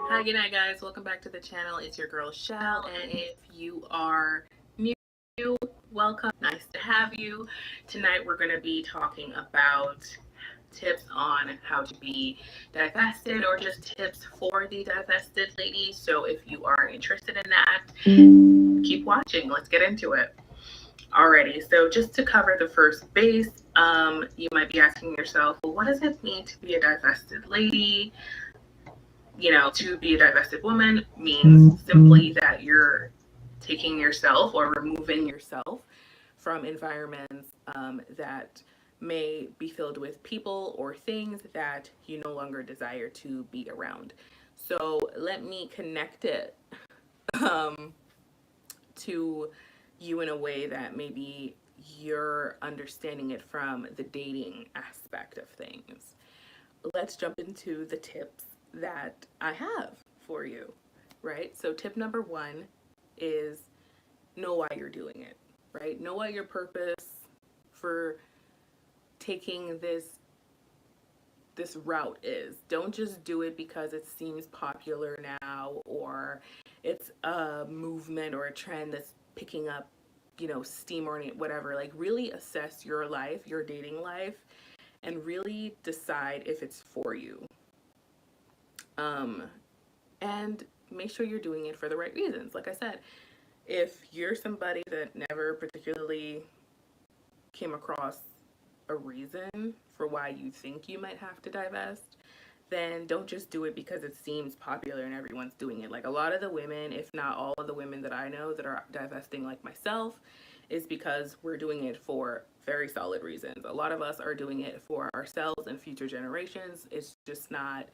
Hi, good night, guys. Welcome back to the channel. It's your girl Shell, and if you are new, welcome. Nice to have you. Tonight we're going to be talking about tips on how to be divested, or just tips for the divested lady. So if you are interested in that, keep watching. Let's get into it. Alrighty, so just to cover the first base, you might be asking yourself, well, what does it mean to be a divested lady? You know, to be a divested woman means simply that you're taking yourself or removing yourself from environments that may be filled with people or things that you no longer desire to be around. So let me connect it to you in a way that maybe you're understanding it from the dating aspect of things. Let's jump into the tips that I have for you, right? So tip number one is know why you're doing it, right? Know what your purpose for taking this route is. Don't just do it because it seems popular now, or it's a movement or a trend that's picking up, you know, steam or whatever. Like, really assess your life, your dating life, and really decide if it's for you. And make sure you're doing it for the right reasons. Like I said, if you're somebody that never particularly came across a reason for why you think you might have to divest, then don't just do it because it seems popular and everyone's doing it. Like, a lot of the women, if not all of the women that I know that are divesting like myself, is because we're doing it for very solid reasons. A lot of us are doing it for ourselves and future generations. It's just not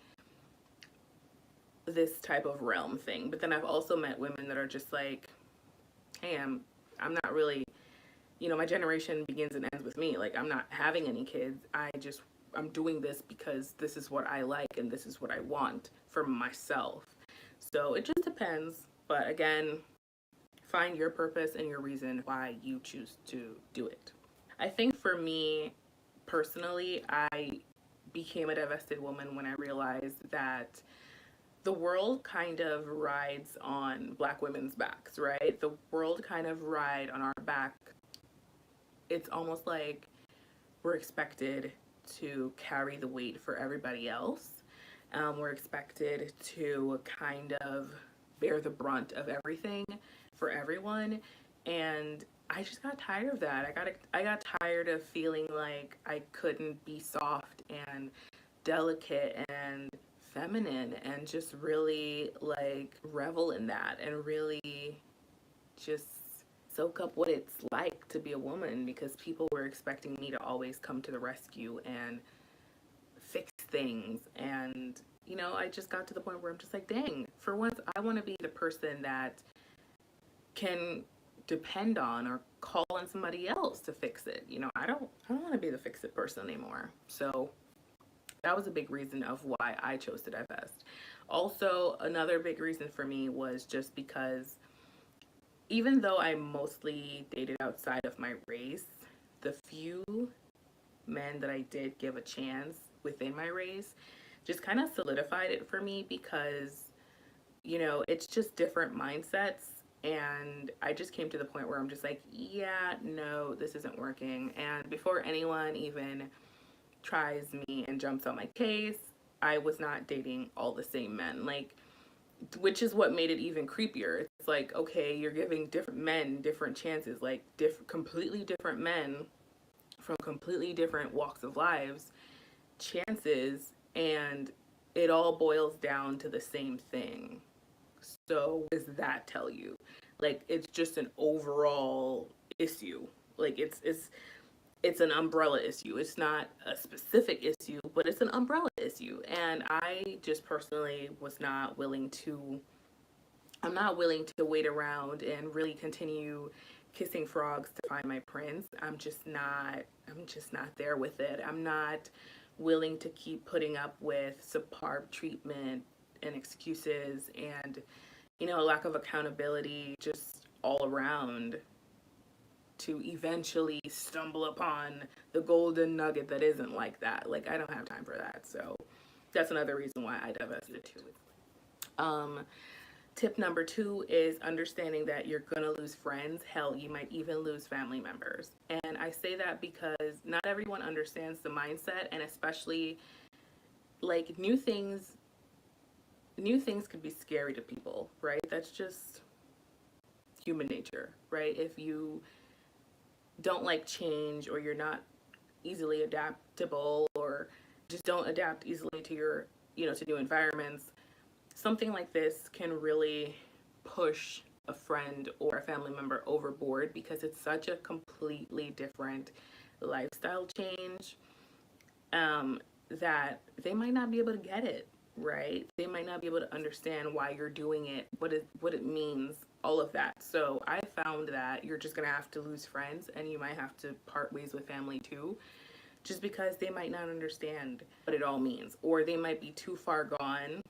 this type of realm thing. But then I've also met women that are just like, hey, I'm not really, you know, my generation begins and ends with me. Like, I'm not having any kids. I'm doing this because this is what I like and this is what I want for myself. So it just depends. But again, find your purpose and your reason why you choose to do it. I think for me personally, I became a divested woman when I realized that the world kind of rides on Black women's backs, right? The world kind of ride on our back. It's almost like we're expected to carry the weight for everybody else. We're expected to kind of bear the brunt of everything for everyone. And I just got tired of that. I got tired of feeling like I couldn't be soft and delicate and feminine and just really like revel in that and really just soak up what it's like to be a woman, because people were expecting me to always come to the rescue and fix things. And I just got to the point where I'm just like, dang, for once I want to be the person that can depend on or call on somebody else to fix it. I don't want to be the fix it person anymore. So that was a big reason of why I chose to divest. Also, another big reason for me was just because even though I mostly dated outside of my race, the few men that I did give a chance within my race just kind of solidified it for me, because it's just different mindsets. And I just came to the point where I'm just like, yeah, no, this isn't working. And before anyone even tries me and jumps on my case, I was not dating all the same men. Like, which is what made it even creepier. It's like, okay, you're giving different men different chances, like completely different men from completely different walks of lives chances, and it all boils down to the same thing. So what does that tell you? Like, it's just an overall issue. Like, it's an umbrella issue. It's not a specific issue, but it's an umbrella issue. And I just personally was not willing to I'm not willing to wait around and really continue kissing frogs to find my prince. I'm just not there with it. I'm not willing to keep putting up with subpar treatment and excuses and lack of accountability just all around, to eventually stumble upon the golden nugget that isn't like that. Like, I don't have time for that. So that's another reason why I divested too. Um, Tip number 2 is understanding that you're going to lose friends. Hell, you might even lose family members. And I say that because not everyone understands the mindset, and especially like new things could be scary to people, right? That's just human nature, right? If you don't like change, or you're not easily adaptable, or just don't adapt easily to to new environments, something like this can really push a friend or a family member overboard, because it's such a completely different lifestyle change, that they might not be able to get it, right? They might not be able to understand why you're doing it, what it means, all of that. So I found that you're just gonna have to lose friends, and you might have to part ways with family too, just because they might not understand what it all means, or they might be too far gone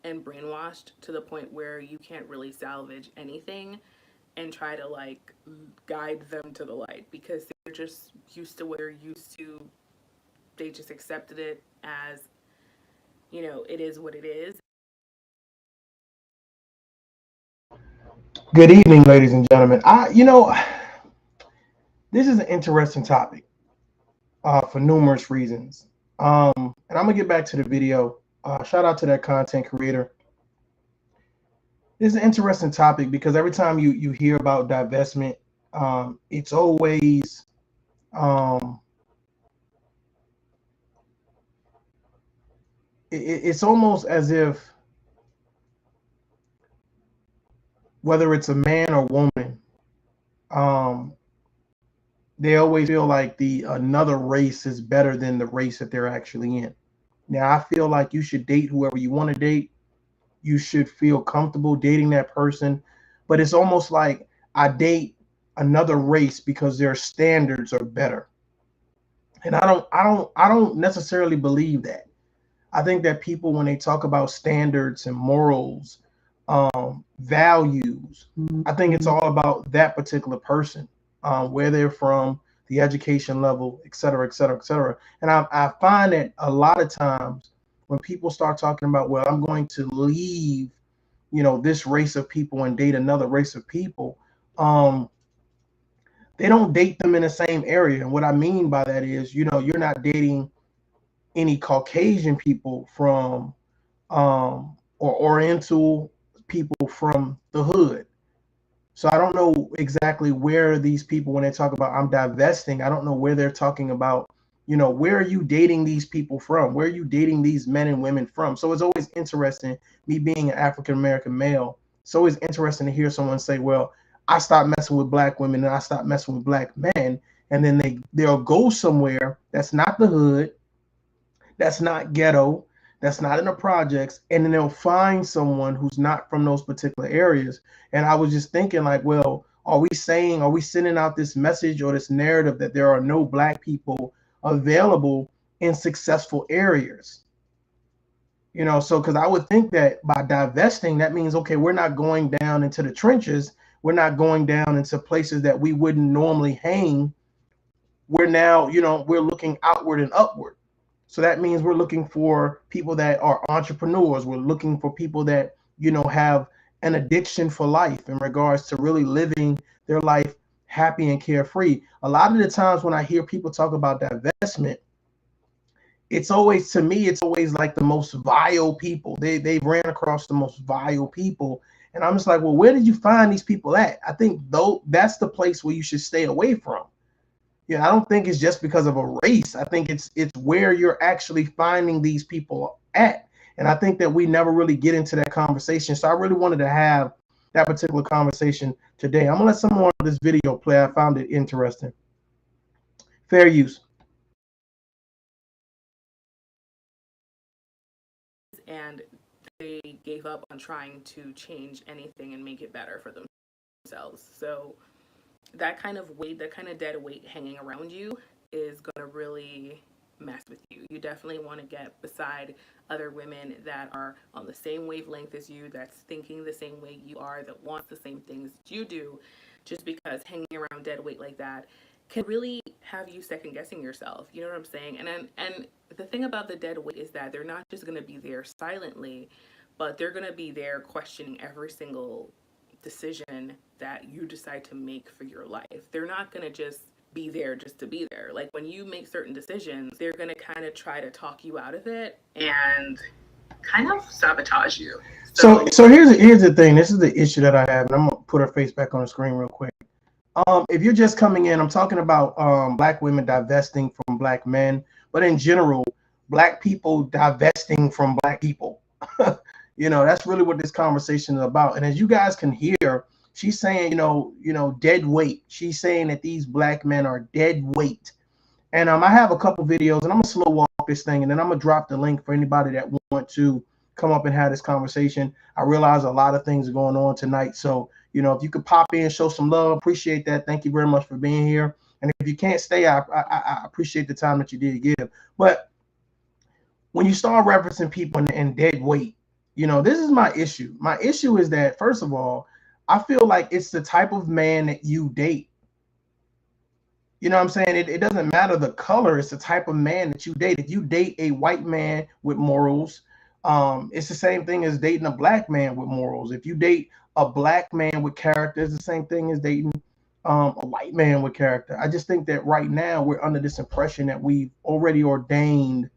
and brainwashed to the point where you can't really salvage anything and try to like guide them to the light, because they're just used to what they're used to. They just accepted it as, it is what it is. Good evening, ladies and gentlemen. This is an interesting topic for numerous reasons. And I'm gonna get back to the video. Shout out to that content creator. This is an interesting topic because every time you hear about divestment, it's always um, it's almost as if whether it's a man or woman, um, they always feel like the another race is better than the race that they're actually in. Now, I feel like you should date whoever you want to date. You should feel comfortable dating that person. But it's almost like I date another race because their standards are better. And I don't necessarily believe that. I think that people, when they talk about standards and morals, values, I think it's all about that particular person, where they're from, the education level, et cetera, et cetera, et cetera. And I find that a lot of times when people start talking about, well, I'm going to leave, this race of people and date another race of people, um, they don't date them in the same area. And what I mean by that is, you're not dating any Caucasian people from or Oriental people from the hood. So I don't know exactly where these people, when they talk about I'm divesting, I don't know where they're talking about, where are you dating these people from? Where are you dating these men and women from? So it's always interesting, me being an African American male, it's always interesting to hear someone say, well, I stopped messing with black women and I stopped messing with black men. And then they'll go somewhere that's not the hood, that's not ghetto, that's not in the projects, and then they'll find someone who's not from those particular areas. And I was just thinking, like, well, are we sending out this message or this narrative that there are no black people available in successful areas? So because I would think that by divesting, that means, okay, we're not going down into the trenches, we're not going down into places that we wouldn't normally hang. We're now, we're looking outward and upward. So that means we're looking for people that are entrepreneurs. We're looking for people that, have an addiction for life in regards to really living their life happy and carefree. A lot of the times when I hear people talk about divestment, it's always, to me, it's always like the most vile people. They ran across the most vile people. And I'm just like, well, where did you find these people at? I think though that's the place where you should stay away from. Yeah, I don't think it's just because of a race. I think it's where you're actually finding these people at. And I think that we never really get into that conversation. So I really wanted to have that particular conversation today. I'm gonna let some more of this video play. I found it interesting. Fair use. And they gave up on trying to change anything and make it better for themselves. So that kind of weight, that kind of dead weight hanging around you is going to really mess with you. You definitely want to get beside other women that are on the same wavelength as you, that's thinking the same way you are, that wants the same things you do, just because hanging around dead weight like that can really have you second guessing yourself. You know what I'm saying? And the thing about the dead weight is that they're not just going to be there silently, but they're going to be there questioning every single decision that you decide to make for your life. They're not going to just be there just to be there. Like when you make certain decisions, they're going to kind of try to talk you out of it and kind of sabotage you. So here's the thing. This is the issue that I have, and I'm gonna put her face back on the screen real quick. If you're just coming in, I'm talking about black women divesting from black men, but in general, black people divesting from black people. That's really what this conversation is about. And as you guys can hear, she's saying, dead weight. She's saying that these black men are dead weight. And I have a couple videos, and I'm gonna slow walk this thing, and then I'm gonna drop the link for anybody that want to come up and have this conversation. I realize a lot of things are going on tonight, so if you could pop in, show some love, appreciate that. Thank you very much for being here. And if you can't stay, I appreciate the time that you did give. But when you start referencing people in dead weight, this is my issue. My issue is that, first of all, I feel like it's the type of man that you date. You know what I'm saying? It doesn't matter the color. It's the type of man that you date. If you date a white man with morals, it's the same thing as dating a black man with morals. If you date a black man with character, it's the same thing as dating a white man with character. I just think that right now we're under this impression that we've already ordained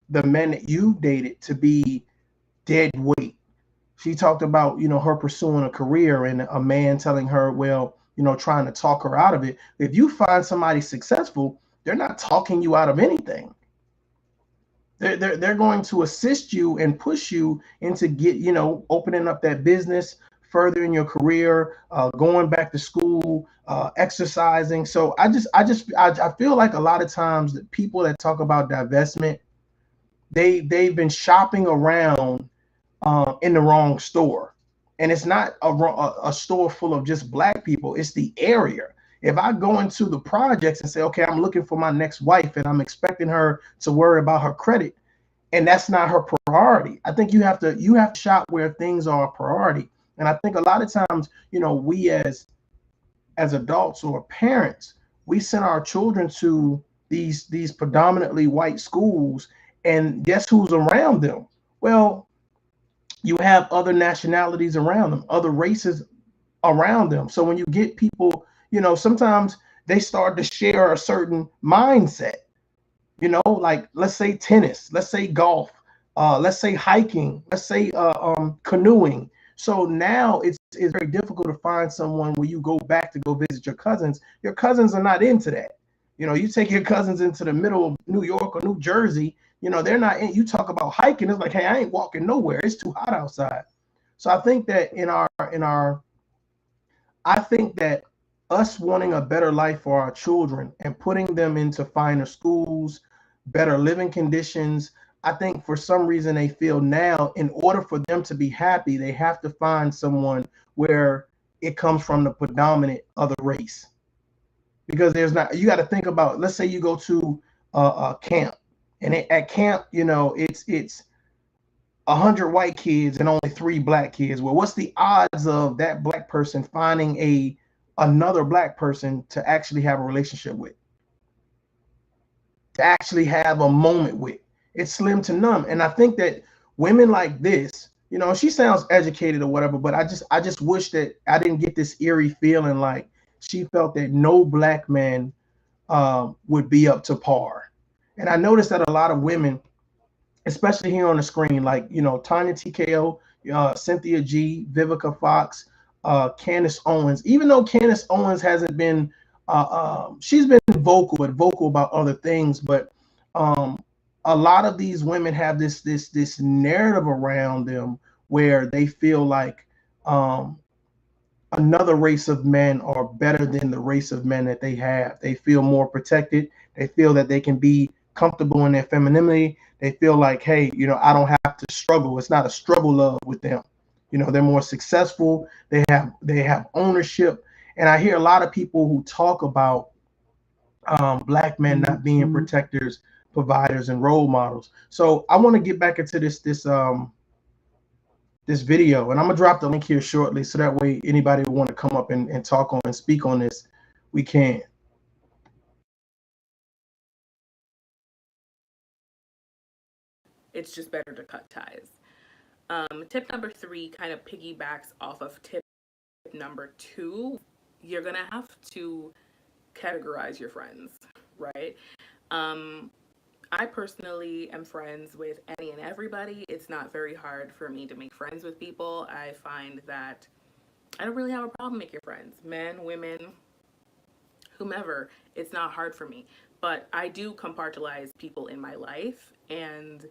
the men that you dated to be dead weight. She talked about, her pursuing a career and a man telling her, well, trying to talk her out of it. If you find somebody successful, they're not talking you out of anything. They're going to assist you and push you into opening up that business, furthering your career, going back to school, exercising. So I feel like a lot of times that people that talk about divestment, they've been shopping around in the wrong store. And it's not a store full of just black people. It's the area. If I go into the projects and say, okay, I'm looking for my next wife and I'm expecting her to worry about her credit, and that's not her priority. I think you have to shop where things are a priority. And I think a lot of times, we as adults or parents, we send our children to these predominantly white schools, and guess who's around them? Well, you have other nationalities around them, other races around them. So when you get people, sometimes they start to share a certain mindset, like let's say tennis, let's say golf, let's say hiking, let's say canoeing. So now it's very difficult to find someone where you go back to go visit your cousins. Your cousins are not into that. You know, you take your cousins into the middle of New York or New Jersey, you know, they're not in. You talk about hiking, it's like, hey, I ain't walking nowhere. It's too hot outside. So I think that I think that us wanting a better life for our children and putting them into finer schools, better living conditions, I think for some reason they feel now in order for them to be happy, they have to find someone where it comes from the predominant other race. Because there's not, you got to think about, let's say you go to a camp, and at camp, you know, it's 100 white kids and only 3 black kids. Well, what's the odds of that black person finding another black person to actually have a relationship with, to actually have a moment with? It's slim to none. And I think that women like this, you know, she sounds educated or whatever, but I just wish that I didn't get this eerie feeling like she felt that no black man would be up to par. And I noticed that a lot of women, especially here on the screen, like, you know, Tanya TKO, Cynthia G, Vivica Fox, Candace Owens, even though Candace Owens hasn't been, she's been vocal about other things, but a lot of these women have this narrative around them where they feel like another race of men are better than the race of men that they have. They feel more protected. They feel that they can be comfortable in their femininity. They feel like, hey, you know, I don't have to struggle. It's not a struggle love with them. You know, they're more successful. They have ownership. And I hear a lot of people who talk about black men not being protectors, providers, and role models. So I want to get back into this video, and I'm gonna drop the link here shortly, so that way anybody who want to come up and talk on and speak on this, we can. It's just better to cut ties. Tip number 3 kind of piggybacks off of tip number 2. You're gonna have to categorize your friends, right? I personally am friends with any and everybody. It's not very hard for me to make friends with people. I find that I don't really have a problem making friends. Men, women, whomever. It's not hard for me. But I do compartmentalize people in my life, and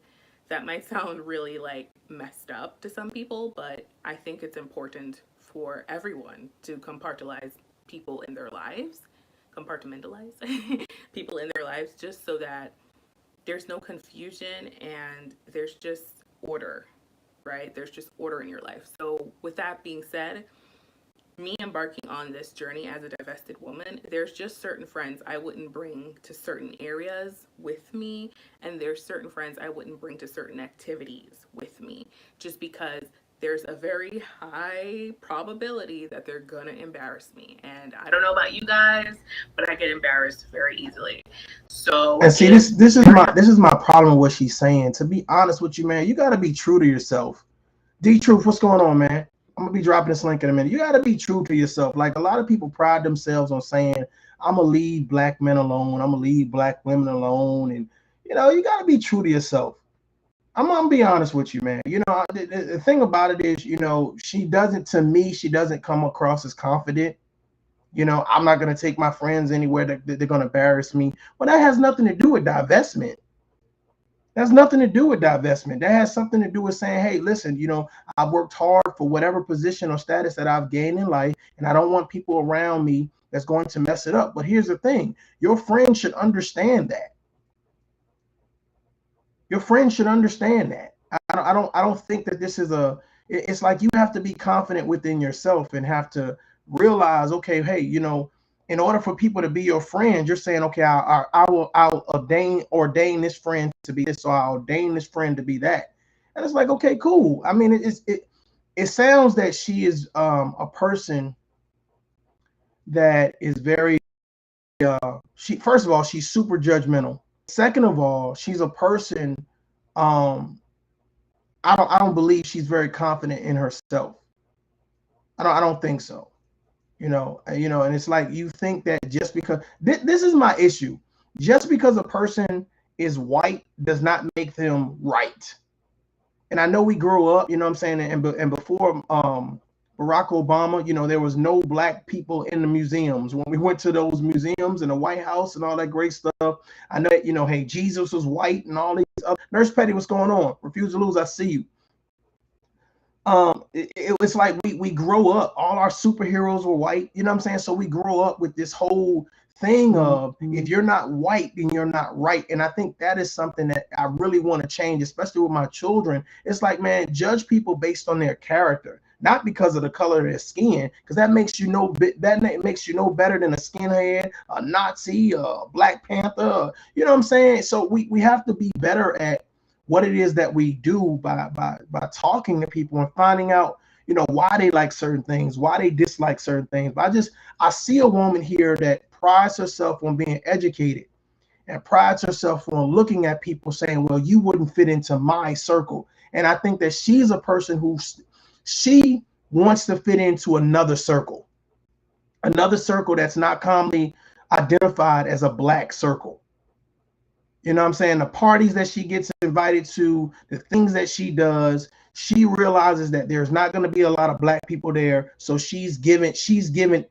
that might sound really like messed up to some people, but I think it's important for everyone to compartmentalize people in their lives, compartmentalize people in their lives, just so that there's no confusion and there's just order, right? There's just order in your life. So with that being said, me embarking on this journey as a divested woman, there's just certain friends I wouldn't bring to certain areas with me, and there's certain friends I wouldn't bring to certain activities with me, just because there's a very high probability that they're gonna embarrass me. And I don't know about you guys, but I get embarrassed very easily. So, and see, this is my problem with what she's saying. To be honest with you, man, you got to be true to yourself. D Truth, what's going on, man? I'm gonna be dropping this link in a minute. You got to be true to yourself. Like, a lot of people pride themselves on saying, I'm gonna leave black men alone, I'm gonna leave black women alone, and you know, you got to be true to yourself. I'm gonna be honest with you, man. You know, the thing about it is, you know, she doesn't come across as confident. You know, I'm not gonna take my friends anywhere that they're gonna embarrass me. Well, that has nothing to do with divestment. That's nothing to do with divestment. That has something to do with saying, hey, listen, you know, I've worked hard for whatever position or status that I've gained in life, and I don't want people around me that's going to mess it up. But here's the thing: your friend should understand that. Your friend should understand that. I don't think that this is it's like you have to be confident within yourself and have to realize, okay, hey, you know, in order for people to be your friend, you're saying, okay, I'll ordain this friend to be this, so I'll ordain this friend to be that. And it's like, okay, cool. I mean, it sounds that she is a person that is very she, first of all, she's super judgmental. Second of all, she's a person, I don't believe she's very confident in herself. I don't think so. You know, and it's like, you think that just because this is my issue. Just because a person is white does not make them right. And I know we grew up, you know what I'm saying, and before Barack Obama, you know, there was no black people in the museums. When we went to those museums in the White House and all that great stuff, I know that, you know, hey, Jesus was white and all these other. Nurse Petty, what's going on? Refuse to lose, I see you. It was like we grow up, all our superheroes were white, you know what I'm saying? So we grow up with this whole thing of, if you're not white, then you're not right. And I think that is something that I really want to change, especially with my children. It's like, man, judge people based on their character, not because of the color of their skin, because that makes you no better than a skinhead, a Nazi, a Black Panther, you know what I'm saying? So we have to be better at what it is that we do by talking to people and finding out, you know, why they like certain things, why they dislike certain things. But I see a woman here that prides herself on being educated and prides herself on looking at people saying, well, you wouldn't fit into my circle. And I think that she's a person who she wants to fit into another circle that's not commonly identified as a black circle. You know what I'm saying? The parties that she gets invited to, the things that she does, she realizes that there's not going to be a lot of black people there. So she's given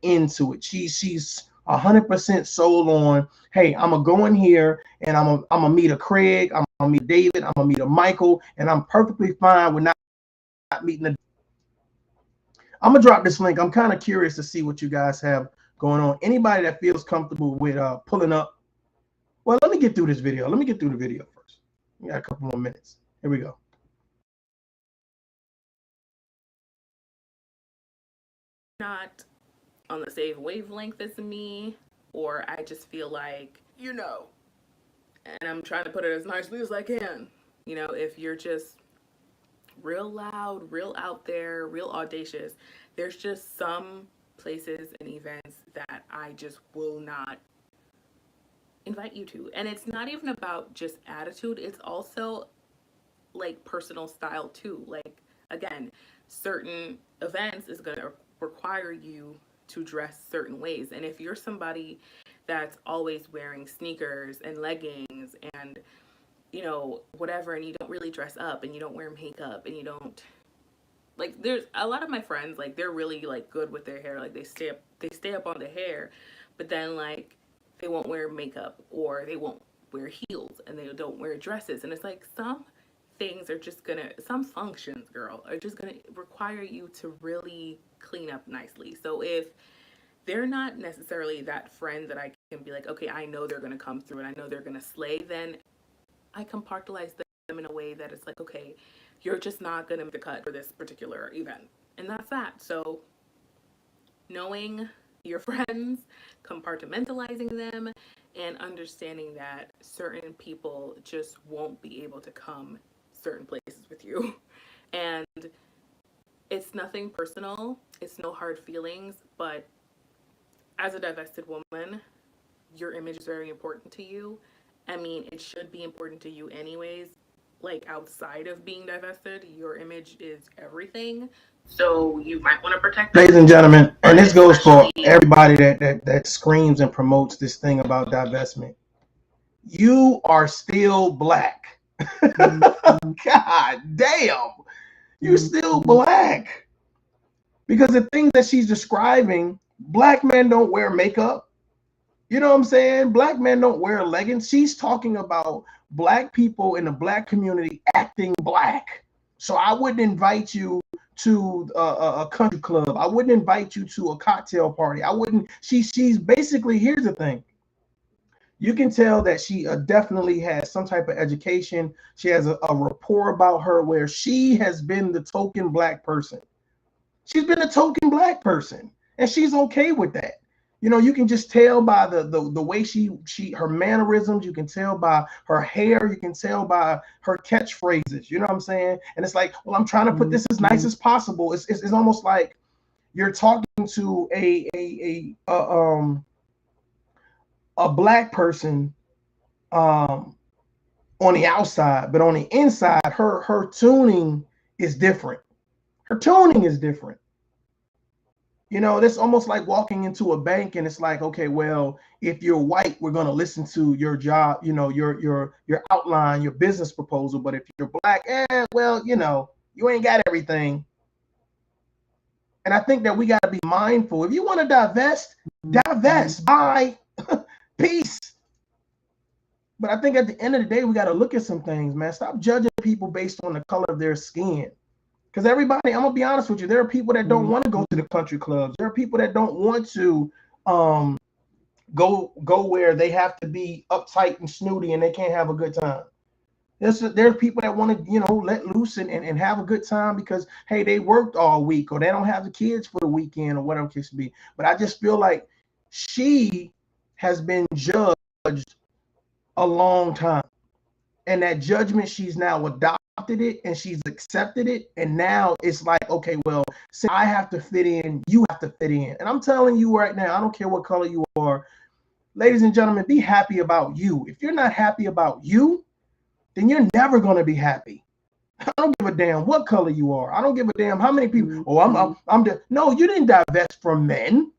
into it. She's 100% sold on, hey, I'm gonna go in here and I'm gonna meet a Craig, I'm gonna meet David, I'm gonna meet a Michael, and I'm perfectly fine with not meeting a. I'm gonna drop this link. I'm kind of curious to see what you guys have going on. Anybody that feels comfortable with pulling up. Well, let me get through this video. Let me get through the video first. We got a couple more minutes. Here we go. Not on the same wavelength as me, or I just feel like, you know, and I'm trying to put it as nicely as I can. You know, if you're just real loud, real out there, real audacious, there's just some places and events that I just will not invite you to. And it's not even about just attitude, it's also like personal style too. Like, again, certain events is going to require you to dress certain ways. And if you're somebody that's always wearing sneakers and leggings and, you know, whatever, and you don't really dress up and you don't wear makeup and you don't, like, there's a lot of my friends, like, they're really like good with their hair, like they stay up on the hair, but then like they won't wear makeup or they won't wear heels and they don't wear dresses. And it's like some things are just gonna, some functions, girl, are just gonna require you to really clean up nicely. So if they're not necessarily that friend that I can be like, okay, I know they're gonna come through and I know they're gonna slay, then I compartmentalize them in a way that it's like, okay, you're just not gonna make the cut for this particular event. And that's that. So knowing your friends, compartmentalizing them, and understanding that certain people just won't be able to come certain places with you. And it's nothing personal, it's no hard feelings, but as a divested woman, your image is very important to you. I mean, it should be important to you anyways. Like, outside of being divested, your image is everything. So you might want to protect that. Ladies and gentlemen, and this goes for everybody that screams and promotes this thing about divestment. You are still black. God damn. You're still black. Because the things that she's describing, black men don't wear makeup. You know what I'm saying? Black men don't wear leggings. She's talking about black people in the black community acting black. So I wouldn't invite you to a country club. I wouldn't invite you to a cocktail party. I wouldn't. She's basically, here's the thing. You can tell that she definitely has some type of education. She has a rapport about her where she has been the token black person. She's been a token black person, and she's okay with that. You know, you can just tell by the way her mannerisms. You can tell by her hair. You can tell by her catchphrases. You know what I'm saying? And it's like, well, I'm trying to put this as nice as possible. It's almost like you're talking to a black person on the outside, but on the inside, her tuning is different. Her tuning is different. You know, that's almost like walking into a bank and it's like, okay, well, if you're white, we're going to listen to your job, you know, your outline, your business proposal. But if you're black, well, you know, you ain't got everything. And I think that we got to be mindful. If you want to divest, divest. Bye. Peace. But I think at the end of the day, we got to look at some things, man. Stop judging people based on the color of their skin. Because everybody, I'm gonna be honest with you, there are people that don't want to go to the country clubs. There are people that don't want to go where they have to be uptight and snooty and they can't have a good time. There's people that want to, you know, let loose and have a good time because, hey, they worked all week or they don't have the kids for the weekend or whatever the case may be. But I just feel like she has been judged a long time. And that judgment, she's now adopted it and she's accepted it. And now it's like, okay, well, since I have to fit in, you have to fit in. And I'm telling you right now, I don't care what color you are, ladies and gentlemen, be happy about you. If you're not happy about you, then you're never going to be happy. I don't give a damn what color you are. I don't give a damn how many people. No, you didn't divest from men.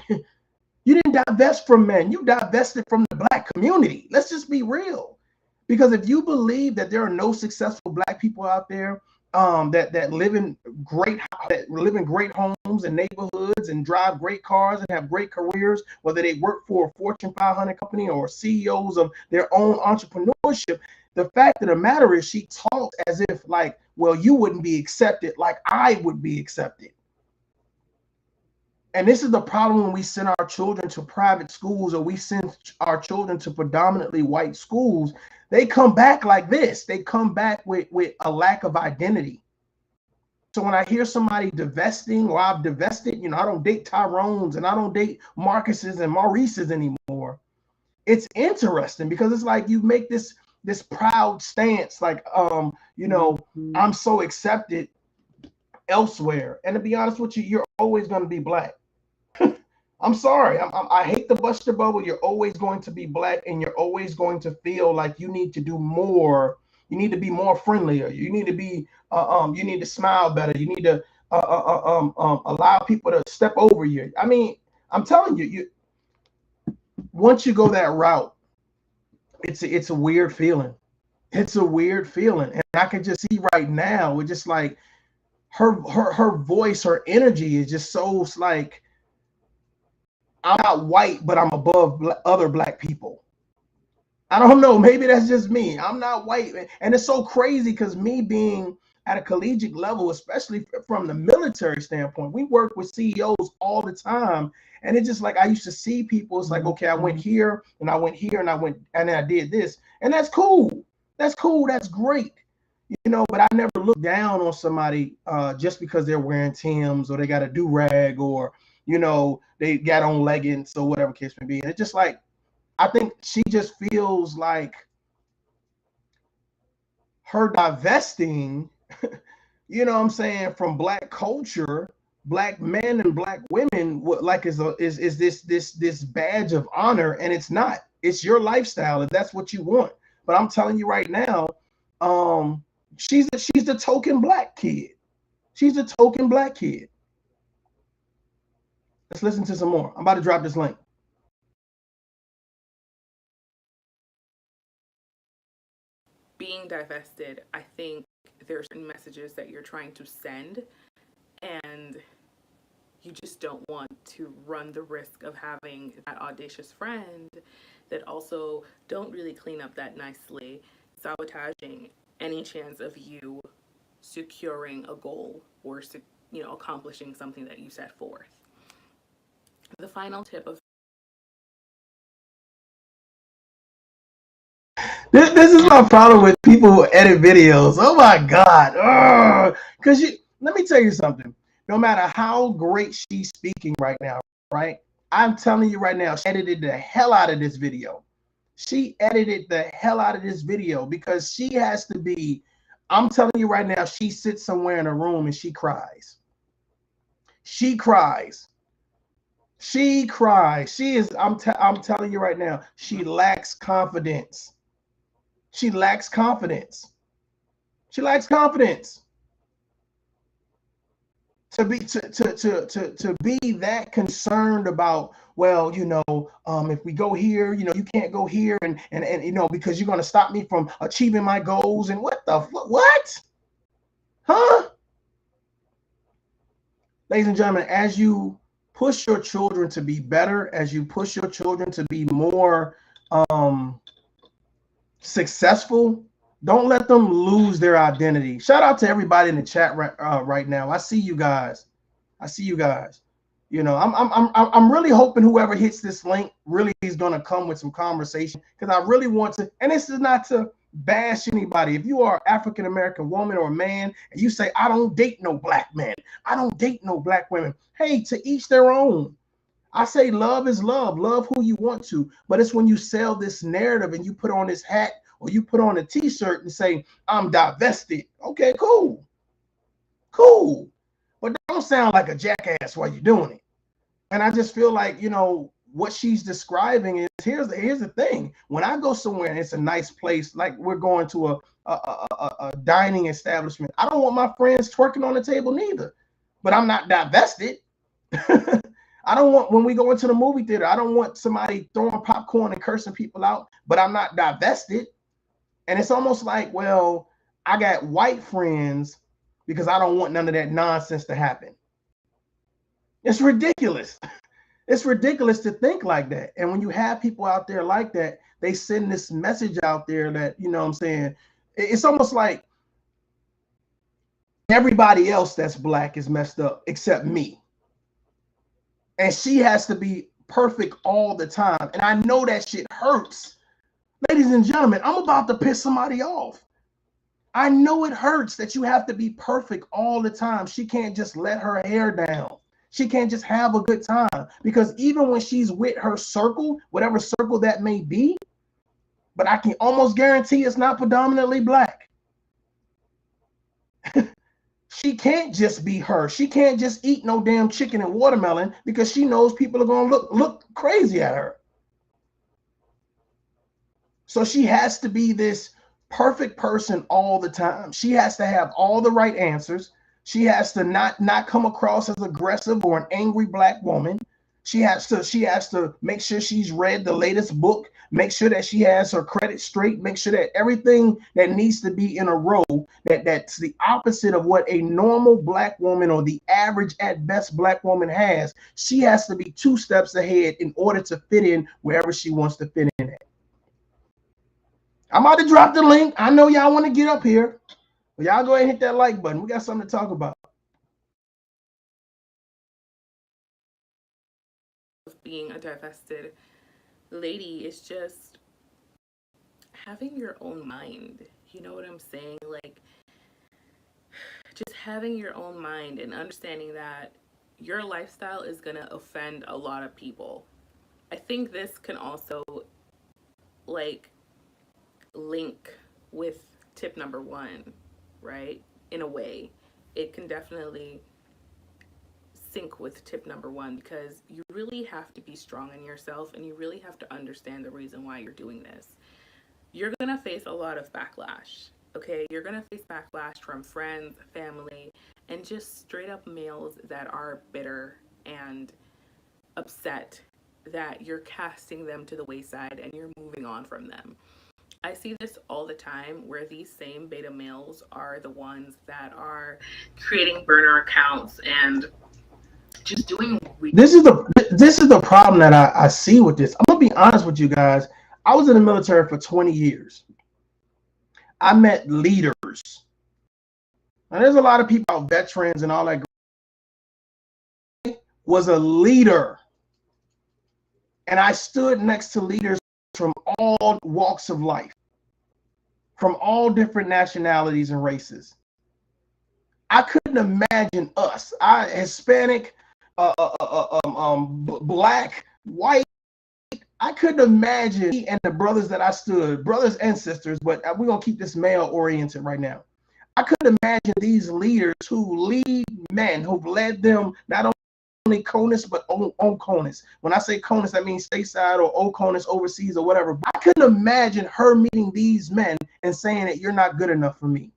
You didn't divest from men. You divested from the black community. Let's just be real. Because if you believe that there are no successful black people out there that live in great homes and neighborhoods and drive great cars and have great careers, whether they work for a Fortune 500 company or CEOs of their own entrepreneurship, the fact of the matter is she talks as if like, well, you wouldn't be accepted like I would be accepted. And this is the problem when we send our children to private schools or we send our children to predominantly white schools. They come back like this. They come back with a lack of identity. So when I hear somebody divesting or I've divested, you know, I don't date Tyrones and I don't date Marcuses and Maurices anymore. It's interesting because it's like you make this proud stance like, you know, I'm so accepted elsewhere. And to be honest with you, you're always going to be black. I'm sorry. I hate to bust your bubble. You're always going to be black and you're always going to feel like you need to do more. You need to be more friendlier. You need to be, you need to smile better. You need to allow people to step over you. I mean, I'm telling you, once you go that route, it's a weird feeling. It's a weird feeling. And I can just see right now, it's just like her voice, her energy is just so like, I'm not white, but I'm above other black people. I don't know. Maybe that's just me. I'm not white. And it's so crazy because me being at a collegiate level, especially from the military standpoint, we work with CEOs all the time. And it's just like I used to see people. It's like, okay, I went here and I went here and I went and I did this. And that's cool. That's cool. That's great. You know, but I never look down on somebody just because they're wearing Timbs or they got a do-rag or, you know, they got on leggings or whatever case may be. And it's just like, I think she just feels like her divesting, you know what I'm saying, from black culture, black men and black women, like is this badge of honor, and it's not. It's your lifestyle if that's what you want. But I'm telling you right now, she's the token black kid. She's a token black kid. Let's listen to some more. I'm about to drop this link. Being divested, I think there are certain messages that you're trying to send, and you just don't want to run the risk of having that audacious friend that also don't really clean up that nicely, sabotaging any chance of you securing a goal or, you know, accomplishing something that you set forth. The final tip of This is my problem with people who edit videos. Oh my God. Because let me tell you something. No matter how great she's speaking right now, right? I'm telling you right now, she edited the hell out of this video. She edited the hell out of this video because she has to be, I'm telling you right now, she sits somewhere in a room and she cries. She cries. She cries. She is, I'm telling you right now, she lacks confidence. She lacks confidence. She lacks confidence. to be that concerned about, well, if we go here, you can't go here, and because you're going to stop me from achieving my goals, and what huh? Ladies and gentlemen, as you push your children to be better, as you push your children to be more successful, don't let them lose their identity. Shout out to everybody in the chat right now. I see you guys. I'm really hoping whoever hits this link really is going to come with some conversation, because I really want to. And this is not to bash anybody. If you are an African American woman or man and you say, I don't date no black men, I don't date no black women, hey, to each their own. I say love is love. Love who you want to. But it's when you sell this narrative and you put on this hat or you put on a t-shirt and say, I'm divested. Okay, cool. But don't sound like a jackass while you're doing it. And I just feel like, what she's describing is, here's the thing. When I go somewhere and it's a nice place, like we're going to a dining establishment, I don't want my friends twerking on the table neither. But I'm not divested. I don't want, when we go into the movie theater, I don't want somebody throwing popcorn and cursing people out, but I'm not divested. And it's almost like, well, I got white friends because I don't want none of that nonsense to happen. It's ridiculous. It's ridiculous to think like that. And when you have people out there like that, they send this message out there that, it's almost like everybody else that's black is messed up except me. And she has to be perfect all the time. And I know that shit hurts. Ladies and gentlemen, I'm about to piss somebody off. I know it hurts that you have to be perfect all the time. She can't just let her hair down. She can't just have a good time. Because even when she's with her circle, whatever circle that may be, but I can almost guarantee it's not predominantly black. She can't just be her. She can't just eat no damn chicken and watermelon because she knows people are going to look crazy at her. So she has to be this perfect person all the time. She has to have all the right answers. She has to not come across as aggressive or an angry black woman. She has to make sure she's read the latest book, make sure that she has her credit straight, make sure that everything that needs to be in a row, that's the opposite of what a normal black woman or the average at best black woman has. She has to be 2 steps ahead in order to fit in wherever she wants to fit in at. I'm about to drop the link. I know y'all want to get up here, but y'all go ahead and hit that like button. We got something to talk about. Being a divested lady is just having your own mind. You know what I'm saying? Like, just having your own mind and understanding that your lifestyle is going to offend a lot of people. I think this can also, like, link with tip number 1, right? In a way, it can definitely sync with tip number 1, because you really have to be strong in yourself and you really have to understand the reason why you're doing this. You're gonna face a lot of backlash, okay? You're gonna face backlash from friends, family, and just straight up males that are bitter and upset that you're casting them to the wayside and you're moving on from them. I see this all the time, where these same beta males are the ones that are creating burner accounts and just doing. This is the problem that I see with this. I'm gonna be honest with you guys. I was in the military for 20 years. I met leaders. Now, there's a lot of people, veterans and all that. Was a leader, and I stood next to leaders from all walks of life, from all different nationalities and races. I couldn't imagine us, Hispanic, black, white. I couldn't imagine me and the brothers that I stood, brothers and sisters, but we're going to keep this male oriented right now. I couldn't imagine these leaders who lead men, who've led them not only CONUS, but on CONUS. When I say CONUS, that means stateside or OCONUS overseas or whatever. But I couldn't imagine her meeting these men and saying that you're not good enough for me.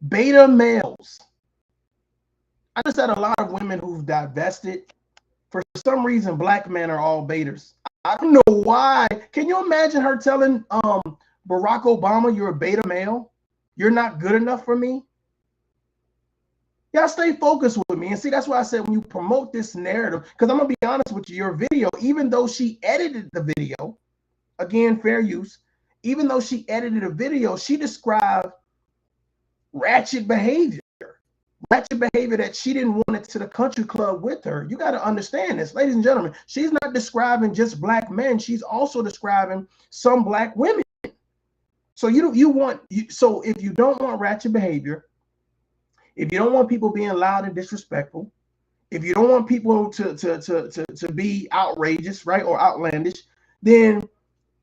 Beta males. I just had a lot of women who've divested. For some reason, black men are all betas. I don't know why. Can you imagine her telling Barack Obama, you're a beta male? You're not good enough for me? Y'all stay focused with me. And see, that's why I said when you promote this narrative, because I'm going to be honest with you, your video, even though she edited the video, again, fair use, even though she edited a video, she described ratchet behavior that she didn't want it to the country club with her. You got to understand this, ladies and gentlemen. She's not describing just black men. She's also describing some black women. So so if you don't want ratchet behavior, if you don't want people being loud and disrespectful, if you don't want people to be outrageous, right, or outlandish, then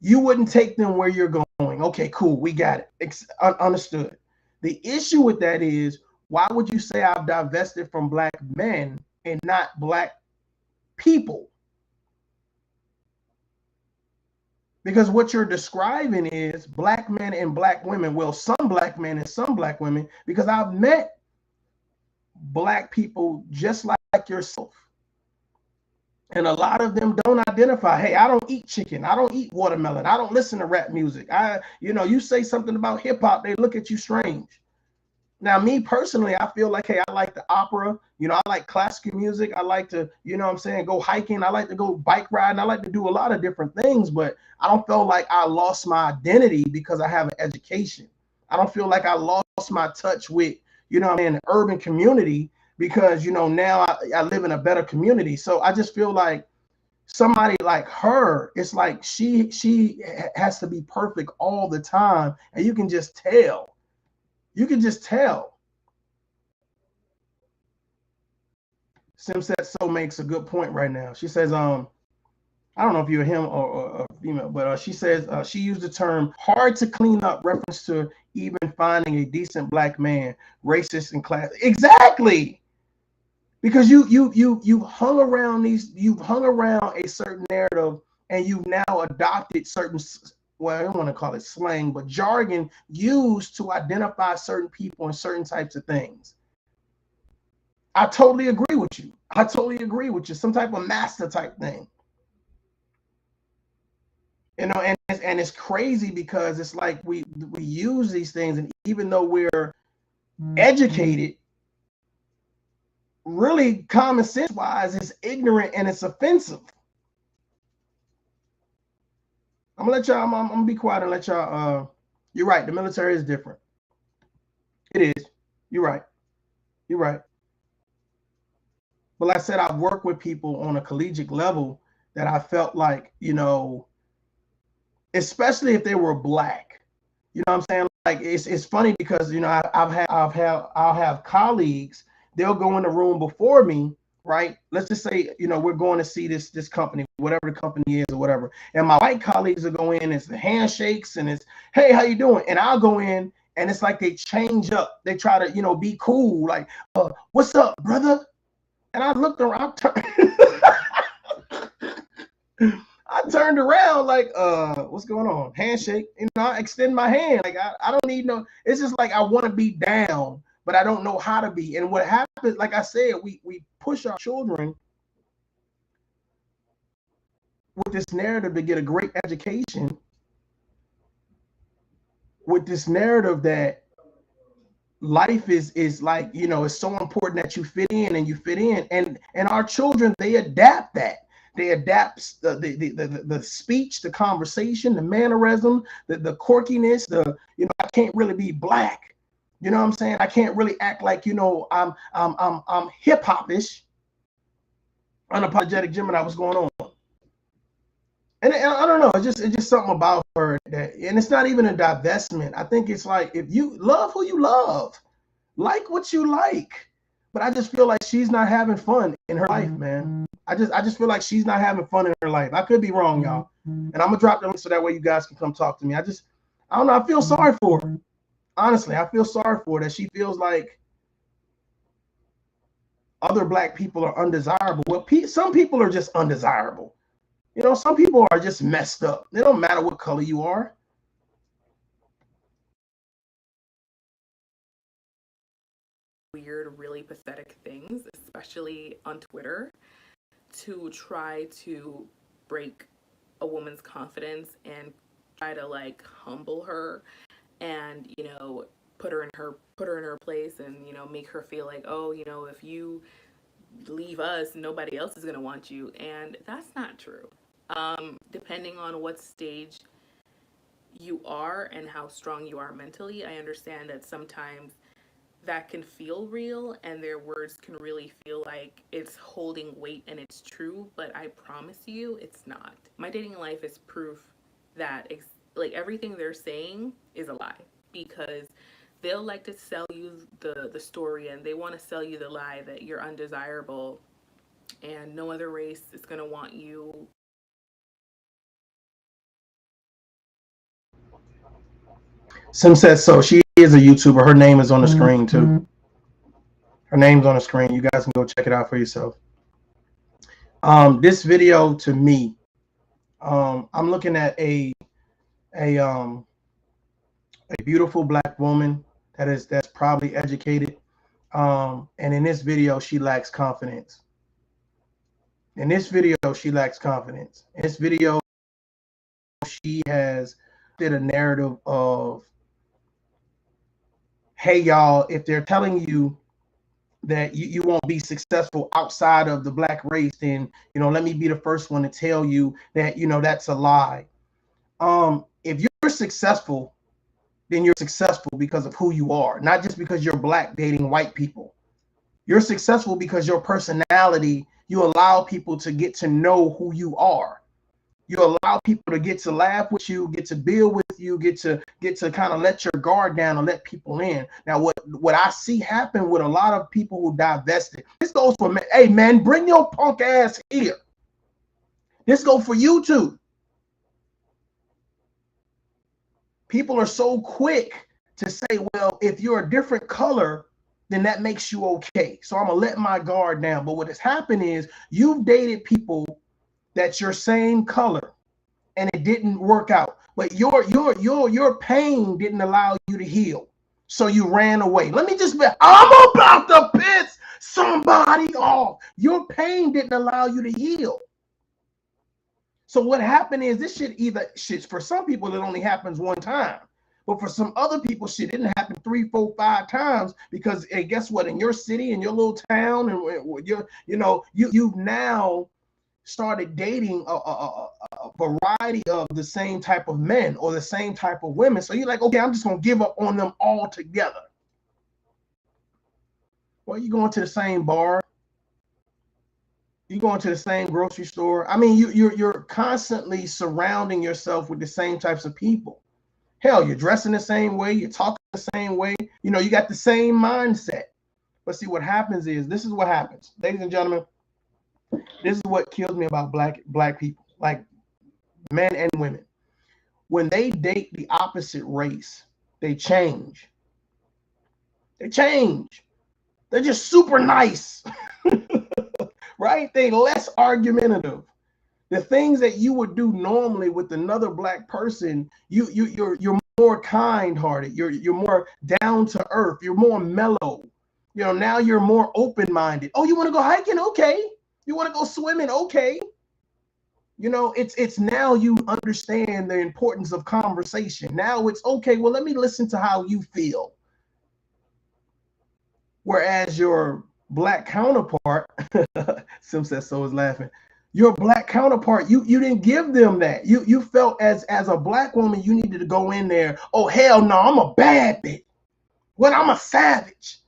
you wouldn't take them where you're going. Okay, cool, we got it. Understood. The issue with that is, why would you say I've divested from black men and not black people? Because what you're describing is black men and black women. Well, some black men and some black women, because I've met black people just like yourself. And a lot of them don't identify, hey, I don't eat chicken. I don't eat watermelon. I don't listen to rap music. You say something about hip hop, they look at you strange. Now, me personally, I feel like, hey, I like the opera. I like classical music. I like to, go hiking. I like to go bike riding. I like to do a lot of different things, but I don't feel like I lost my identity because I have an education. I don't feel like I lost my touch with, the urban community because, now I live in a better community. So I just feel like somebody like her, it's like she has to be perfect all the time. And you can just tell. You can just tell. Simset So makes a good point right now. She says, I don't know if you're him or a female, but she says she used the term hard to clean up, reference to even finding a decent black man, racist and class. Exactly. Because you've hung around a certain narrative, and you've now adopted certain, well, I don't want to call it slang, but jargon used to identify certain people and certain types of things. I totally agree with you. Some type of master type thing. And it's crazy because it's like we use these things, and even though we're educated, really common sense wise, it's ignorant and it's offensive. I'm gonna be quiet and let y'all. You're right. The military is different. It is. You're right. But like I said, I've worked with people on a collegiate level that I felt like, especially if they were black. You know what I'm saying? Like it's funny because I'll have colleagues. They'll go in the room before me, right? Let's just say we're going to see this company, whatever the company is or whatever. And my white colleagues will go in, it's the handshakes and it's, hey, how you doing? And I'll go in and it's like they change up. They try to be cool, like, what's up, brother? And I looked around, I turned around like, what's going on? Handshake. I extend my hand. Like, I don't need no, it's just like I want to be down, but I don't know how to be. And what happens, like I said, we push our children with this narrative to get a great education, with this narrative that life is like, it's so important that you fit in and you fit in. And our children, they adapt that. They adapt the speech, the conversation, the mannerism, the quirkiness, I can't really be black. You know what I'm saying? I can't really act like, I'm hip hop-ish, unapologetic Gemini, what's going on? And I don't know, it's just something about her that, and it's not even a divestment. I think it's like, if you love who you love, like what you like. But I just feel like she's not having fun in her life, man. I just feel like she's not having fun in her life. I could be wrong, y'all. And I'm gonna drop the link so that way you guys can come talk to me. I don't know. I feel sorry for her. Honestly, I feel sorry for her that she feels like other black people are undesirable. Well, some people are just undesirable. Some people are just messed up. It don't matter what color you are. weird, really pathetic things, especially on Twitter, to try to break a woman's confidence and try to like humble her and, you know, put her in her place and, you know, make her feel like, oh, you know, if you leave us, nobody else is going to want you. And that's not true. Depending on what stage you are and how strong you are mentally, I understand that sometimes that can feel real and their words can really feel like it's holding weight and it's true, but I promise you it's not. My dating life is proof that like everything they're saying is a lie, because they'll like to sell you the story, and they want to sell you the lie that you're undesirable and no other race is going to want you. Sim says so. She is a YouTuber. Her name is on the screen too. Her name's on the screen. You guys can go check it out for yourself. This video to me, I'm looking at a beautiful black woman that's probably educated. And in this video, she lacks confidence. In this video, she lacks confidence. In this video, she has did a narrative of, hey, y'all, if they're telling you that you won't be successful outside of the black race, then, you know, let me be the first one to tell you that, you know, that's a lie. If you're successful, then you're successful because of who you are, not just because you're black dating white people. You're successful because your personality, you allow people to get to know who you are. You allow people to get to laugh with you, get to build with you, get to kind of let your guard down and let people in. Now, what I see happen with a lot of people who divested, this goes for, hey man, bring your punk ass here. This goes for you too. People are so quick to say, well, if you're a different color, then that makes you okay. So I'm gonna let my guard down. But what has happened is you've dated people that's your same color and it didn't work out. But your pain didn't allow you to heal. So you ran away. Let me just be, I'm about to piss somebody off. Your pain didn't allow you to heal. So what happened is this shit for some people, it only happens one time. But for some other people, shit didn't happen 3, 4, 5 times, because hey, guess what? In your city, in your little town, and you've now started dating a variety of the same type of men or the same type of women. So you're like, okay, I'm just gonna give up on them all together. Well, you going to the same bar, you going to the same grocery store. I mean, you're constantly surrounding yourself with the same types of people. Hell, you're dressing the same way, you're talking the same way, you know, you got the same mindset. But see, what happens is, this is what happens, ladies and gentlemen. This is what kills me about black people, like men and women. When they date the opposite race, they change. They change. They're just super nice, right? They less argumentative. The things that you would do normally with another black person, you're more kind-hearted. You're more down to earth. You're more mellow. You know, now you're more open-minded. Oh, you want to go hiking? Okay. You want to go swimming? Okay. You know, it's now you understand the importance of conversation. Now it's okay, well, let me listen to how you feel. Whereas your black counterpart, Sim says so is laughing. Your black counterpart, you didn't give them that. You felt as a black woman, you needed to go in there. Oh, hell no, I'm a bad bitch. Well, I'm a savage.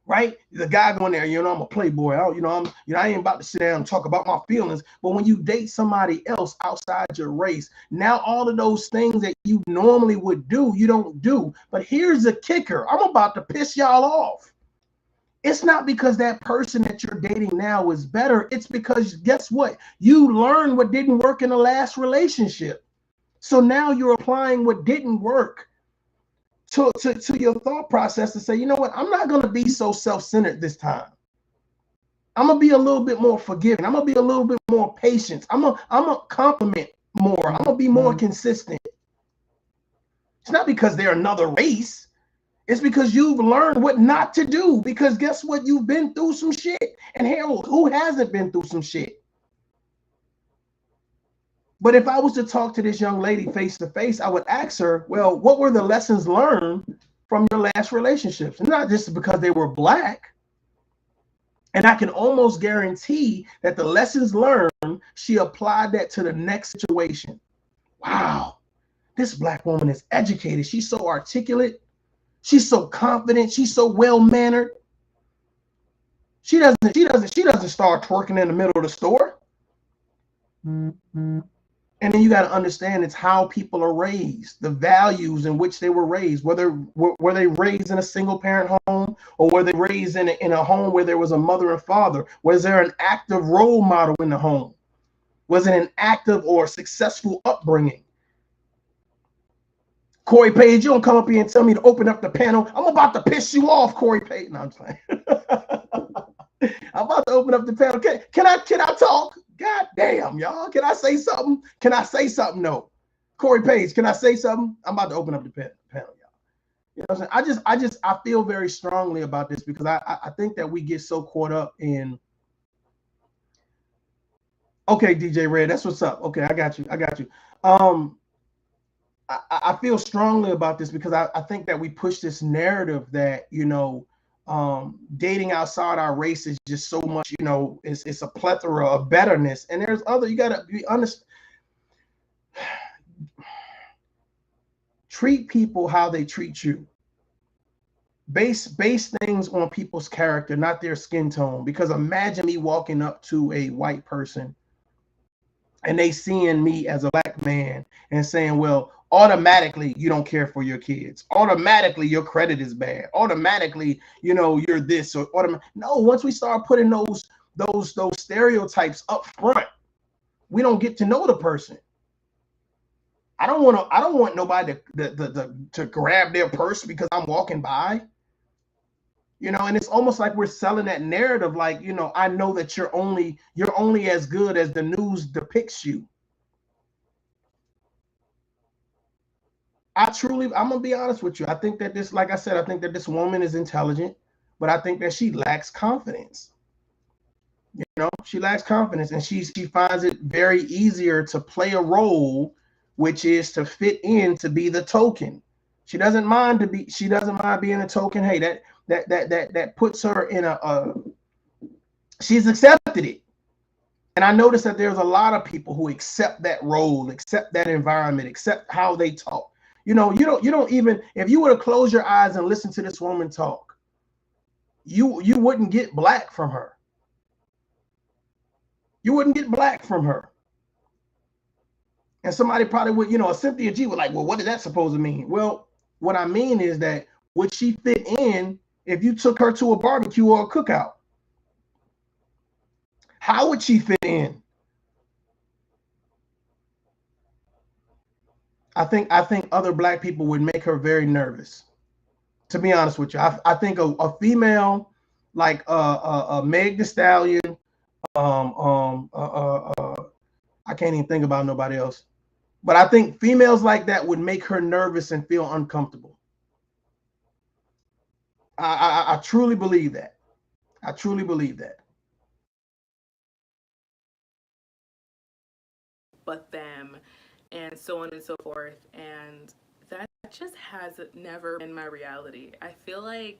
Right? The guy going there, you know, I'm a playboy. I ain't about to sit down and talk about my feelings. But when you date somebody else outside your race, now all of those things that you normally would do, you don't do. But here's the kicker. I'm about to piss y'all off. It's not because that person that you're dating now is better. It's because guess what? You learned what didn't work in the last relationship. So now you're applying what didn't work to your thought process to say, you know what, I'm not going to be so self-centered this time. I'm going to be a little bit more forgiving. I'm going to be a little bit more patient. I'm going to compliment more. I'm going to be more consistent. It's not because they're another race. It's because you've learned what not to do. Because guess what? You've been through some shit. And Harold, who hasn't been through some shit? But if I was to talk to this young lady face to face, I would ask her, well, what were the lessons learned from your last relationships? And not just because they were black. And I can almost guarantee that the lessons learned, she applied that to the next situation. Wow, this black woman is educated. She's so articulate. She's so confident. She's so well mannered. She doesn't start twerking in the middle of the store. Mm-hmm. And then you got to understand it's how people are raised, the values in which they were raised. Whether were they raised in a single parent home, or were they raised in a home where there was a mother and father? Was there an active role model in the home? Was it an active or successful upbringing? Corey Page, you don't come up here and tell me to open up the panel. I'm about to piss you off, Corey Page. No, I'm saying. I'm about to open up the panel. Can I talk? God damn, y'all. Can I say something? Can I say something? No. Corey Page, can I say something? I'm about to open up the panel, y'all. You know what I'm saying? I feel very strongly about this because I think that we get so caught up in. Okay, DJ Red, that's what's up. Okay, I got you. I feel strongly about this because I think that we push this narrative that, dating outside our race is just so much, it's a plethora of betterness. And there's other, you got to be honest. Treat people how they treat you. Base things on people's character, not their skin tone. Because imagine me walking up to a white person and they seeing me as a black man and saying, well, automatically you don't care for your kids. Automatically your credit is bad. Automatically, you're this or no. Once we start putting those stereotypes up front, we don't get to know the person. I don't want nobody to grab their purse because I'm walking by. And it's almost like we're selling that narrative, like, I know that you're only as good as the news depicts you. I'm gonna be honest with you. I think that this, like I said, I think that this woman is intelligent, but I think that she lacks confidence. She lacks confidence, and she finds it very easier to play a role, which is to fit in, to be the token. She doesn't mind being a token. Hey, that puts her in she's accepted it. And I noticed that there's a lot of people who accept that role, accept that environment, accept how they talk. You don't even, if you were to close your eyes and listen to this woman talk, you wouldn't get black from her. You wouldn't get black from her. And somebody probably would, a Cynthia G would like, well, what is that supposed to mean? Well, what I mean is that would she fit in if you took her to a barbecue or a cookout? How would she fit in? I think other black people would make her very nervous. To be honest with you, I think a female like Meg Thee Stallion, I can't even think about nobody else. But I think females like that would make her nervous and feel uncomfortable. I truly believe that. I truly believe that. But them, and so on and so forth. And that just has never been my reality. I feel like,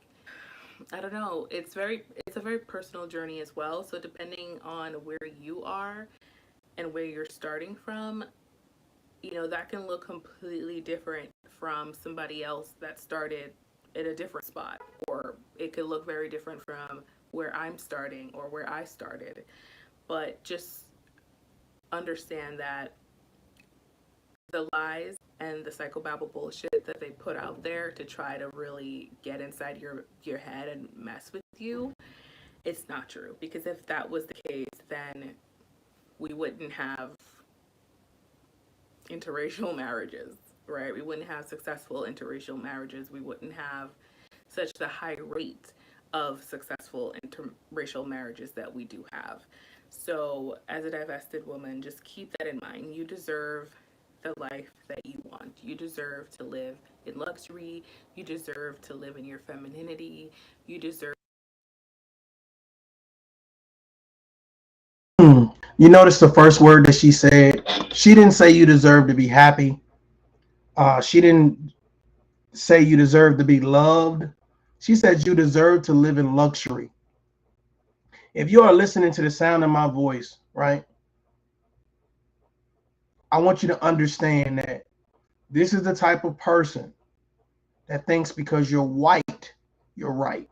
I don't know, it's a very personal journey as well. So depending on where you are and where you're starting from, that can look completely different from somebody else that started at a different spot, or it could look very different from where I'm starting or where I started. But just understand that the lies and the psychobabble bullshit that they put out there to try to really get inside your head and mess with you, it's not true. Because if that was the case, then we wouldn't have interracial marriages, right? We wouldn't have successful interracial marriages. We wouldn't have such a high rate of successful interracial marriages that we do have. So, as a divested woman, just keep that in mind. You deserve the life that you want. You deserve to live in luxury. You deserve to live in your femininity. You deserve. You notice the first word that she said? She didn't say you deserve to be happy. She didn't say you deserve to be loved. She said you deserve to live in luxury. If you are listening to the sound of my voice, right, I want you to understand that this is the type of person that thinks because you're white, you're right.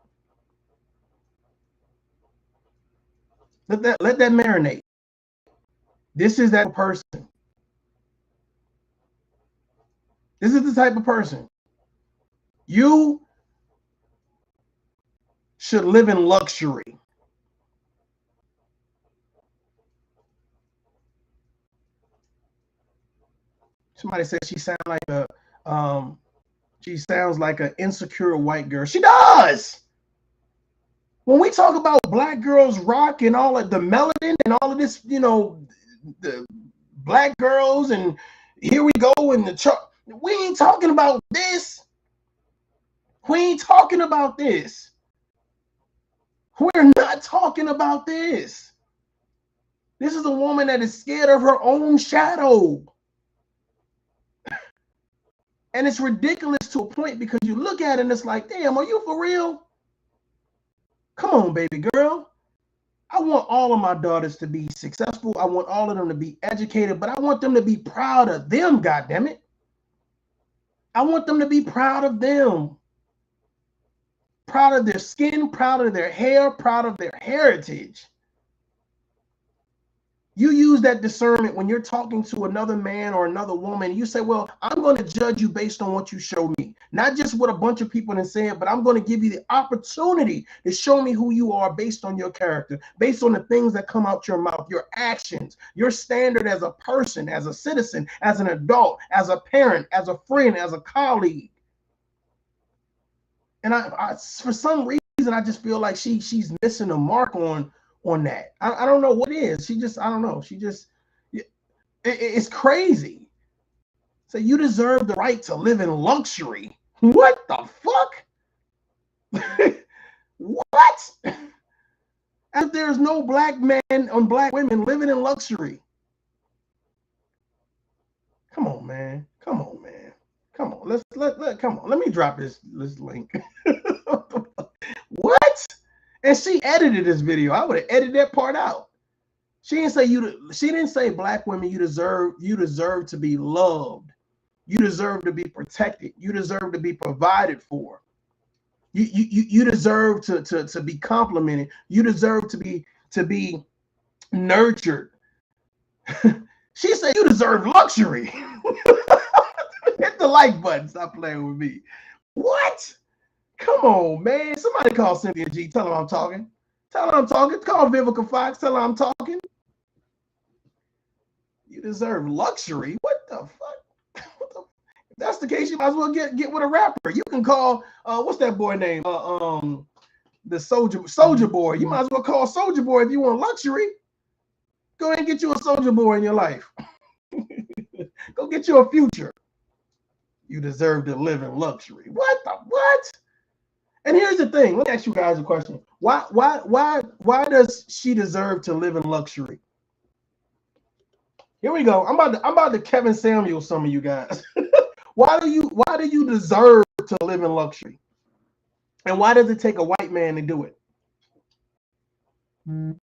Let that marinate. This is that person. This is the type of person. You should live in luxury. Somebody said she sounds like a she sounds like an insecure white girl. She does. When we talk about black girls rock and all of the melanin and all of this, the black girls and here we go in the chart. We ain't talking about this. We ain't talking about this. We're not talking about this. This is a woman that is scared of her own shadow. And it's ridiculous to a point because you look at it and it's like, damn, are you for real? Come on, baby girl. I want all of my daughters to be successful. I want all of them to be educated, but I want them to be proud of them, goddammit. I want them to be proud of them. Proud of their skin, proud of their hair, proud of their heritage. You use that discernment when you're talking to another man or another woman. You say, well, I'm going to judge you based on what you show me. Not just what a bunch of people have said, but I'm going to give you the opportunity to show me who you are based on your character, based on the things that come out your mouth, your actions, your standard as a person, as a citizen, as an adult, as a parent, as a friend, as a colleague. And I for some reason, I just feel like she's missing the mark on that. I don't know what it is. She just, I don't know. She just, it's crazy. So you deserve the right to live in luxury. What the fuck? What? As there's no black men and black women living in luxury. Come on, man. Come on, man. Come on. Come on. Let me drop this link. What? And she edited this video. I would have edited that part out. She didn't say black women, you deserve to be loved. You deserve to be protected. You deserve to be provided for. You deserve to be complimented. You deserve to be nurtured. She said you deserve luxury. Hit the like button. Stop playing with me. What? Come on, man. Somebody call Cynthia G. Tell her I'm talking. Tell her I'm talking. Call Vivica Fox. Tell her I'm talking. You deserve luxury. What the fuck? If that's the case, you might as well get with a rapper. You can call what's that boy name? The Soldier Boy. You might as well call Soldier Boy if you want luxury. Go ahead and get you a Soldier Boy in your life. Go get you a Future. You deserve to live in luxury. What? And here's the thing. Let me ask you guys a question. Why does she deserve to live in luxury? Here we go. I'm about to Kevin Samuel some of you guys. Why do you deserve to live in luxury? And why does it take a white man to do it? I'm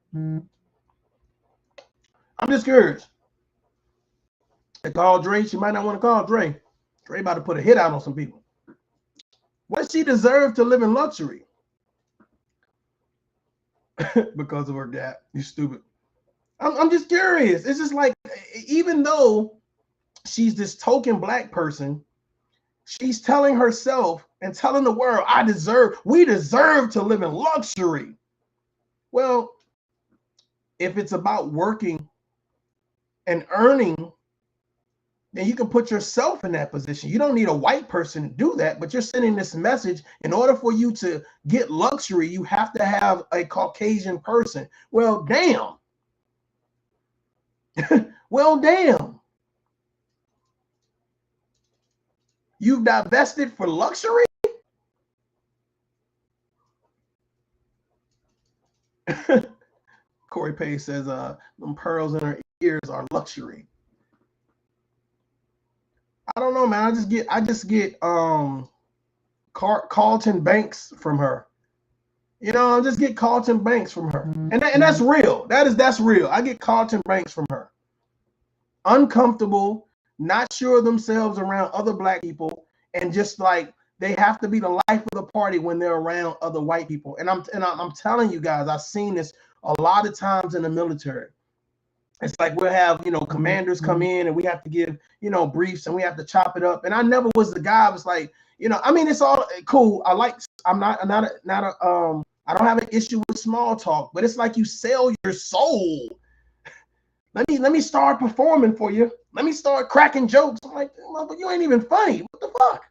just curious. They call Dre. She might not want to call Dre. Dre about to put a hit out on some people. What she deserve to live in luxury? Because of her gap. You stupid. I'm just curious. It's just like, even though she's this token black person, she's telling herself and telling the world, we deserve to live in luxury. Well, if it's about working and earning, then you can put yourself in that position. You don't need a white person to do that, but you're sending this message. In order for you to get luxury, you have to have a Caucasian person. Well, damn. Well, damn. You've divested for luxury? Corey Page says, them pearls in her ears are luxury. I don't know, man. I just get Carlton Banks from her. You know, I just get Carlton Banks from her. And that's real. That's real. I get Carlton Banks from her. Uncomfortable, not sure of themselves around other black people, and just like they have to be the life of the party when they're around other white people. And I'm telling you guys, I've seen this a lot of times in the military. It's like we'll have, commanders come in and we have to give, briefs and we have to chop it up. And I never was the guy was like, I mean, it's all cool. I don't have an issue with small talk, but it's like you sell your soul. Let me start performing for you. Let me start cracking jokes. I'm like, but you ain't even funny. What the fuck?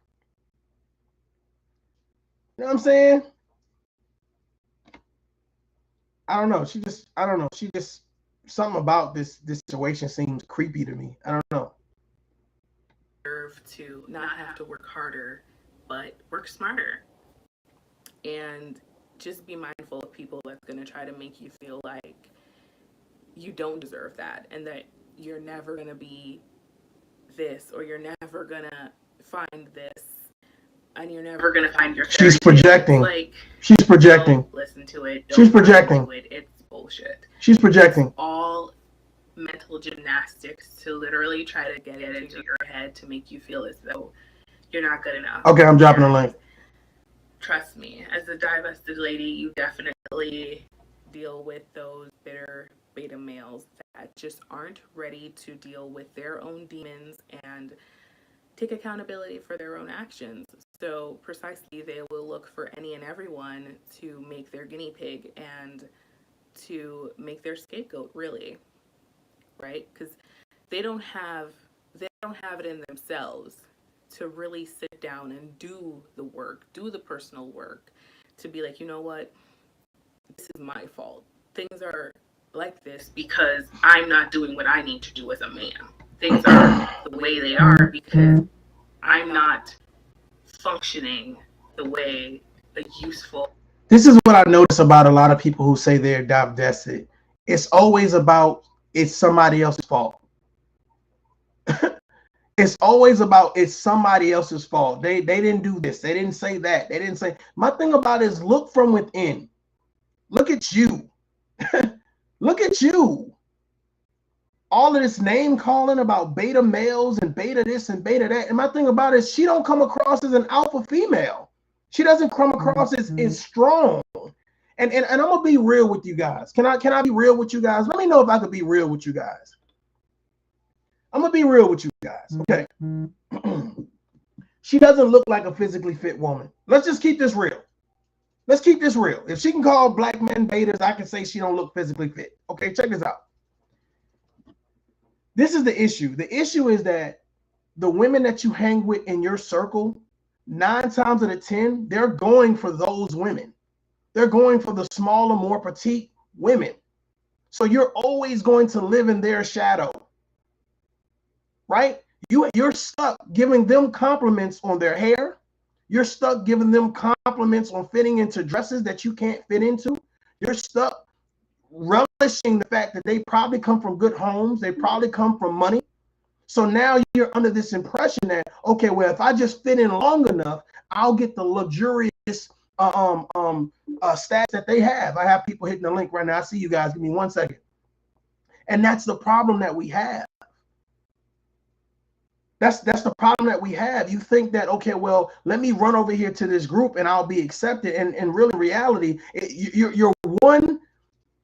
You know what I'm saying? I don't know. She just something about this situation seems creepy to me. I don't know. To not have to work harder, but work smarter. And just be mindful of people that's going to try to make you feel like you don't deserve that and that you're never going to be this or you're never going to find this and you're never going to find your heritage. She's projecting. Like, she's projecting. Don't listen to it. She's projecting. It's bullshit. She's projecting. It's all mental gymnastics to literally try to get it into your head to make you feel as though you're not good enough. Okay, I'm dropping a link. Trust me, as a divested lady, you definitely deal with those bitter beta males that just aren't ready to deal with their own demons and take accountability for their own actions. So precisely, they will look for any and everyone to make their guinea pig and to make their scapegoat, really, right? Because they don't have it in themselves to really sit down and do the work, do the personal work, to be like, you know what, this is my fault. Things are like this because I'm not doing what I need to do as a man. Things are the way they are because I'm not functioning the way a useful... This is what I notice about a lot of people who say they're divested. It's always about it's somebody else's fault. It's always about it's somebody else's fault. They didn't do this. They didn't say that. They didn't say. My thing about it is look from within. Look at you. Look at you. All of this name calling about beta males and beta this and beta that. And my thing about it is she don't come across as an alpha female. She doesn't come across as strong. And I'm gonna be real with you guys. Can I be real with you guys? Let me know if I could be real with you guys. I'm gonna be real with you guys. Okay. She doesn't look like a physically fit woman. Let's just keep this real. Let's keep this real. If she can call black men betas, I can say she don't look physically fit. Okay, check this out. This is the issue. The issue is that the women that you hang with in your circle, 9 times out of 10, they're going for those women. They're going for the smaller, more petite women. So you're always going to live in their shadow. Right? You're stuck giving them compliments on their hair. You're stuck giving them compliments on fitting into dresses that you can't fit into. You're stuck relishing the fact that they probably come from good homes. They probably come from money. So now you're under this impression that, okay, well, if I just fit in long enough, I'll get the luxurious stats that they have. I have people hitting the link right now. I see you guys. Give me 1 second. And that's the problem that we have. That's the problem that we have. You think that, okay, well, let me run over here to this group and I'll be accepted. And really, in reality, you're one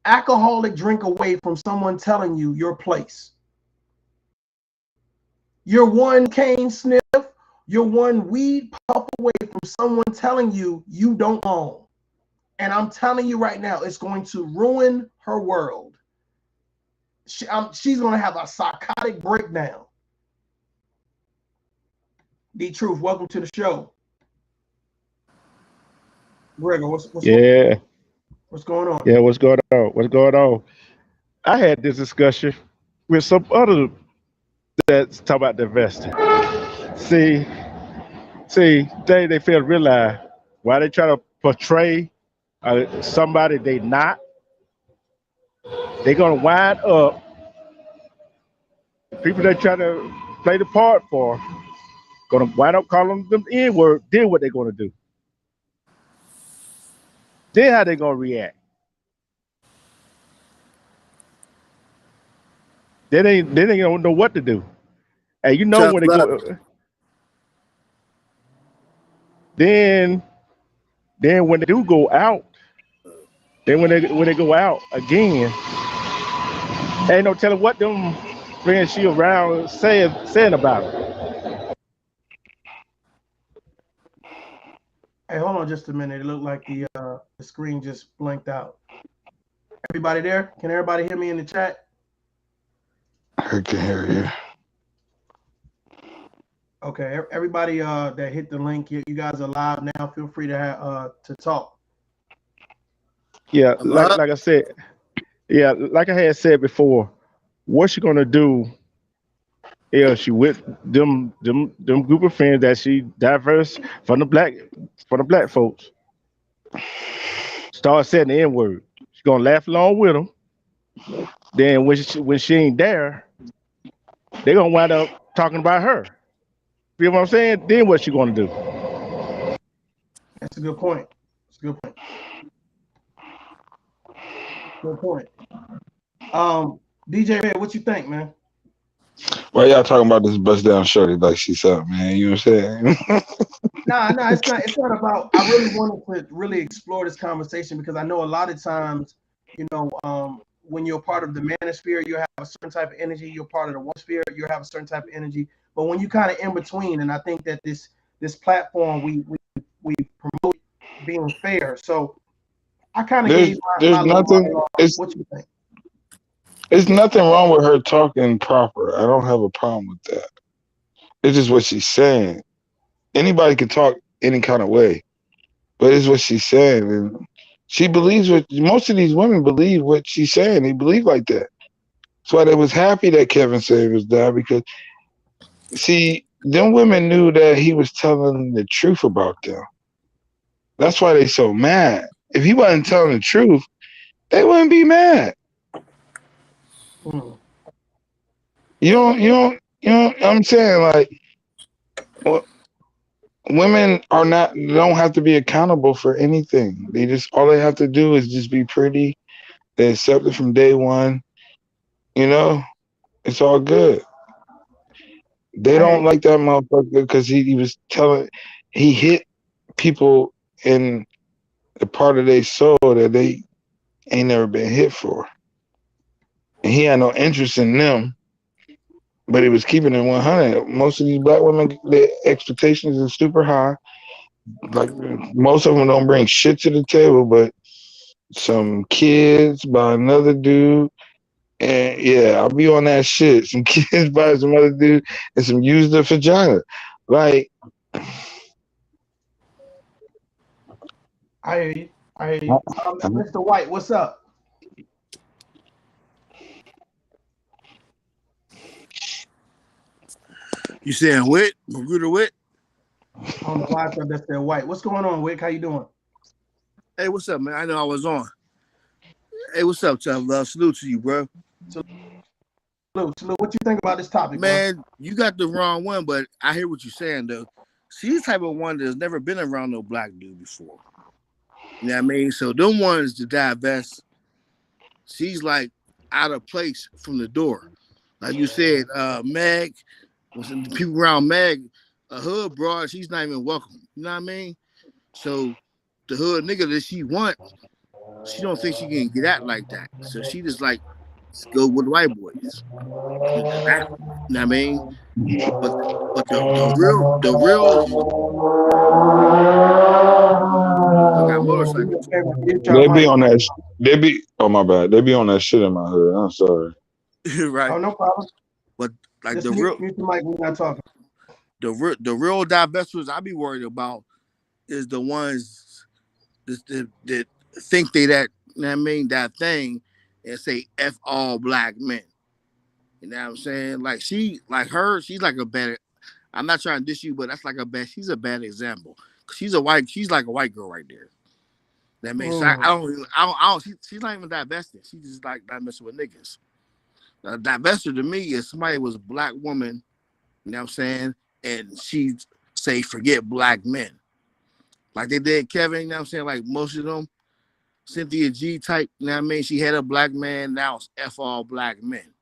alcoholic drink away from someone telling you your place. You're one cane sniff. You're one weed puff away from someone telling you you don't own. And I'm telling you right now, it's going to ruin her world. She's going to have a psychotic breakdown. D Truth, welcome to the show. Gregor, what's going on? Yeah, what's going on? What's going on? I had this discussion with some other that's talking about divesting. See, See, they fail to realize why they try to portray somebody they not. They're gonna wind up people they try to play the part for. Gonna wind up calling them the N word. Then what they gonna do? Then how they gonna react? They don't know what to do. And you know Tough when they love. go, then when they do go out, then when they go out again, ain't no telling what them friends she around saying about it. Hey, hold on just a minute. It looked like the screen just blanked out. Everybody there? Can everybody hear me in the chat? I can hear you. Okay, everybody that hit the link, you guys are live now. Feel free to talk. Yeah, I'm up. like I said, yeah, like I had said before, what she gonna do if she with them group of friends that she diverse from the black folks? Start saying the N word. She gonna laugh along with them. Then when she ain't there, they gonna wind up talking about her. You know what I'm saying? Then what she gonna do? That's a good point. That's a good point. Good point. DJ, what you think, man? Why y'all talking about this bust down shorty like she something, man? You know what I'm saying? Nah, it's not. It's not about. I really wanted to really explore this conversation because I know a lot of times, when you're part of the manosphere, you have a certain type of energy. You're part of the one sphere, you have a certain type of energy. But when you kind of in between, and I think that this platform we promote being fair. So I kind of gave there's my little nothing. monologue. It's What you think? There's nothing wrong with her talking proper. I don't have a problem with that. It's just what she's saying. Anybody can talk any kind of way, but it's what she's saying, and she believes what most of these women believe what she's saying. They believe like that. That's why they was happy that Kevin Samuels died because see, them women knew that he was telling the truth about them. That's why they so mad. If he wasn't telling the truth, they wouldn't be mad. Hmm. I'm saying like, well, women are not don't have to be accountable for anything. They just all they have to do is just be pretty. They accept it from day one. You know, it's all good. They don't like that motherfucker because he was telling he hit people in the part of their soul that they ain't never been hit for. And he had no interest in them, but he was keeping it 100. Most of these black women, their expectations are super high. Like most of them don't bring shit to the table, but some kids by another dude. And yeah, I'll be on that shit. Some kids by some other dude and some used the vagina. Like, I hear you. Mr. White, what's up? You saying Wit? Magruder Wit? I don't know why I thought that's that White. What's going on, Wick? How you doing? Hey, what's up, man? I know I was on. Hey, what's up, Tough Love? Salute to you, bro. Salute. What you think about this topic, Man, bro? you got the wrong one, but I hear what you're saying, though. She's the type of one that's never been around no black dude before. You know what I mean? So them ones to divest, she's like out of place from the door. Like you said, Meg, when the people around Meg, a hood broad, she's not even welcome. You know what I mean? So the hood nigga that she want, she don't think she can get at like that. So she just like go with the white boys. You know what I mean? But the real I got motorcycles. they be on that. They be. Oh my bad. They be on that shit in my hood. I'm sorry. Right. Oh, no problem. But like Just the mute real the mic when we're not talking. the real divestors I be worried about is the ones that think they that, you know what I mean, that thing and say F all black men. You know what I'm saying? Like she's like a better I'm not trying to dish you, but that's like a bad. She's a bad example. She's like a white girl right there. That makes sense. She's not even divested. She's just like not messing with niggas. Divested to me is somebody was a black woman, you know what I'm saying? And she say forget black men. Like they did Kevin, you know what I'm saying? Like most of them, Cynthia G type, you know what I mean? She had a black man, now it's F all black men.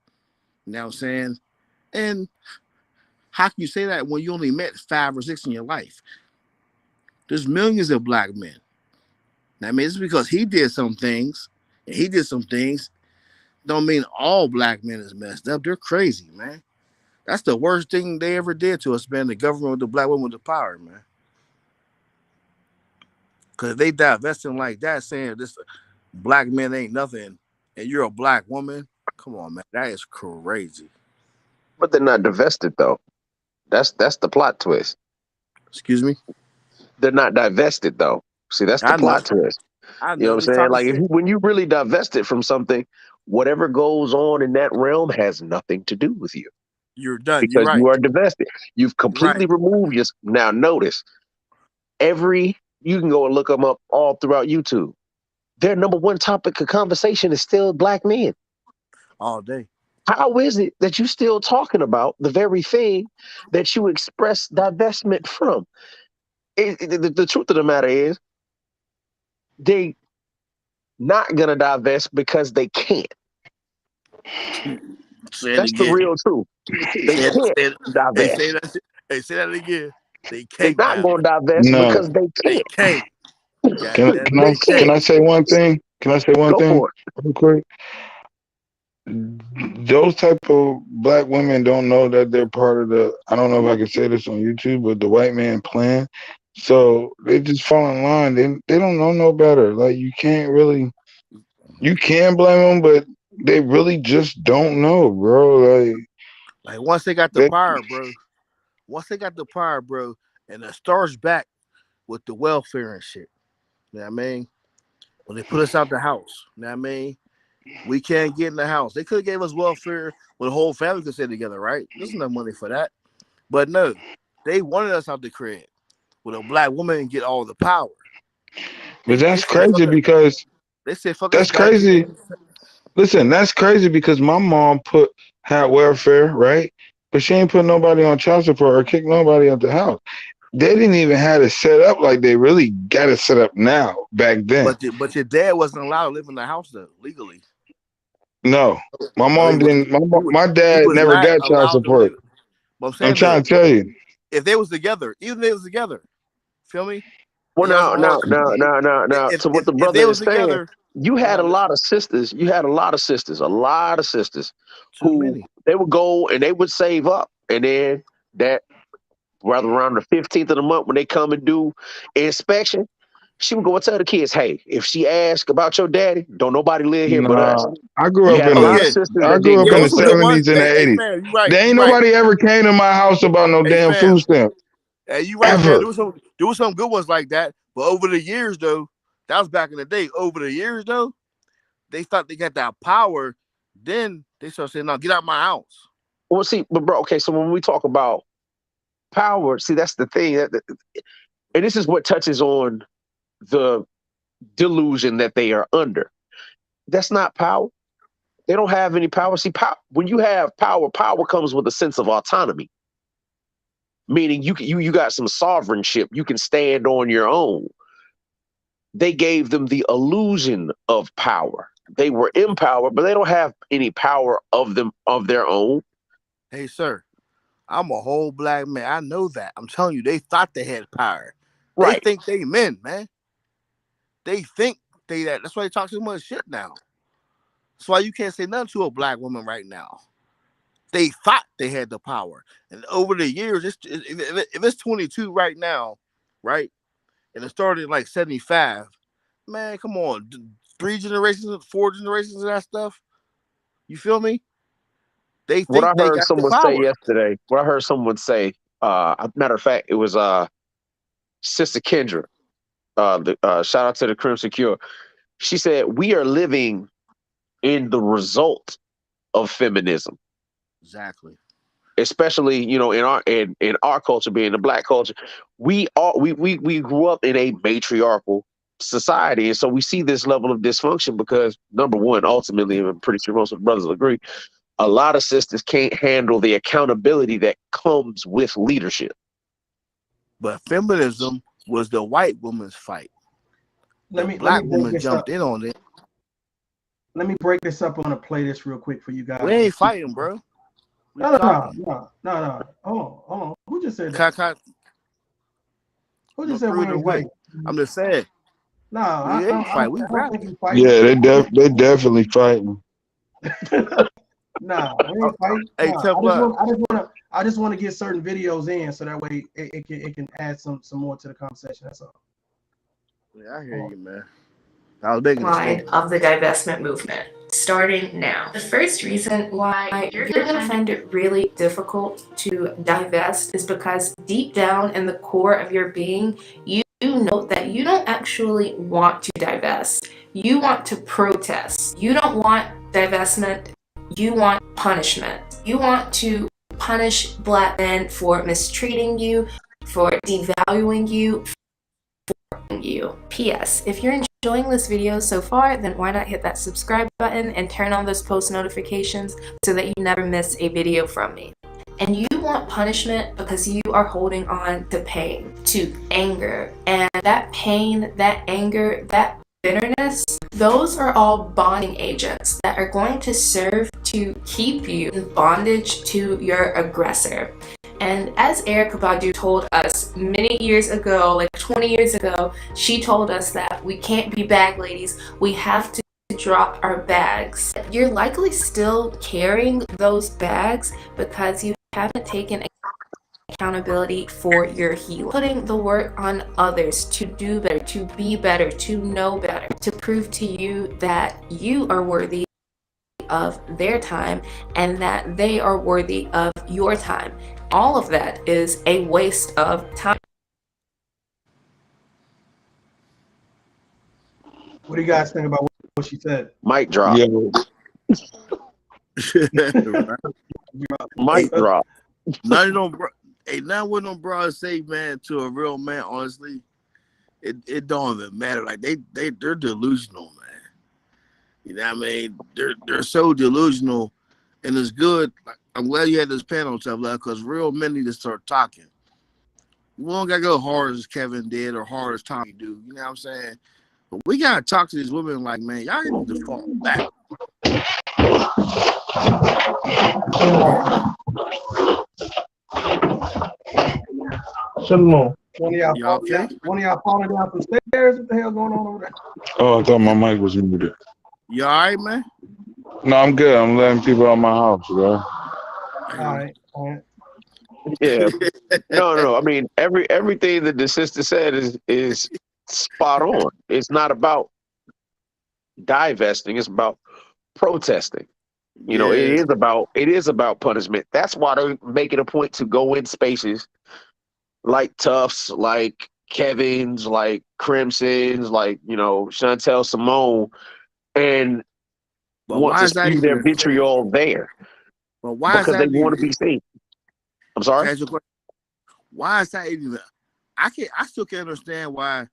You know what I'm saying? And how can you say that when you only met 5 or 6 in your life? There's millions of black men. I mean, it's because he did some things, and he did some things. Don't mean all black men is messed up. They're crazy, man. That's the worst thing they ever did to us, man. The government with the black women with the power, man. Because if they divesting like that, saying this black men ain't nothing, and you're a black woman, come on, man. That is crazy. But they're not divested though. That's the plot twist. Excuse me? They're not divested though. See, that's the I know. plot twist. I You know know. what They I'm saying? talking Like shit. when you really divest it from something, whatever goes on in that realm has nothing to do with you You're done. You're because right. you are divested. You've You're right. completely removed your. Now notice, you can go and look them up all throughout YouTube. Their number one topic of conversation is still black men. All day. How is it that you still talking about the very thing that you express divestment from? The truth of the matter is, they not gonna divest because they can't. Say it That's the again. real truth. They Say it. can't Say it. Hey, say divest. that. Hey, say that again. They They're can't not gonna divest. divest No. because they They can't. can't. God Can damn it. can I They They can can't. I can't. say one thing? Can I say one Go thing for it. real quick? Those type of black women don't know that they're part of the. I don't know if I can say this on YouTube, but the white man plan. So they just fall in line. They don't know no better. Like you can blame them, but they really just don't know, bro. Like once they got the They, power, bro. Once they got the power, bro, and it starts back with the welfare and shit. You know what I mean? When they put us out the house, you know what I mean? We can't get in the house. They could have gave us welfare where the whole family could stay together, right? There's enough money for that. But no, they wanted us out the crib with a black woman and get all the power. but They that's said fuck crazy us. because They said fuck us that's black crazy. men. Listen, that's crazy because my mom had welfare, right? But she ain't put nobody on child support or kick nobody out the house. They didn't even have it set up like they really got it set up now back then. But your dad wasn't allowed to live in the house though, legally. No, my No, he mom was didn't. My he dad was never not got child allowed to live. support. But I'm I'm saying trying though, to tell you. if they was together, even if they was together, feel me? Well, And y'all was now, on now, hard now, now, now, now. if To what if the if brother they was is saying, together, you go had a ahead, listen. lot of sisters. You had a lot of sisters Too who many. they would go and they would save up, and then that rather around the 15th of the month when they come and do inspection, she would go and tell the kids, "Hey, if she asks about your daddy, don't nobody live here but us." Nah, I grew You up had a in Oh lot of yeah, the sisters I that grew didn't up yeah, in go the those some through that. good ones. 70s and the Hey 80s. fam, you right, There you ain't right. nobody ever came to my house about no Hey damn food fam, stamp. hey you right, fam. Ever. There was some good ones like that. But over the years though, that was back in the day. Over the years though, they thought they got that power. Then they started saying, "No, get out my house." Well, see, but bro, okay, so when we talk about power, see, that's the thing, and this is what touches on the delusion that they are under. That's not power. They don't have any power. See, when you have power, power comes with a sense of autonomy, meaning you got some sovereignship. You can stand on your own. They gave them the illusion of power. They were in power, but they don't have any power of their own. Hey sir, I'm a whole black man. I know that. I'm telling you, they thought they had power. They Right. think they men, man. They think they that. That's why they talk so much shit now. That's why you can't say nothing to a black woman right now. They thought they had the power, and over the years, if it's 22 right now, right, and it started in like 75, man, come on, 3 generations, 4 generations of that stuff. You feel me? They What I think they heard got the someone say power. yesterday, what I heard someone say, matter of fact, it was Sister Kendra. Shout out to the Crimson Cure. She said, "We are living in the result of feminism." Exactly. especially in our culture, being the Black culture, we grew up in a matriarchal society, and so we see this level of dysfunction because, number one, ultimately, I'm pretty sure most of the brothers will agree, a lot of sisters can't handle the accountability that comes with leadership. But feminism was the white woman's fight. Let me Black break woman this jumped up. in on it. Let me break this up. I want to play this real quick for you guys. We ain't fighting, bro. No. Hold on. Who just said that? Who just said we ain't fighting? I'm just saying. No, we ain't fighting. We don't think we fighting. Yeah, they definitely fighting. No, we ain't fighting. Hey, I just want to get certain videos in so that way it can add some more to the conversation. That's all. Yeah, I hear you, man. I was making of the divestment movement starting now. The first reason why you're going to find it really difficult to divest is because deep down in the core of your being, you know that you don't actually want to divest. You want to protest. You don't want divestment. You want punishment. You want to punish Black men for mistreating you, for devaluing you, you. P.S. If you're enjoying this video so far, then why not hit that subscribe button and turn on those post notifications so that you never miss a video from me. And you want punishment because you are holding on to pain, to anger. And that pain, that anger, that bitterness, those are all bonding agents that are going to serve to keep you in bondage to your aggressor. And as Erykah Badu told us many years ago, like 20 years ago, she told us that we can't be bag ladies. We have to drop our bags. You're likely still carrying those bags because you haven't taken accountability for your healing. Putting the work on others to do better, to be better, to know better, to prove to you that you are worthy of their time and that they are worthy of your time. All of that is a waste of time. What do you guys think about what she said? Mic drop. Yeah. Mic drop. Now what them brothers say, man, to a real man, honestly, it don't even matter. Like they're delusional, man. You know what I mean? They're so delusional, and it's good. I'm glad you had this panel stuff, because real men need to start talking. We don't gotta go hard as Kevin did or hard as Tommy do. You know what I'm saying? But we gotta talk to these women like, man, y'all need to fall back. Shalom. One of y'all falling down some stairs. What the hell going on over there? Oh, I thought my mic was muted. You all right, man? No, I'm good. I'm letting people out my house, bro. All right. Yeah. No. I mean, everything that the sister said is spot on. It's not about divesting. It's about protesting. It is about punishment. That's why they're making a point to go in spaces like Tufts, like Kevin's, like Crimson's, like Chantel Simone, and want to spew their vitriol there. But why because is that they want to be seen. I'm sorry. Why is that even? I still can't understand why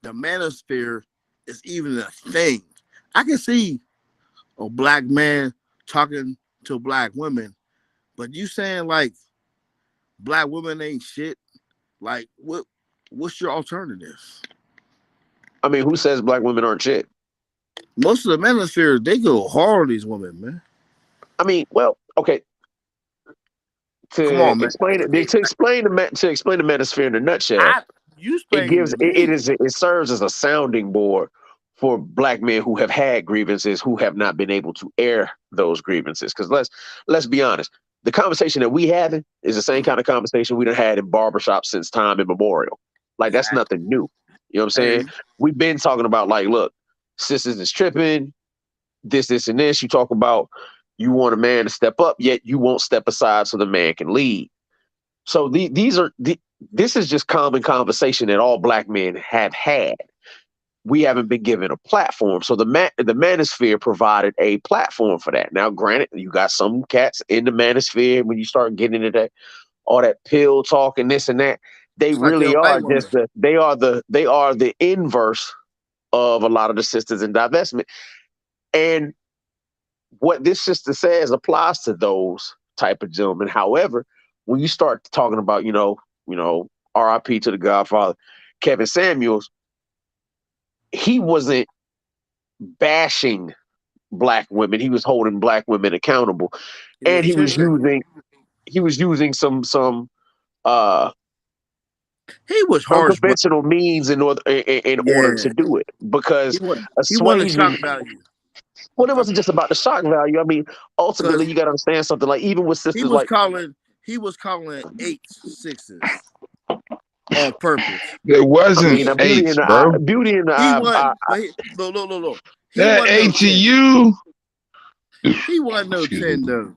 the manosphere is even a thing. I can see a Black man talking to Black women, but you saying like Black women ain't shit? Like what's your alternative? I mean, who says Black women aren't shit? Most of the manosphere, they go hard on these women, man. I mean, well, okay. To explain the manosphere in a nutshell, it serves as a sounding board for Black men who have had grievances, who have not been able to air those grievances. Because let's be honest, the conversation that we having is the same kind of conversation we done had in barbershops since time immemorial. Like that's nothing new. You know what I'm saying? We've been talking about like, look, sisters is tripping, this, and this. You talk about you want a man to step up, yet you won't step aside so the man can lead. So this is just common conversation that all Black men have had. we haven't been given a platform. So the manosphere provided a platform for that. Now, granted, you got some cats in the manosphere when you start getting into that, all that pill talk and this and that. They It's like really a are white woman. just they are the inverse of a lot of the sisters in divestment. And what this sister says applies to those type of gentlemen. However, when you start talking about, R.I.P. to the Godfather, Kevin Samuels, he wasn't bashing black women. He was holding black women accountable, and he was using some he was harsh, but unconventional means in order to do it, because he wanted assuaging. shock value. Well, it wasn't just about the shock value. I mean, ultimately, you got to understand something. Like, even with sisters, he was calling 8s 6s on purpose. It wasn't beauty eights, in the bro. eye. Beauty in the He eye. wasn't. Look. He That wasn't no 8 to 10. you. He wasn't no Excuse 10 me. though.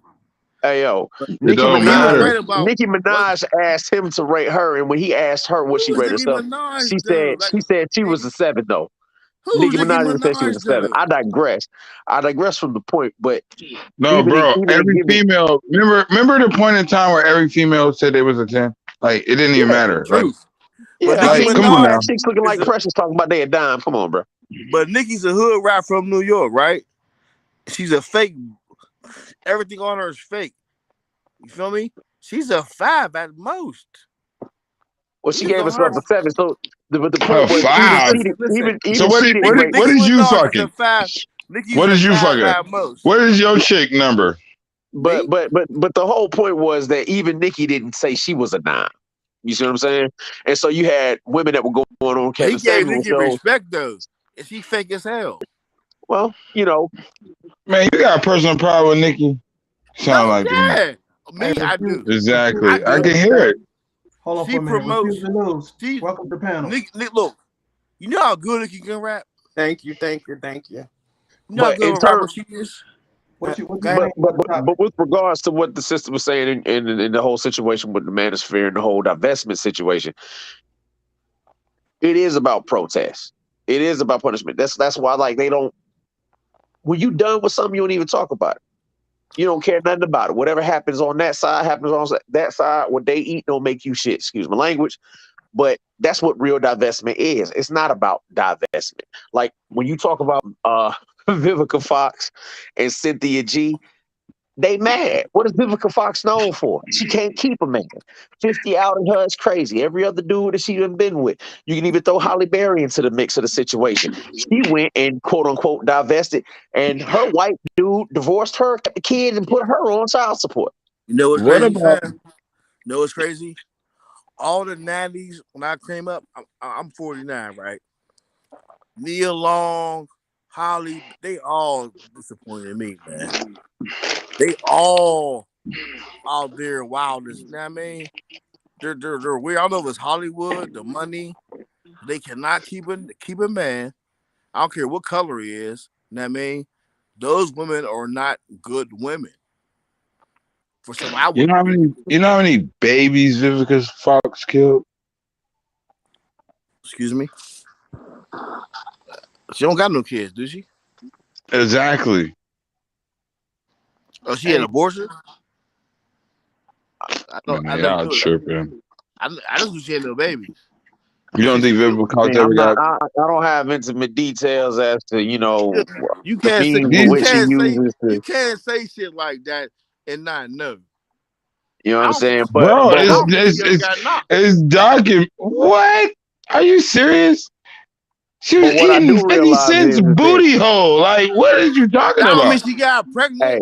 Hey, yo, It Nicki don't He was matter. right about Nicki Minaj asked him to rate her, and when he asked her what she who's rated Nicki herself, Minaj she though. said she was a 7 though. Who's Nicki Nicki Minaj said she was Minaj a 7. though? I digress. from the point, but No, even bro. in Every giving, female. Remember the point in time where every female said they was a 10. Like it didn't even matter. Truth. But yeah, I Nicki mean, Come you on all now. had chicks looking like Precious talking about they a dime. Come on, bro. But Nicki's a hood rat from New York, right? She's a fake. Everything on her is fake. You feel me? She's a 5 at most. Well, she She's gave a herself hard. a 7. So the A point was, five. Listen. So even she didn't rate. what Nicki is you Minaj is a fucking? 5. Nicki's What a is you 5 fucking? at most. What is your chick number? But Me? the whole point was that even Nicki didn't say she was a 9. You see what I'm saying? And so you had women that were going on He Kevin gave Samuels Nicki show. respect though. And she fake as hell. Well, Man, you got a personal problem with Nicki. Sound like to me. Yeah. Me, Hey, I do. Exactly. I do. can hear it. Hold on She for a minute. promotes. Refuse the news. Welcome to the panel. Nick, look. You know how good Nicki can rap? Thank you. You know how but good in of a rapper terms, she is? What you but, bring about the topic? but with regards to what the sister was saying in the whole situation with the manosphere and the whole divestment situation, it is about protest. It is about punishment. That's why, like, they don't. When you done with something, you don't even talk about it. You don't care nothing about it. Whatever happens on that side happens on that side. What they eat don't make you shit. Excuse my language. But that's what real divestment is. It's not about divestment. Like when you talk about Vivica Fox and Cynthia G, they mad. What is Vivica Fox known for? She can't keep a man. 50 out of her is crazy. Every other dude that she done been with. You can even throw Holly Berry into the mix of the situation. She went and quote unquote divested, and her white dude divorced her, kept the kid, and put her on child support. You know what's What crazy, about fam? You know what's crazy? All the 90s, when I came up, I'm 49, right? Nia Long, Holly, they all disappointed me, man. They all out there wildest. You know what I mean? They're weird. I don't know if it's Hollywood, the money. They cannot keep a man. I don't care what color he is. You know what I mean? Those women are not good women. For some, I you would. know how many babies Vivica Fox killed? Excuse me. She don't got no kids, do she? Exactly. Oh, she had an abortion. I Man, never y'all knew that. tripping. I just knew she had no babies. You don't think Vivica Fox Man, ever got I don't have intimate details as to You the can't say means these? in which she uses you to. can't say shit like that and not know. You know what I I'm don't think saying? Bro, I don't think she ever got knocked. it's document. What? Are you serious? She was But what I eating do 50 realize Cent's is this. booty hole. Like, what are you talking That don't mean about? she got pregnant. Hey,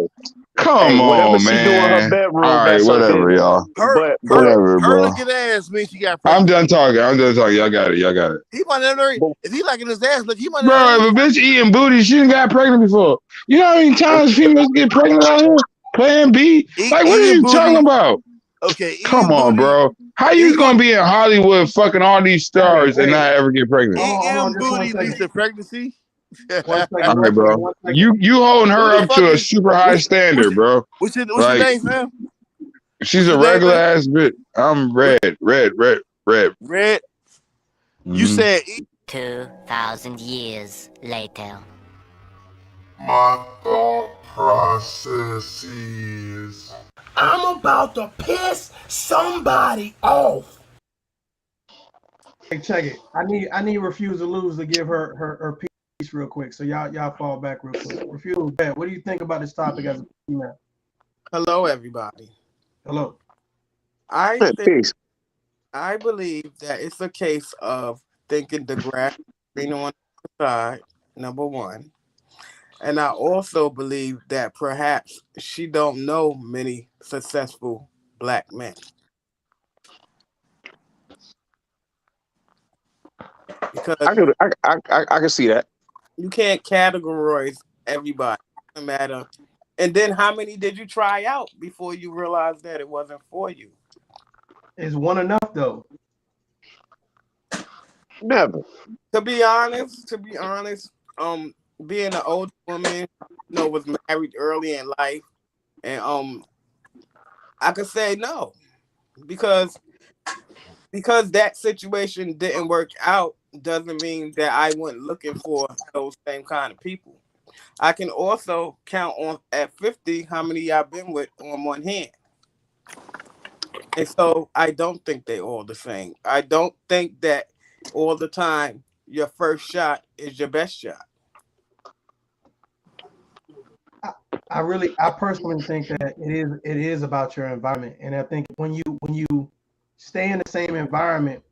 Come whatever on, she do in her man. All bedroom, right, that's her whatever, business. y'all. Her Whatever, bro. looking ass means she got I'm pregnant. done talking. Y'all got it. He might not if he liking his ass, look, he might Bro, not. if a bitch eating booty, she done got pregnant before. You know how many times females get pregnant out here? Plan B? Like, what are Eating you talking booty. about? Okay, Come eating on, booty. bro. How you gonna be in Hollywood fucking all these stars and not ever get pregnant? Hold on, Eating just 1 booty second. leads to pregnancy. 1 second. All right, bro. 1 second. You holding Who her the up fuck to a is super high standard, bro. What's your Like, name, fam? she's What's a your name, regular man? ass bitch. I'm red. Red. You Mhm. said 2,000 years later. My thought process is I'm about to piss somebody off. Hey, check it. I need Refuse to Lose to give her piece real quick. So y'all fall back real quick. Refuse, what do you think about this topic as a female? Hello, everybody. Hello. I believe that it's a case of thinking the grass is greener on the side, number one. And I also believe that perhaps she don't know many successful black men. Because I can see that. you can't categorize everybody. It doesn't matter. And then how many did you try out before you realized that it wasn't for you? Is one enough though? Never. To be honest, being an older woman, was married early in life, and I could say no, because that situation didn't work out doesn't mean that I wasn't looking for those same kind of people. I can also count on at 50 how many y'all been with on one hand. And so I don't think they all the same. I don't think that all the time your first shot is your best shot. I personally think that it is about your environment. And I think when you stay in the same environment,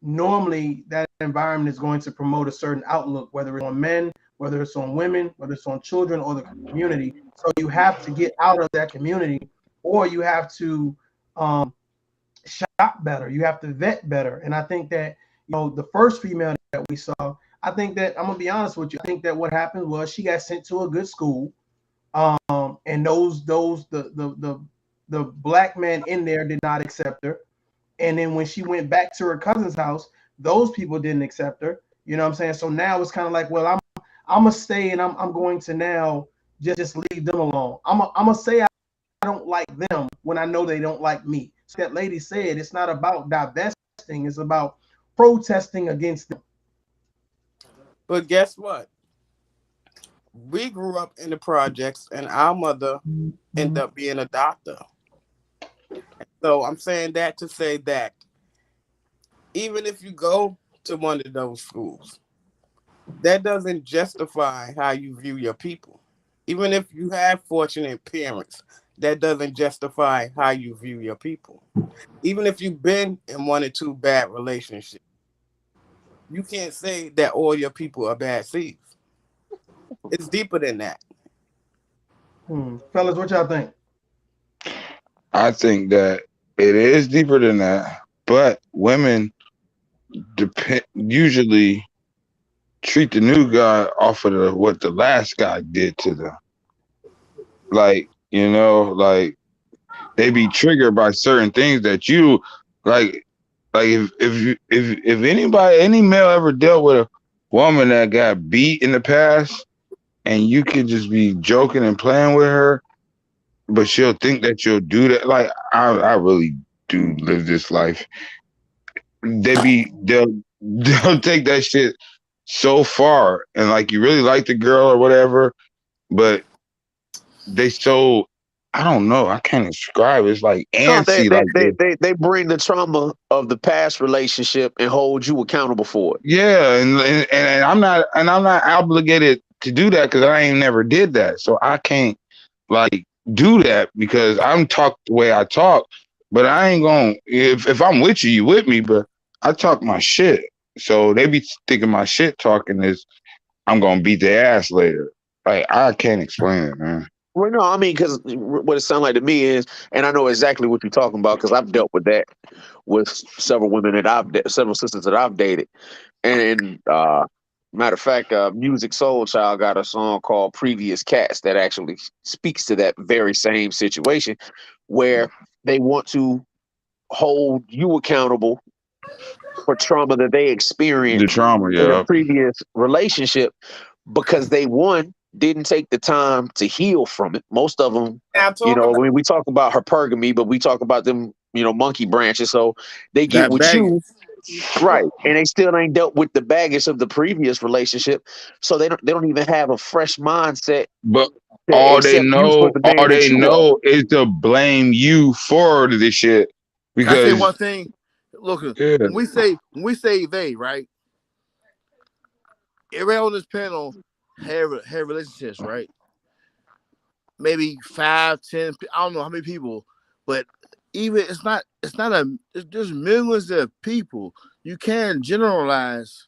normally that environment is going to promote a certain outlook, whether it's on men, whether it's on women, whether it's on children or the community. So you have to get out of that community, or you have to shop better. You have to vet better. And I think that, the first female that we saw, I think that, I'm gonna be honest with you, I think that what happened was she got sent to a good school. And the black men in there did not accept her. And then when she went back to her cousin's house, those people didn't accept her. You know what I'm saying? So now it's kind of like, well, I'm gonna stay and I'm going to now just leave them alone. I'm gonna say I don't like them when I know they don't like me. So that lady said it's not about divesting, it's about protesting against them. But guess what? We grew up in the projects, and our mother ended up being a doctor. So I'm saying that to say that even if you go to one of those schools, that doesn't justify how you view your people. Even if you have fortunate parents, that doesn't justify how you view your people. Even if you've been in one or two bad relationships, you can't say that all your people are bad seeds. It's deeper than that. Fellas, what y'all think? I think that it is deeper than that, but women usually treat the new guy off of what the last guy did to them. Like, like they be triggered by certain things that you like. Like if any male ever dealt with a woman that got beat in the past, and you could just be joking and playing with her, but she'll think that you'll do that. Like I really do live this life. They'll take that shit so far, and like you really like the girl or whatever, but I don't know. I can't describe it. It's like antsy. They bring the trauma of the past relationship and hold you accountable for it. Yeah, and I'm not obligated to do that because I ain't never did that. So I can't like do that because I'm talk the way I talk. But I ain't gonna if I'm with you, you with me. But I talk my shit. So they be thinking my shit talking is I'm gonna beat their ass later. Like I can't explain it, man. Well, no, I mean, because what it sounds like to me is, and I know exactly what you're talking about because I've dealt with that with several women several sisters that I've dated. And matter of fact, Music Soul Child got a song called Previous Cats that actually speaks to that very same situation where they want to hold you accountable for trauma that they experienced The trauma, in a yeah. previous relationship because they didn't take the time to heal from it. Most of them, we talk about hypergamy, but we talk about them, monkey branches. So they get with you Right, and they still ain't dealt with the baggage of the previous relationship, so they don't even have a fresh mindset But to all they accept you for know, the man that you are. is to blame you for this shit. Can I say Because one thing? Look, yeah, when we say they, right? Everybody on this panel have relationships, right? Maybe 5, 10, I don't know how many people, but even there's millions of people. You can't generalize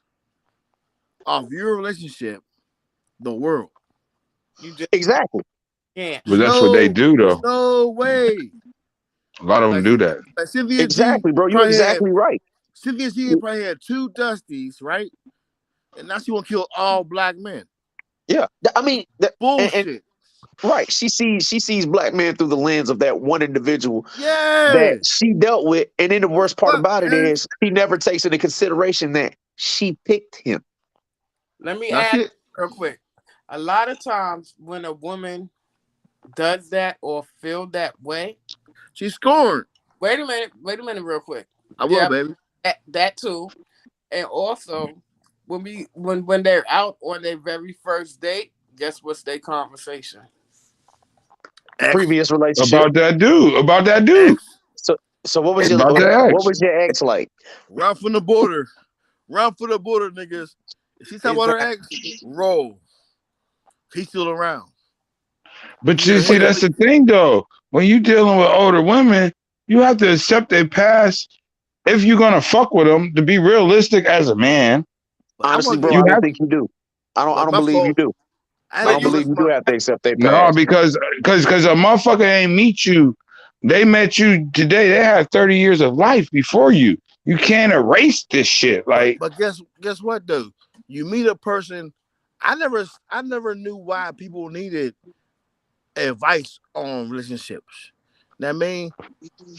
off your relationship the world. You just Exactly. can't. but that's what they do There's though. no way. A lot of them Like, do that. like Cynthia G Exactly, bro. You're probably had exactly right. Cynthia G probably had 2 Dusties, right? And now she want to kill all black men. Yeah, I mean, Bullshit. right. She sees black men through the lens of that one individual Yeah. that she dealt with, and then the worst part Fuck, about it man. is she never takes into consideration that she picked him. Let me That's add it. real quick. A lot of times when a woman does that or feel that way, She's scorned. wait a minute, real quick. I will, baby. That too, and also when they're out on their very first date, guess what's their conversation? Previous relationship. About that dude. Ex. So what was About the ex. what was your ex like? Run from the border. Run for the border, niggas. If she talk about her ex, roll. He's still around. But you see, that's the thing though. When you dealing with older women, you have to accept their past if you're gonna fuck with them. To be realistic as a man, Honestly, bro, I don't think you do. I don't believe you do. I don't believe you do have to accept their past. No, because a motherfucker ain't meet you. They met you today. They had 30 years of life before you. You can't erase this shit. Like, but guess what though? You meet a person. I never knew why people needed advice on relationships. Now, I mean,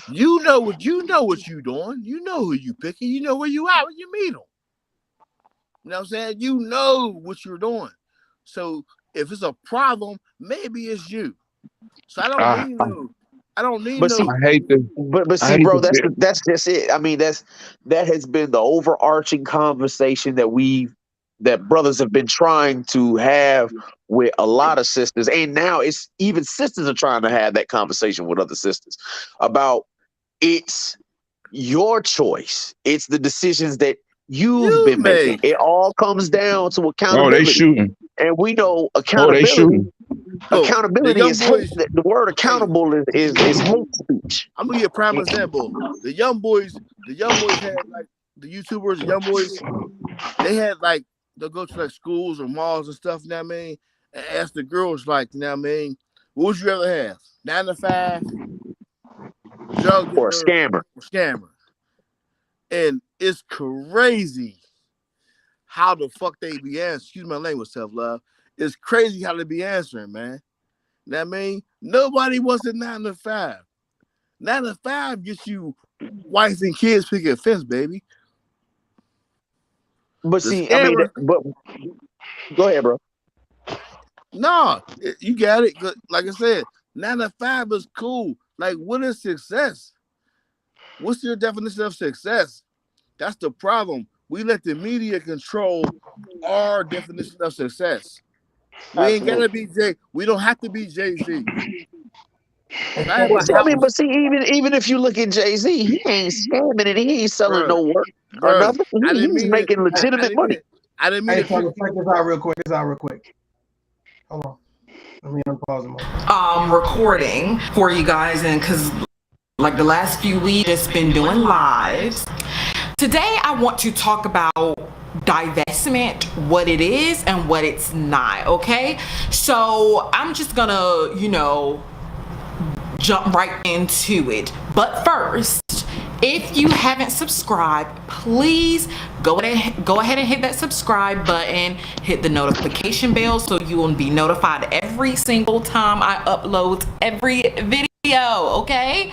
you know what you doing. You know who you picking. You know where you at when you meet them. You know what I'm saying? You know what you're doing. So if it's a problem, maybe it's you. So I don't need no. I hate this. But see, bro, that's just it. I mean, that has been the overarching conversation that brothers have been trying to have with a lot of sisters, and now it's even sisters are trying to have that conversation with other sisters about it's your choice. It's the decisions that you've been making. It all comes down to accountability. Oh, they shooting. And we know accountability. Oh, they shooting. Accountability is hate. The word accountable is hate speech. I'm gonna give a prime example. The young boys had like the YouTubers, the young boys, they had like they'll go to like schools or malls and stuff, you know what I mean? And ask the girls like, you know what I mean, what would you rather have? 9 to 5, drug or a scammer. And it's crazy how the fuck they be answering. Excuse my language, self-love. It's crazy how they be answering, man. You know what I mean? Nobody wants a 9 to 5. 9 to 5 gets you wife and kids picking a fence, baby. But see, I mean, but go ahead, bro. No, you got it. Like I said, 9 to 5 is cool. Like, what is success? What's your definition of success? That's the problem. We let the media control our definition of success. We ain't gotta be Jay. We don't have to be Jay-Z. I mean, but see, even if you look at Jay-Z, he ain't scamming and he ain't selling no work or nothing. He's making legitimate money. I didn't mean to check this out real quick. Hold on. Let me unpause it. Recording for you guys, and because like the last few weeks just been doing lives. Today I want to talk about divestment, what it is and what it's not. Okay, so I'm just gonna jump right into it, but first, if you haven't subscribed, please go ahead and hit that subscribe button, hit the notification bell so you will be notified every single time I upload every video, okay?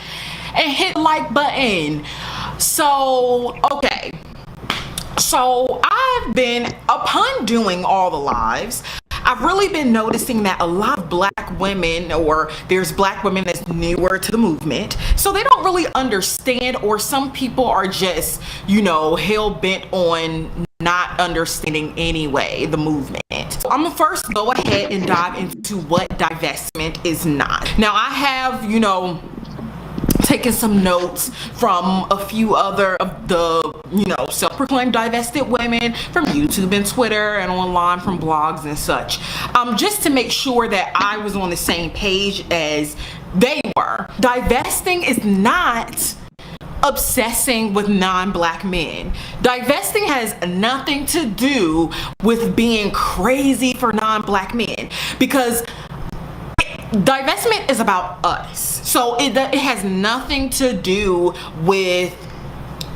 And hit the like button. So, okay. So I've been, upon doing all the lives, I've really been noticing that a lot of black women, or there's black women that's newer to the movement, so they don't really understand, or some people are just, you know, hell-bent on not understanding anyway the movement. So I'm gonna first go ahead and dive into what divestment is not. Now, I have, you know, taken some notes from a few other of the, you know, self-proclaimed divested women from YouTube and Twitter and online from blogs and such, just to make sure that I was on the same page as they were. Divesting is not obsessing with non-black men. Divesting has nothing to do with being crazy for non-black men, because divestment is about us. So it has nothing to do with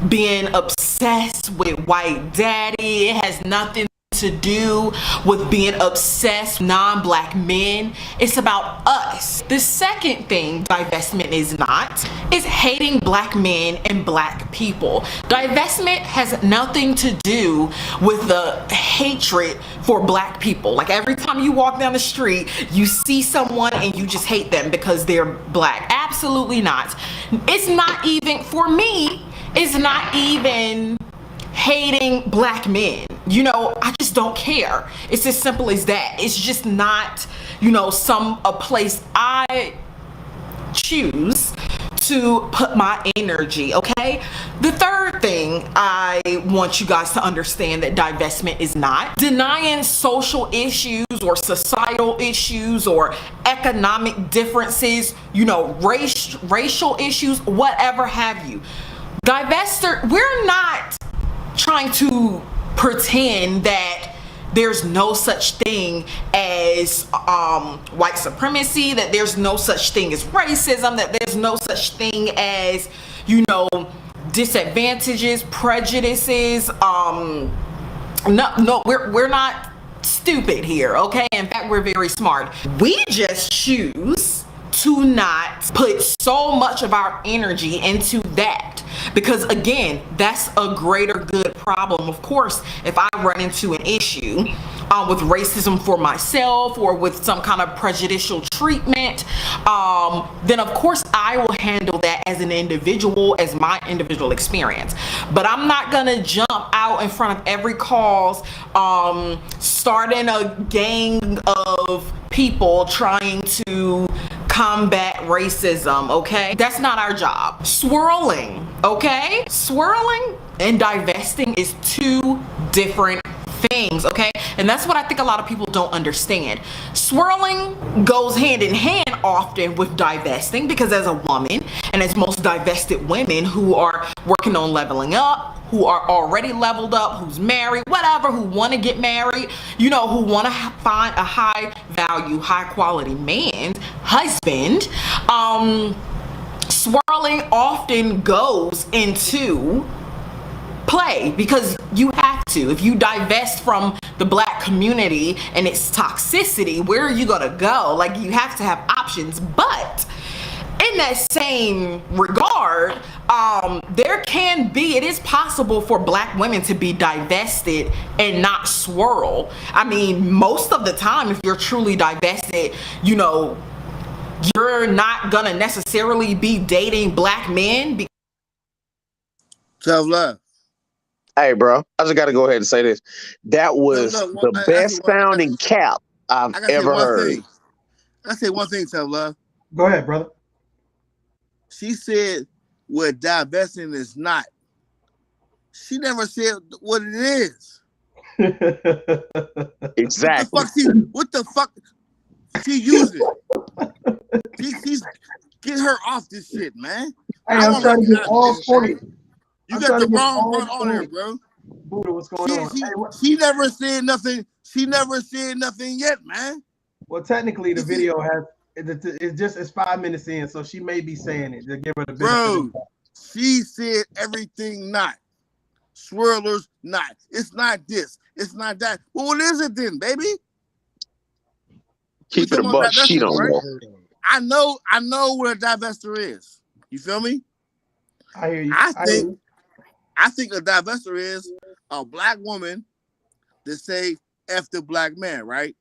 being obsessed with white daddy. It has nothing to do with being obsessed with non-black men. It's about us. The second thing divestment is not is hating black men and black people. Divestment has nothing to do with the hatred for black people. Like every time you walk down the street, you see someone and you just hate them because they're black. Absolutely not. It's not even, for me, it's not even hating black men. You know, I just don't care. It's as simple as that. It's just not, you know, a place I choose to put my energy, okay? The third thing I want you guys to understand that divestment is not denying social issues or societal issues or economic differences, you know, racial issues, whatever have you. Divester, we're not trying to pretend that there's no such thing as white supremacy, that there's no such thing as racism, that there's no such thing as, you know, disadvantages, prejudices. No, we're not stupid here, okay? In fact, we're very smart. We just choose to not put so much of our energy into that, because again, that's a greater good problem. Of course, if I run into an issue with racism for myself or with some kind of prejudicial treatment, then of course I will handle that as an individual, as my individual experience. But I'm not gonna jump out in front of every cause, starting a gang of people trying to combat racism, okay? That's not our job. Swirling, okay? Swirling and divesting is two different things, okay? And that's what I think a lot of people don't understand. Swirling goes hand in hand often with divesting, because as a woman, and as most divested women who are working on leveling up, who are already leveled up, who's married, whatever, who want to get married, you know, who want to find a high value, high quality man, husband, swirling often goes into play, because you have to. If you divest from the black community and its toxicity, where are you gonna go? Like, you have to have options. But in that same regard, it is possible for black women to be divested and not swirl. I mean, most of the time, if you're truly divested, you know, you're not gonna necessarily be dating black men. Tough love. Hey, bro, I just got to go ahead and say this. That was the best sounding cap I've ever heard. I say one thing, Tough Love. Go ahead, brother. She said what divesting is not. She never said what it is. Exactly. What the fuck? She using it. She's get her off this shit, man. Hey, I'm trying to get all 40. You got the wrong one on there, bro. Buddha, what's going on? She never said nothing. She never said nothing yet, man. Well, technically, the video it's 5 minutes in, so she may be saying it to give her the benefit. Bro, she said everything not. Swirlers not. It's not this. It's not that. Well, what is it then, baby? Keep it above sheet on, right? I know what a divester is. You feel me? I hear you. I think a divester is a black woman that say F the black man, right?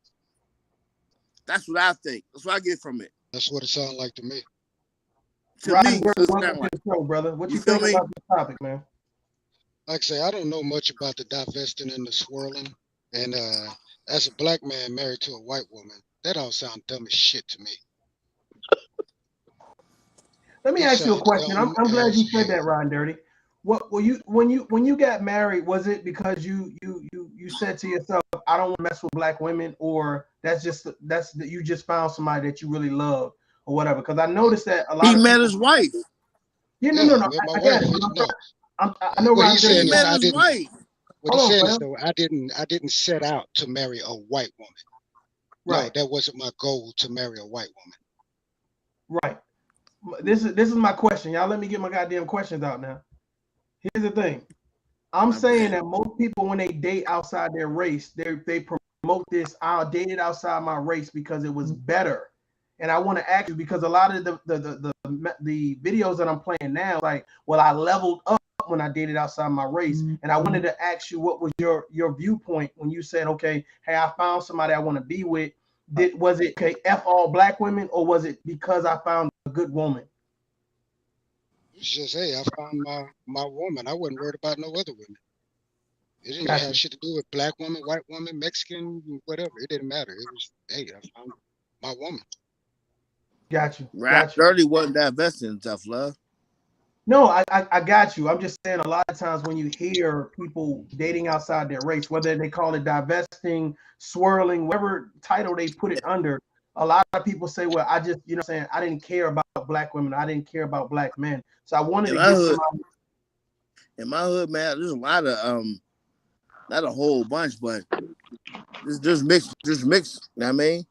That's what I think. That's what I get from it. That's what it sounds like to me. To Ryan me, Dirty, so it welcome sound to like. the show, brother. What You you feel think me? about this topic, man? Like I say, I don't know much about the divesting and the swirling. And as a black man married to a white woman, that all sound dumb as shit to me. Let me It ask you a sounds question. dumb I'm glad as you said hell. that, Ryan Dirty. What were you when you got married? Was it because you said to yourself, I don't want to mess with black women, or that's you just found somebody that you really love or whatever? Because I noticed that a lot He of met people. his wife. Yeah, Yeah, no. with my I got wife. it. No. I know What Ryan he's Dirty. He saying is met I his didn't. wife. What Hold he's on, saying is fam. though, I didn't set out to marry a white woman. Right. No, that wasn't my goal to marry a white woman. Right. This is my question. Y'all let me get my goddamn questions out now. Here's the thing. I'm My saying bad. that most people, when they date outside their race, they promote this. I'll date it outside my race because it was better. And I want to ask you, because a lot of the videos that I'm playing now, like, well, I leveled up when I dated outside my race. And I wanted to ask you, what was your viewpoint when you said, okay, hey, I found somebody I want to be with. Was it okay, F all black women, or was it because I found a good woman? It's just, hey, I found my woman. I wasn't worried about no other women. It didn't Gotcha. have shit to do with black woman, white woman, Mexican, whatever. It didn't matter. It was, hey, I found my woman. Got you. Rap Dirty wasn't divesting, tough love. No, I got you. I'm just saying, a lot of times when you hear people dating outside their race, whether they call it divesting, swirling, whatever title they put it under, a lot of people say, well, I just, you know what I'm saying, I didn't care about black women. I didn't care about black men. So I wanted to get somebody. In my hood, man, there's a lot of not a whole bunch, but there's mixed. You know what I mean?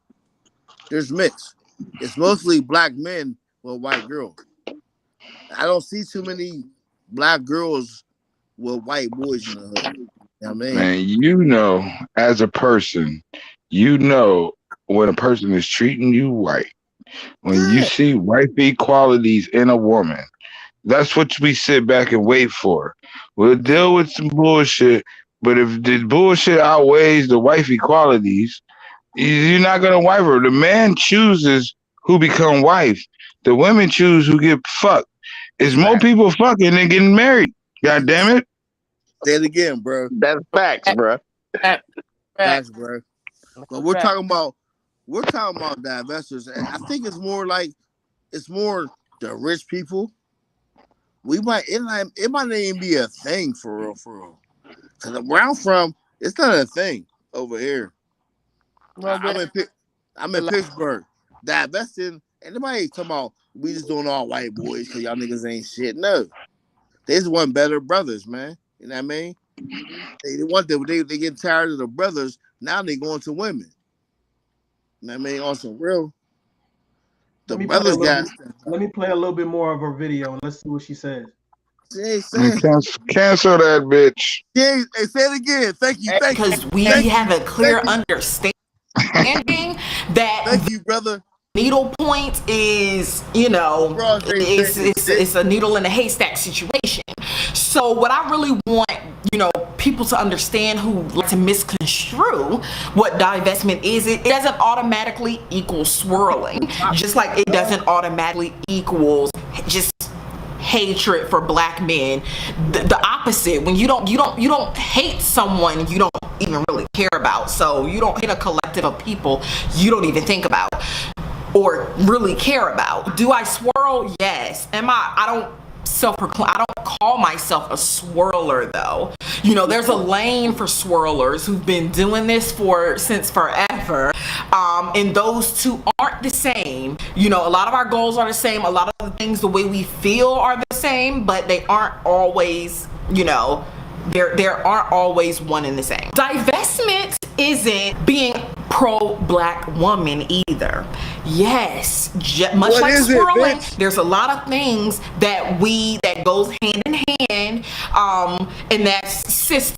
There's mixed. It's mostly black men with white girls. I don't see too many black girls with white boys in the hood. You know what I mean? Man, you know, as a person, you know when a person is treating you right. When you see wifey qualities in a woman, that's what we sit back and wait for. We'll deal with some bullshit, but if the bullshit outweighs the wifey qualities, you're not gonna wife her. The man chooses who become wife. The women choose who get fucked. It's more people fucking than getting married. God damn it. Say it again, bro. That's facts, bro. Facts, bro. But we're talking about divestors. And I think it's more the rich people. It might not even be a thing for real. Cause where I'm from, it's not a thing over here. Well, I'm in Pittsburgh. Divesting, and nobody talking about we just doing all white boys because y'all niggas ain't shit. No. They just want better brothers, man. You know what I mean? They get tired of the brothers. Now they going to women. You know what I mean? On some real. The brothers got. Let me play a little bit more of her video and let's see what she says. Cancel that bitch. Yeah, hey, say it again. Thank you. Because we have a clear understanding that. Thank you, brother. Needle point is, it's a needle in a haystack situation. So what I really want, people to understand who like to misconstrue what divestment is, it doesn't automatically equal swirling, just like it doesn't automatically equals just hatred for black men. The opposite, when you don't hate someone you don't even really care about. So you don't hate a collective of people you don't even think about or really care about. Do I swirl? Yes. I don't call myself a swirler though. There's a lane for swirlers who've been doing this since forever. And those two aren't the same. A lot of our goals are the same. A lot of the things, the way we feel are the same, but they aren't always, there aren't always one and the same. Divestment isn't being pro-black woman either. Yes, much like swirling, there's a lot of things that goes hand in hand, and that's system.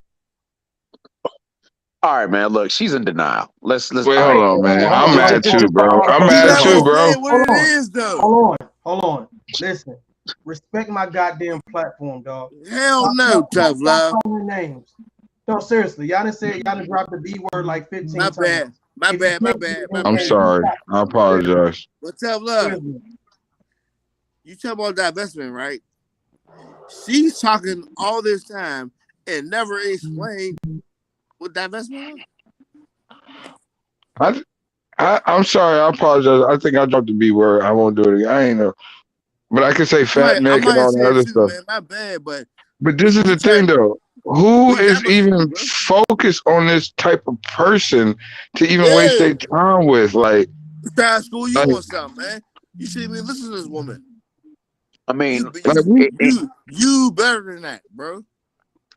All right, man. Look, she's in denial. Let's wait. Hold on, man. I'm mad too, bro. I'm mad too, bro. Hold on. Listen, respect my goddamn platform, dog. Hell no, tough love. Names. No, seriously, y'all done dropped the B word like 15 times. Bad. My bad. I'm sorry. I apologize. But tough love. You talk about divestment, right? She's talking all this time and never explained what divestment was. I'm sorry. I apologize. I think I dropped the B word. I won't do it again. I ain't know. But I can say fat I neck and might all say that it other too, stuff. man. My bad, but this is the thing, though. Who is even focused on this type of person to even waste their time with? Like, try to school you on something, man. You shouldn't even listen to this woman. I mean, you better than that, bro.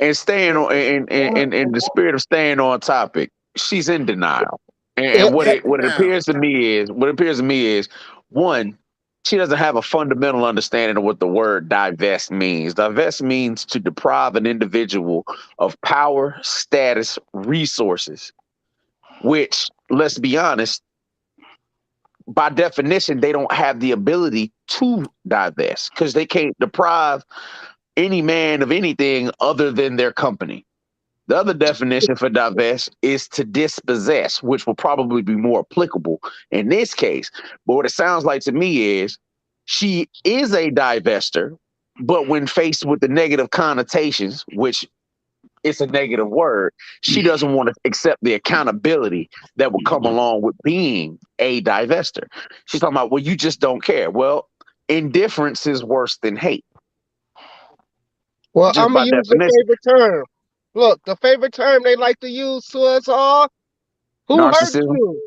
And staying on, in the spirit of staying on topic, she's in denial. And what it appears to me is, one, she doesn't have a fundamental understanding of what the word divest means. Divest means to deprive an individual of power, status, resources, which, let's be honest, by definition, they don't have the ability to divest because they can't deprive any man of anything other than their company. The other definition for divest is to dispossess, which will probably be more applicable in this case. But what it sounds like to me is she is a divester, but when faced with the negative connotations, which it's a negative word, she doesn't want to accept the accountability that will come along with being a divester. She's talking about, well, you just don't care. Well, indifference is worse than hate. Well, Just I'm going to use the favorite term. Look, the favorite term they like to use to us all. Who hurt you?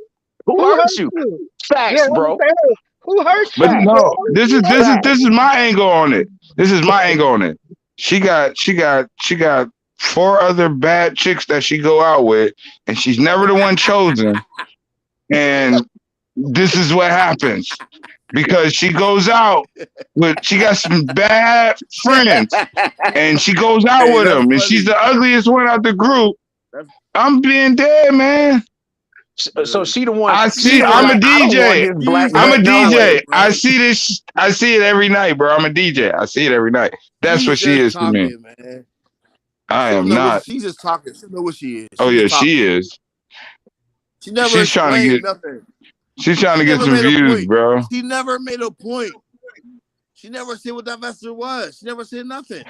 Who hurt you? Facts, bro. Who hurt you? But no, this is my angle on it. This is my angle on it. She got 4 other bad chicks that she go out with, and she's never the one chosen. And this is what happens. Because she goes out she got some bad friends, and she goes out with them, and she's the ugliest one out the group. I'm being dead, man. So she the one. I'm a DJ. I'm a DJ. I see this. I see it every night, bro. I'm a DJ. I see it every night. That's what she is to me. Man. I am not. She's just talking. She know what she is. Oh yeah, she is. She never explained nothing. She's trying to get some views, bro. She never made a point. She never said what divester was. She never said nothing.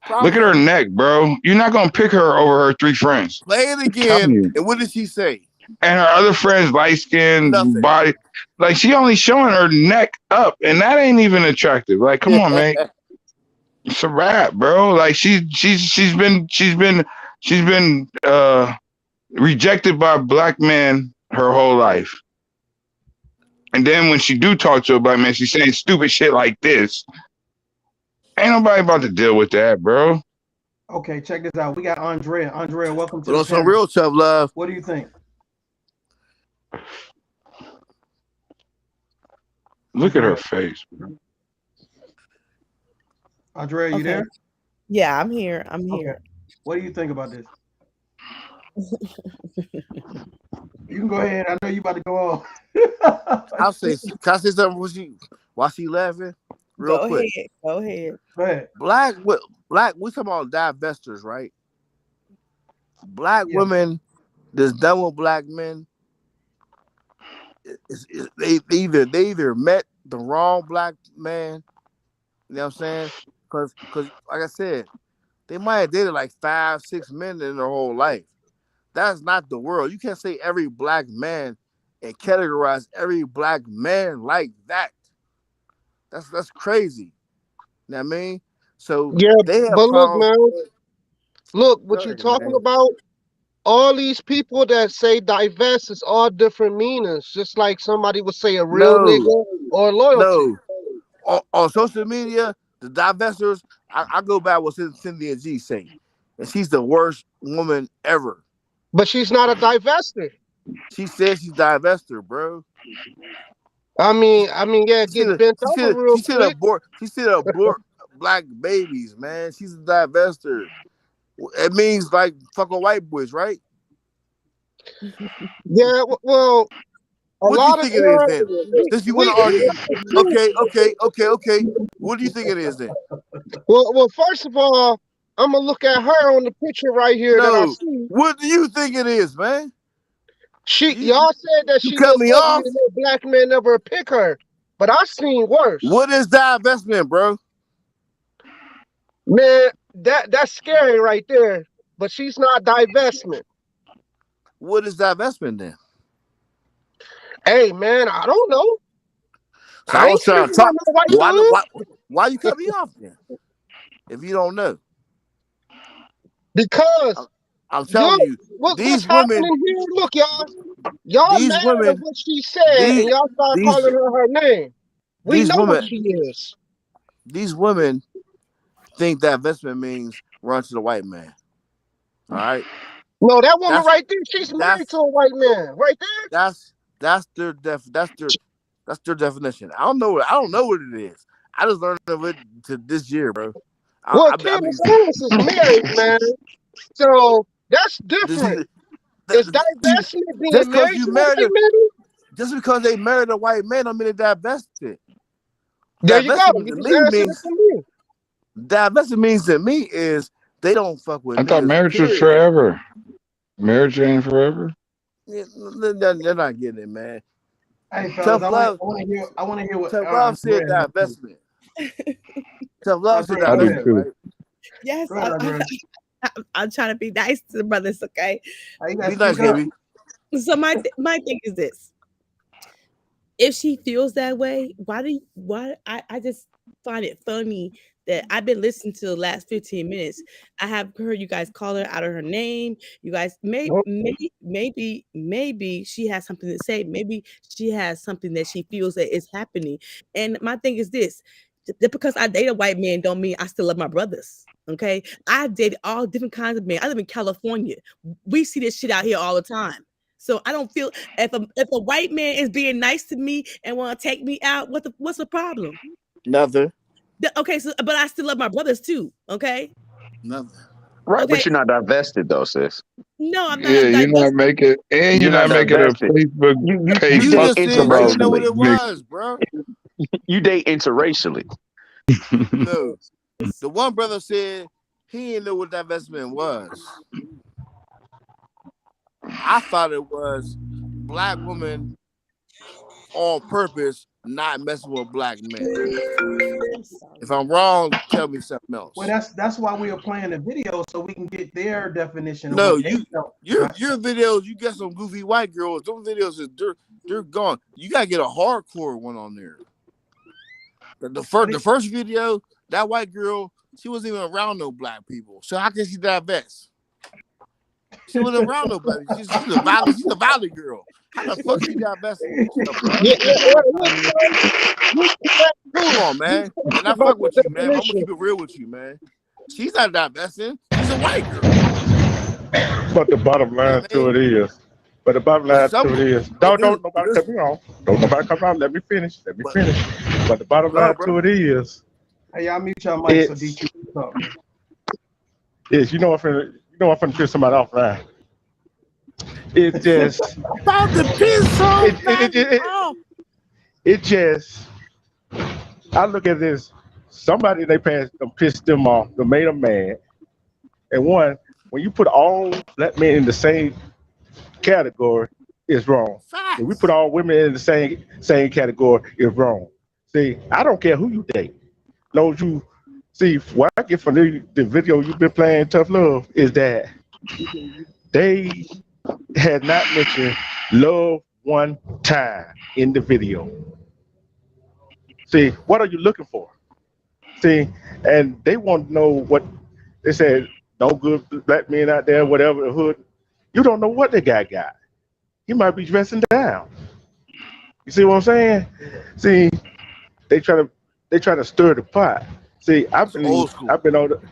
Look at her neck, bro. You're not gonna pick her over her 3 friends. Play it again. And what did she say? And her other friends, light skin, body, like she only showing her neck up, and that ain't even attractive. Like, come on, man. It's a wrap, bro. Like she's been rejected by black men her whole life. And then when she do talk to a black man, she's saying stupid shit like this. Ain't nobody about to deal with that, bro. Okay, check this out. We got Andrea. Andrea, welcome to the some real tough love. What do you think? Look at her face, bro. Andrea, you there? Yeah, I'm here. Okay. What do you think about this? You can go ahead. I know you about to go off. Can I say something while she laughing? Real quick. Go ahead. Black, we talking about divestors, right? Black women that's done with black men. They either met the wrong black man, you know what I'm saying? Because like I said, they might have dated like 5-6 men in their whole life. That's not the world. You can't say every black man and categorize every black man like that. That's crazy. You know what I mean? So yeah, they have but look, problems. man. Look, what you're talking about, all these people that say divest is all different meanings. Just like somebody would say a real nigga or loyalty. No. On social media, the divestors, I go back with Cynthia G saying, and she's the worst woman ever. But she's not a divester. She says she's divester, bro. I mean, yeah, get bent over real quick. She said abort black babies, man. She's a divester. It means like fucking white boys, right? Yeah, well, what do you think it is then? Since you want to argue, okay. What do you think it is then? Well, first of all, I'm gonna look at her on the picture right here that I see. What do you think it is, man? Y'all said that You she cut looked me ugly off. and no black man never pick her. But I seen worse. What is divestment, bro? Man, that's scary right there. But she's not divestment. What is divestment then? Hey man, I don't know. So I I ain't was trying to speaking on talk. no white dude. Why you cut me off then? If you don't know. Because I'm telling you, what's these women, happening here? Look, y'all these mad at women, what she said, and y'all start these calling her name. We these know what women, she is. these women think that investment means run to the white man. All right. No, that woman right there, she's married to a white man, right there. That's their definition. I don't know what it is. I just learned of it to this year, bro. Well, Candace Owens is married, man. So that's different. Is divestment being just because married you to a married white man? just because they married a white man, don't mean they divested. There you go. Divestment You to just me answered it means for me. divestment means to me is they don't fuck with I thought niggas. marriage was Period. forever. Marriage ain't forever. Yeah, they're not getting it, man. Hey, fellas, Tough I love. want to hear what Tough love said Andrea has to say. divestment. Tough love said Andrea, go ahead. I do divestment, too. right? Yes, Go ahead, Andrea. I'm trying to be nice to the brothers, okay? Hey, you gotta Be nice, speak up. baby. So my thing is this: if she feels that way, why I just find it funny that I've been listening to the last 15 minutes. I have heard you guys call her out of her name. You guys maybe she has something to say. Maybe she has something that she feels that is happening. And my thing is this: just because I date a white man don't mean I still love my brothers. Okay. I date all different kinds of men. I live in California. We see this shit out here all the time. So I don't feel if a white man is being nice to me and want to take me out, what's the problem? Nothing. Okay, so but I still love my brothers too. Okay. Nothing. Right, Okay. but you're not divested though, sis. No, I'm Yeah, not you're not divested. making, and you're You're not not making a divested. Facebook page You You date just talking said you about didn't know what interracially. it niggas. was, bro. You date interracially. No. The one brother said he didn't know what divestment was. I thought it was black women on purpose not messing with black men. If I'm wrong, tell me something else. Well, that's why we are playing the video so we can get their definition of No, what they felt. your videos, you get some goofy white girls. Those videos is they're gone. You gotta get a hardcore one on there. The first video, that white girl, she wasn't even around no black people. So how can she divest? She wasn't around nobody. She's a violent girl. How the fuck she divesting stuff, bro? Come on, man. And I fuck with you, man. I'm gonna keep it real with you, man. She's not divesting. She's a white girl. But the bottom line to it is, don't nobody cut me off. Don't nobody come out. Let me finish. But the bottom line to it is, hey, y'all mute your mic so DQ can talk. Is I'm finna piss somebody off now. It just about to piss off. It just, I look at this. Somebody they pissed them off. They made them mad. And one, when you put all black men in the same category, it's wrong. When we put all women in the same category, it's wrong. See, I don't care who you date. No, you see what I get from the video you've been playing, Tough Love, is that they had not mentioned love one time in the video. See, what are you looking for? See, and they want to know what they said. No good black men out there, whatever the hood. You don't know what the guy got. He might be dressing down. You see what I'm saying? See, they try to stir the pot. See, I've been on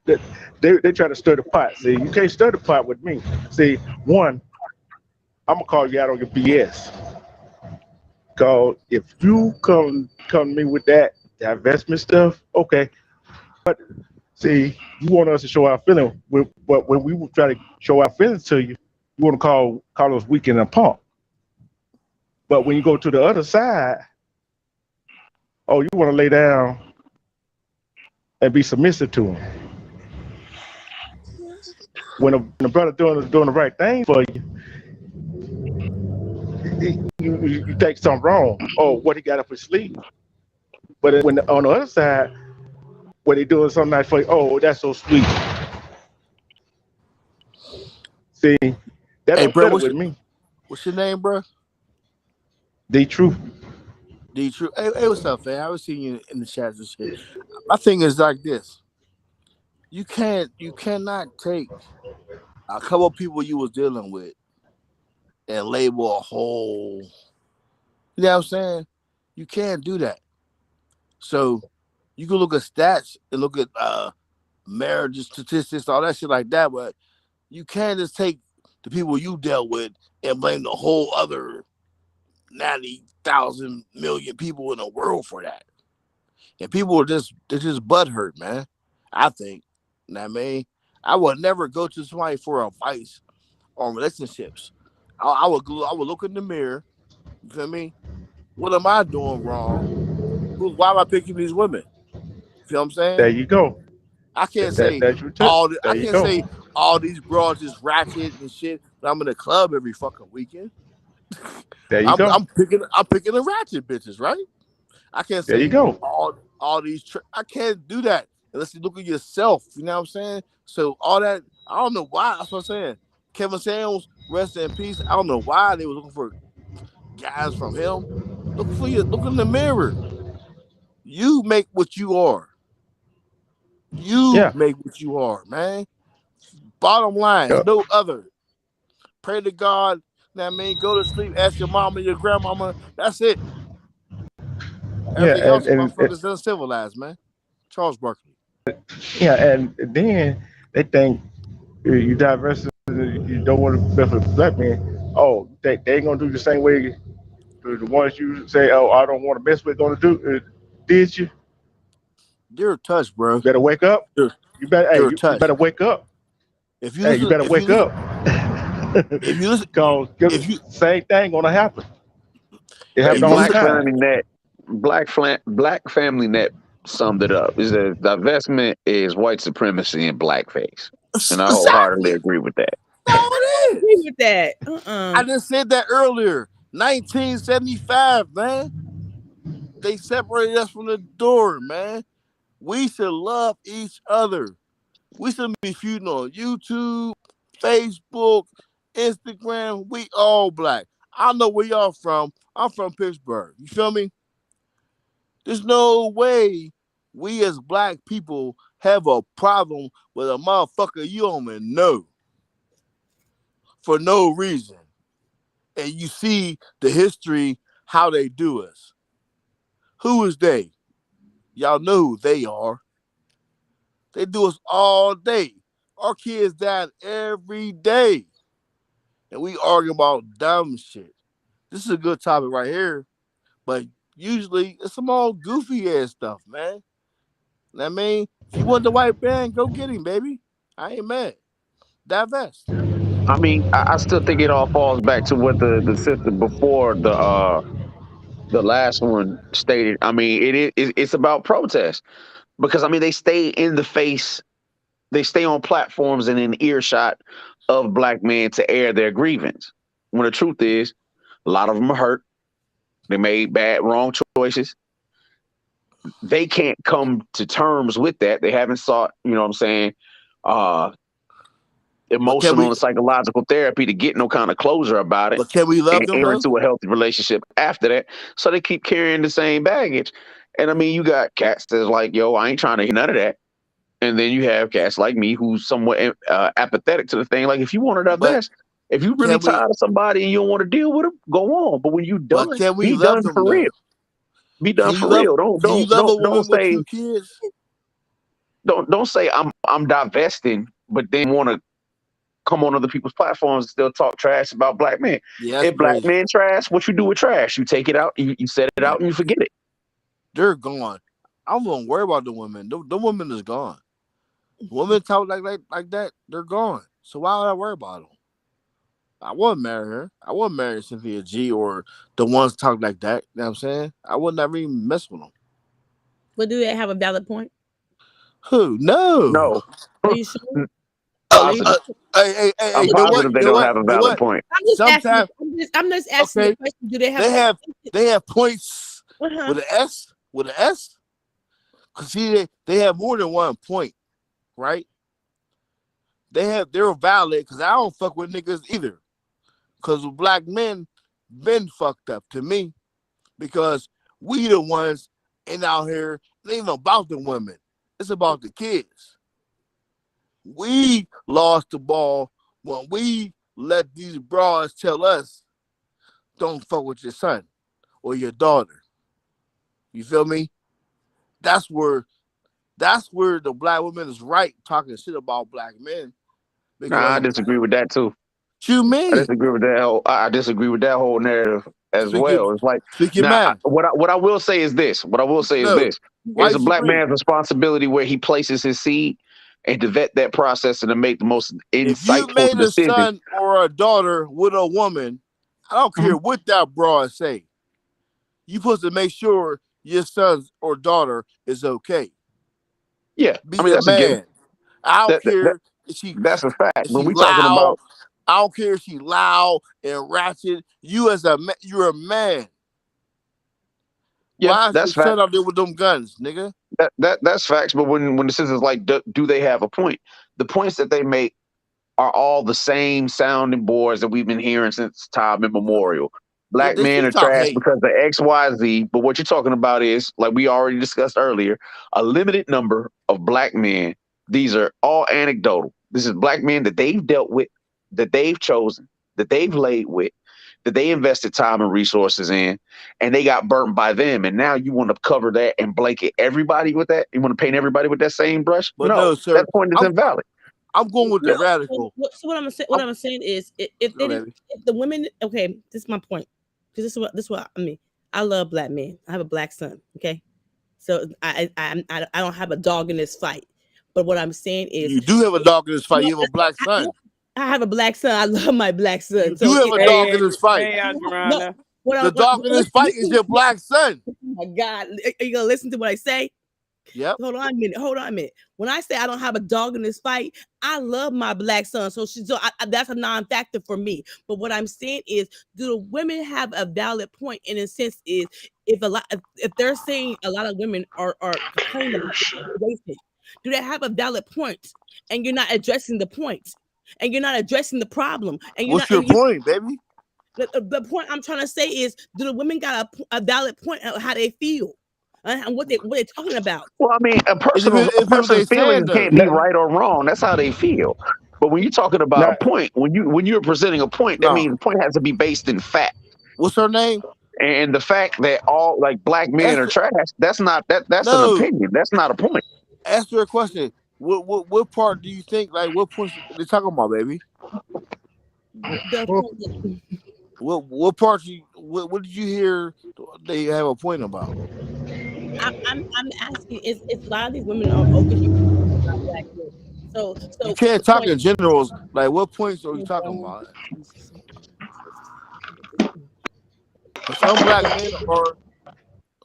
they try to stir the pot. See, you can't stir the pot with me. See, one, I'm gonna call you out on your BS. Cause if you come to me with that divestment stuff, okay. But see, you want us to show our feelings. But when we try to show our feelings to you, you want to call us weak and a punk. But when you go to the other side, oh, you want to lay down and be submissive to him. When a brother doing the right thing for you, you think something wrong. Oh, what he got up his sleeve. But when on the other side, when they doing something like for oh, that's so sweet. See, that Hey, don't bro, fit it with me. what's your name, bro? The truth. D True. Hey, what's up, fam? I was seeing you in the chats and shit. My thing is like this: you cannot take a couple of people you was dealing with and label a whole. You know what I'm saying? You can't do that. So you can look at stats and look at marriage statistics, all that shit like that, but you can't just take the people you dealt with and blame the whole other 90,000 million people in the world for that. And people they're just butthurt, man. I think. You know what I mean? I would never go to somebody for advice on relationships. I would look in the mirror. You feel me? What am I doing wrong? Why am I picking these women? You feel what I'm There saying? you go. I can't say That's your tip. I There you can't go. say all these broads is ratchet and shit. But I'm in the club every fucking weekend. There you I'm go. I'm picking the ratchet bitches, right? I can't There you say go. all these. I can't do that unless you look at yourself. You know what I'm saying? So all that I don't know why. That's what I'm saying. Kevin Samuels, rest in peace. I don't know why they were looking for guys from him. Look in the mirror. You make what you are. You Yeah. make what you are, man. Bottom line, Yeah. no other. Pray to God. You know what I mean? Go to sleep. Ask your mama, your grandmama. That's it. Yeah. Everything else, And motherfuckers, uncivilized, man. Charles Barkley. yeah. And then they think you diverse. You don't want to mess with black men. Oh, they ain't gonna do the same way the ones you say. Oh, I don't want to mess with. Gonna do. Did you? They're touched, bro. You better wake up. They're, You better. Hey, they're you touched. better wake up. If you Hey, you listen, better if you wake listen, up. if you listen, Cause if you same thing gonna happen. It Hey, if happened you all the listen, time. Black Family Net summed it up. Is that divestment is white supremacy in blackface, and I wholeheartedly exactly. agree with that. No, I it agree is. with that. I just said that earlier. 1975, man. They separated us from the door, man. We should love each other. We should be feuding on YouTube, Facebook, Instagram. We all black. I know where y'all from. I'm from Pittsburgh. You feel me? There's no way we as black people have a problem with a motherfucker you don't even know for no reason. And you see the history, how they do us. Who is they? Y'all know who they are. They do us all day. Our kids die every day. And we argue about dumb shit. This is a good topic right here. But usually it's some old goofy ass stuff, man. I mean, if you want the white man, go get him, baby. I ain't mad. Divest. I mean, I still think it all falls back to what the sister before the last one stated. I mean, it's about protest because I mean they stay in the face, they stay on platforms and in earshot of black men to air their grievance. When the truth is, a lot of them are hurt. They made wrong choices. They can't come to terms with that. They haven't sought, you know what I'm saying, uh, But can emotional we and psychological therapy to get no kind of closure about it love and them enter though? into a healthy relationship after that. So they keep carrying the same baggage. And I mean, you got cats that's like, yo, I ain't trying to hear none of that. And then you have cats like me who's somewhat apathetic to the thing. Like, if you want to But divest, if you really can we tired of somebody and you don't want to deal with them, go on. But when you but done, can we be love done them for real. though? Be done for real. Don't Can you don't love a don't don't woman with say two kids? don't say I'm divesting, but then want to come on other people's platforms and still talk trash about black men. Yeah, that's If black crazy. men trash, what you do with trash? You take it out, you set it out, Right. and you forget it. They're gone. I don't worry about the women. The woman is gone. Women talk like that, they're gone. So why would I worry about them? I wouldn't marry her. I wouldn't marry Cynthia G or the ones talk like that. You know what I'm saying? I would never even mess with them. But do they have a valid point? Who? No. No, Are you sure? Hey, I'm you know what? positive You they know don't what? have a You know valid what? point. I'm just asking. Sometimes, I'm just asking the okay, question. Do they have? they have points Uh-huh. with an S, with an S. Cause see, they have more than one point, right? They're valid because I don't fuck with niggas either. Cause black men been fucked up to me because we the ones in out here. It ain't about the women. It's about the kids. We lost the ball when we let these bras tell us don't fuck with your son or your daughter. You feel me? That's where the black woman is right talking shit about black men Nah, I because disagree with that too. what you I mean? disagree with that whole. I disagree with that whole narrative as well. It's like Speak your now, mind. what I will say is this. What I will say is No. this: Why it's a you black disagree? man's responsibility where he places his seed and to vet that process and to make the most If you insightful made a decision. son or a daughter with a woman, I don't care what that broad say. You supposed to make sure your son or daughter is okay. Yeah, Be I mean a that's a given. man. I don't That care if that's a fact. if When she we talking loud. about I don't care if she loud and ratchet. You as a you're a man. yeah, Why is your that's fact. son out there with them guns, nigga? That's facts. But when the citizens like, do they have a point? The points that they make are all the same sounding boards that we've been hearing since time immemorial. Black They men still are talk trash hate. because of X, Y, Z. But what you're talking about is, like we already discussed earlier, a limited number of black men. These are all anecdotal. This is black men that they've dealt with, that they've chosen, that they've laid with, that they invested time and resources in, and they got burnt by them. And now you want to cover that and blanket everybody with that? You want to paint everybody with that same brush? But No, no, that sir. point is invalid. I'm going with the So radical. what I'm saying is if they didn't, if the women, okay, this is my point. Because this is what I mean. I love black men. I have a black son. Okay, so I don't have a dog in this fight. But what I'm saying is, You do have a dog in this fight. You have a black son. I have a black son. I love my black son. You do have a dog in this fight. No, The dog in this fight is your black son. Oh my God, are you gonna listen to what I say? Yep. Hold on a minute. When I say I don't have a dog in this fight, I love my black son. So that's a non-factor for me. But what I'm saying is, do the women have a valid point in a sense is if they're saying a lot of women are complaining about the situation, do they have a valid point? And you're not addressing the point, and you're not addressing the problem. And what's your point, baby? The point I'm trying to say is, do the women got a valid point on how they feel? And what they're talking about. Well, I mean, a person's feelings can't be right or wrong. That's how they feel. But when you're talking about a point, when you're presenting a point, that means the point has to be based in fact. What's her name? And the fact that all like black men are trash, that's not that's an opinion. That's not a point. Ask her a question. What part do you think? Like, what points they talking about, baby? What part what did you hear? They have a point about. I'm asking. Is a lot of these women are over here about black men? So You can't talk in generals. Like, what points are you talking about? Because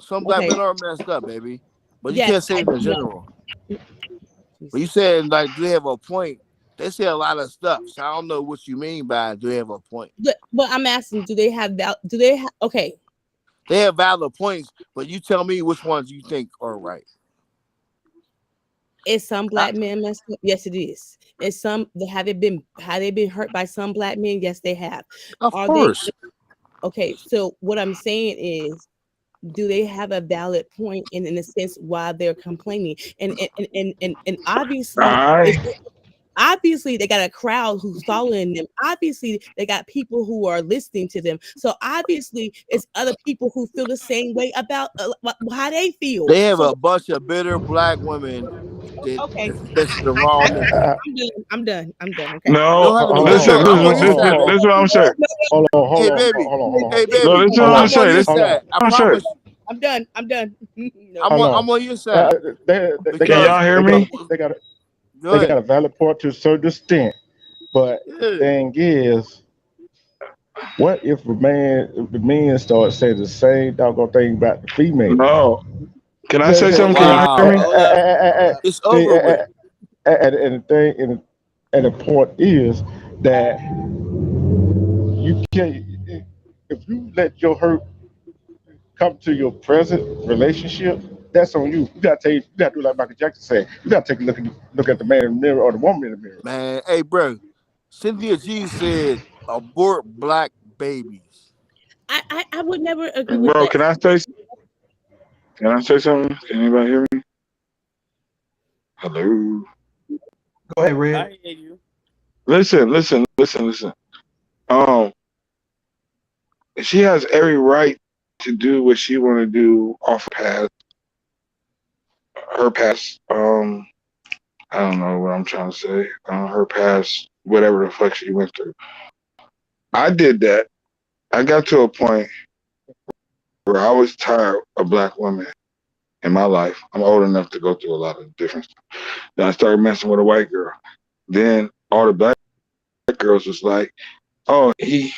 some black men are messed up, baby. But you can't say it in general. But you saying like, do they have a point? They say a lot of stuff, so I don't know what you mean by do they have a point. But I'm asking, do they have okay? They have valid points, but you tell me which ones you think are right. Is some black men messed up? Yes, it is. Is some have they been hurt by some black men? Yes, they have. Of course. Okay, so what I'm saying is, do they have a valid point in the sense why they're complaining? And obviously they got a crowd who's following them. Obviously they got people who are listening to them. So obviously it's other people who feel the same way about how they feel. They have a bunch of bitter black women that's the wrong nigga. I'm done. Okay. No, listen. This is what I'm saying. Hold on. Hey, baby. Hey, baby. No, this is what I'm I'm on your saying. side. I promise. I'm done. No. I'm on your side. Can y'all hear me? They got a valid point to a certain extent, but the thing is, what if the men start saying the same doggone thing about the female? No. Can I say something? Can y'all hear me? It's over with. And the thing, And the point is that you can't, if you let your hurt come to your present relationship, that's on you. You gotta do like Michael Jackson said. You gotta take a look at the man in the mirror or the woman in the mirror. Man, hey, bro. Cynthia G said abort black babies. I would never agree with Bro, that. can I say something? Can anybody hear me? Hello. Go ahead, Red. I hear you. Listen. Um, she has every right to do what she want to do off her past. I don't know what I'm trying to say. Her past, whatever the fuck she went through. I did that. I got to a point where I was tired of black women in my life. I'm old enough to go through a lot of different stuff. Then I started messing with a white girl. Then all the black girls was like, "Oh, he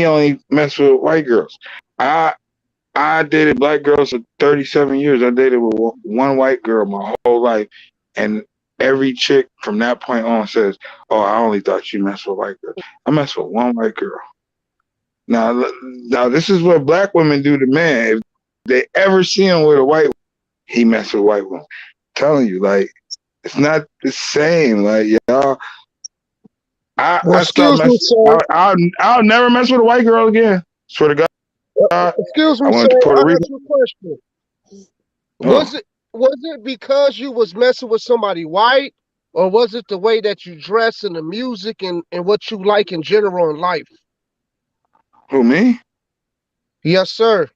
only messed with white girls." I dated black girls for 37 years. I dated with one white girl my whole life, and every chick from that point on says, "Oh, I only thought you messed with white girls." I messed with one white girl. Now this is what black women do to men. If they ever see him with a white, he messed with white women. I'm telling you, like, it's not the same. Like, y'all, Well, I stopped excuse me, messing. sir. I'll never mess with a white girl again. Swear to God. Excuse I me, sir. went to Puerto I Rico. ask you a question. Oh, Was it because you was messing with somebody white, or was it the way that you dress and the music and what you like in general in life? who, me? Yes, sir.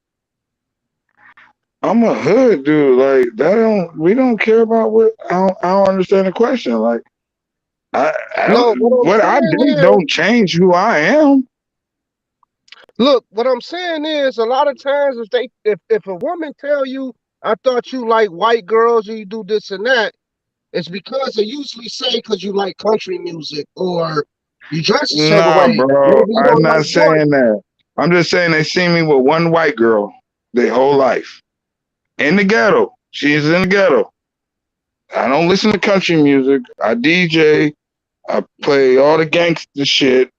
I'm a hood dude. Like we don't care about what. I don't understand the question. Like No, what I'm what I saying did is, don't change who I am. look, what I'm saying is, a lot of times if a woman tell you, I thought you like white girls, or you do this and that, it's because they usually say because you like country music or you dress a certain Nah, way. bro. Maybe you I'm don't like not Jordan. saying that. I'm just saying they see me with one white girl their whole life in the ghetto. She's in the ghetto. I don't listen to country music. I DJ. I play all the gangster shit.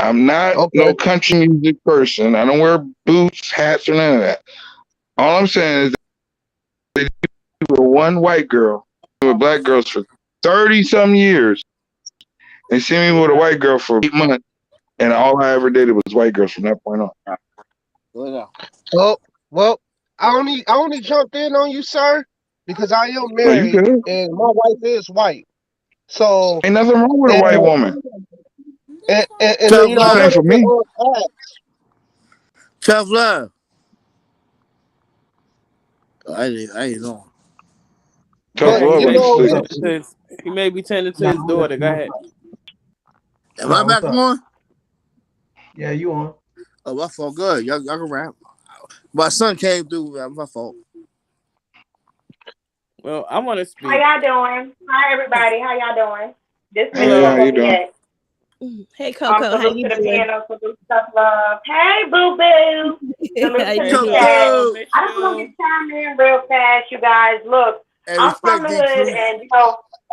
I'm not Okay. no country music person. I don't wear boots, hats, or none of that. All I'm saying is that they were one white girl with black girls for 30 some years. They see me with a white girl for 8 months, and all I ever dated was white girls from that point on. Oh, well, I only jumped in on you, sir, because I am No, you married good. and my wife is white. So, Ain't nothing wrong with a and white woman. Tough I Just love. ain't for wanted me. to ask. Tough love. I didn't know. Tough But Yeah, love ain't sleep. he may be tending to Nah, his daughter. Go ahead. Am I no, what's back up? on? Yeah, you on? Oh, my fault. Good. Y'all can rap. My son came through. My fault. Well, I want to How speak. y'all doing? Hi everybody. How y'all doing? This Miss Hey, Hello. how you Coco doing? Fiat. Hey Coco, how Salute you to the doing? piano, salute to tough love. Hey boo boo. How Salute to you the Tough doing? chat. Hello, love. Miss I just want to You. chime in real fast, you guys. Look, And I'm from respect the the hood, truth. and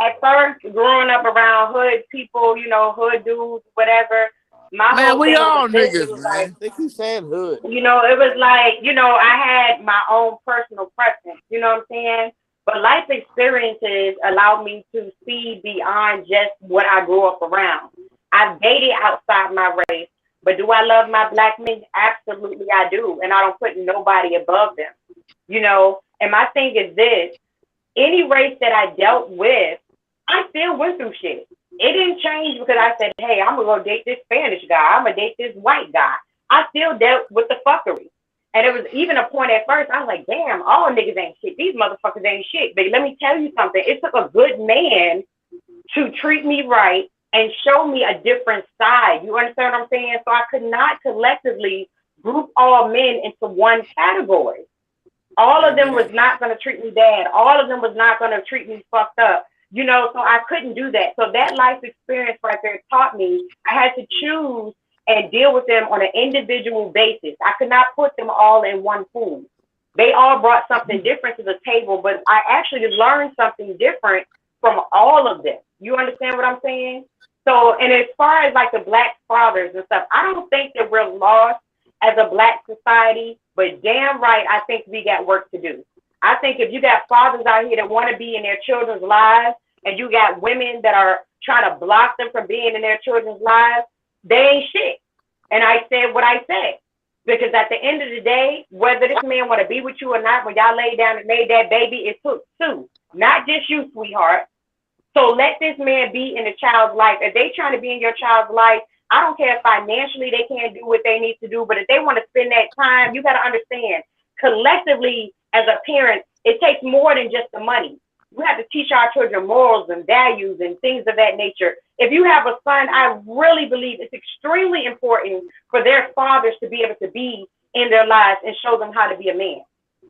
at first, growing up around hood people, hood dudes, whatever, my Man, whole we thing was all this. It niggas, was like, man. They keep saying hood. it was like, I had my own personal preference, you know what I'm saying? But life experiences allowed me to see beyond just what I grew up around. I've dated outside my race, but do I love my black men? Absolutely I do. And I don't put nobody above them. And my thing is this, any race that I dealt with, I still went through shit. It didn't change because I said, hey, I'm going to go date this Spanish guy. I'm going to date this white guy. I still dealt with the fuckery. And it was even a point at first, I was like, damn, all niggas ain't shit. These motherfuckers ain't shit. But let me tell you something. It took a good man to treat me right and show me a different side. You understand what I'm saying? So I could not collectively group all men into one category. All of them was not going to treat me bad. All of them was not going to treat me fucked up. So I couldn't do that. So that life experience right there taught me I had to choose and deal with them on an individual basis. I could not put them all in one pool. They all brought something different to the table, but I actually learned something different from all of them. You understand what I'm saying? So, and as far as like the black fathers and stuff, I don't think that we're lost as a black society, but damn right, I think we got work to do. I think if you got fathers out here that want to be in their children's lives, and you got women that are trying to block them from being in their children's lives, they ain't shit. And I said what I said. Because at the end of the day, whether this man want to be with you or not, when y'all laid down and made that baby, it took two, not just you, sweetheart. So let this man be in the child's life. If they trying to be in your child's life, I don't care if financially they can't do what they need to do, but if they want to spend that time, you got to understand, collectively as a parent, it takes more than just the money. We have to teach our children morals and values and things of that nature. If you have a son, I really believe it's extremely important for their fathers to be able to be in their lives and show them how to be a man.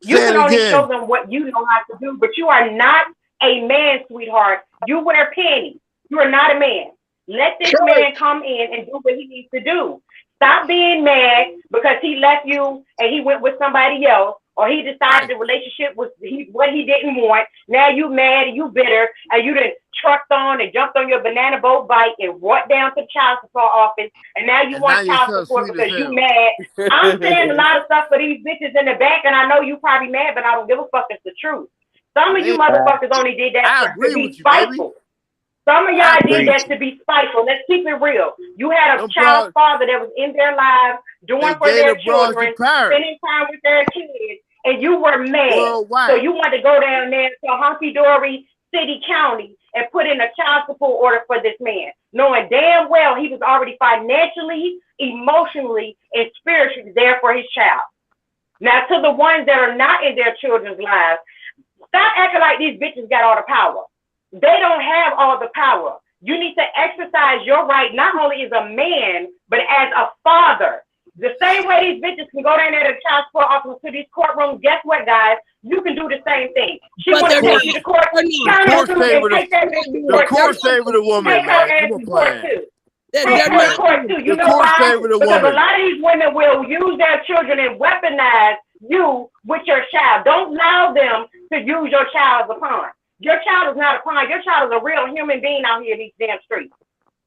You can only show them what you know how to do, but you are not a man, sweetheart. You wear panties. You are not a man. Let this man come in and do what he needs to do. Stop being mad because he left you and he went with somebody else, or he decided the relationship was what he didn't want. Now you mad and you bitter, and you done trucked on and jumped on your banana boat bike and walked down to the child support office, and now you want child support because you mad. I'm saying a lot of stuff for these bitches in the back, and I know you probably mad, but I don't give a fuck. It's the truth. Some of you motherfuckers only did that to be spiteful. Some of y'all did that to be spiteful. Let's keep it real. You had a child's father that was in their lives, doing for their children, spending time with their kids, and you were mad. So you wanted to go down there to Hunky Dory City County and put in a child support order for this man, knowing damn well he was already financially, emotionally, and spiritually there for his child. Now, to the ones that are not in their children's lives, stop acting like these bitches got all the power. They don't have all the power. You need to exercise your right, not only as a man, but as a father. The same way these bitches can go down there to the child support office to these courtrooms, guess what, guys? You can do the same thing. She want to take you to court. The court favor the woman. Take her ass to court too. Take her to court too. You know why? Because a lot of these women will use their children and weaponize you with your child. Don't allow them to use your child as a pawn. Your child is not a pawn. Your child is a real human being out here in these damn streets.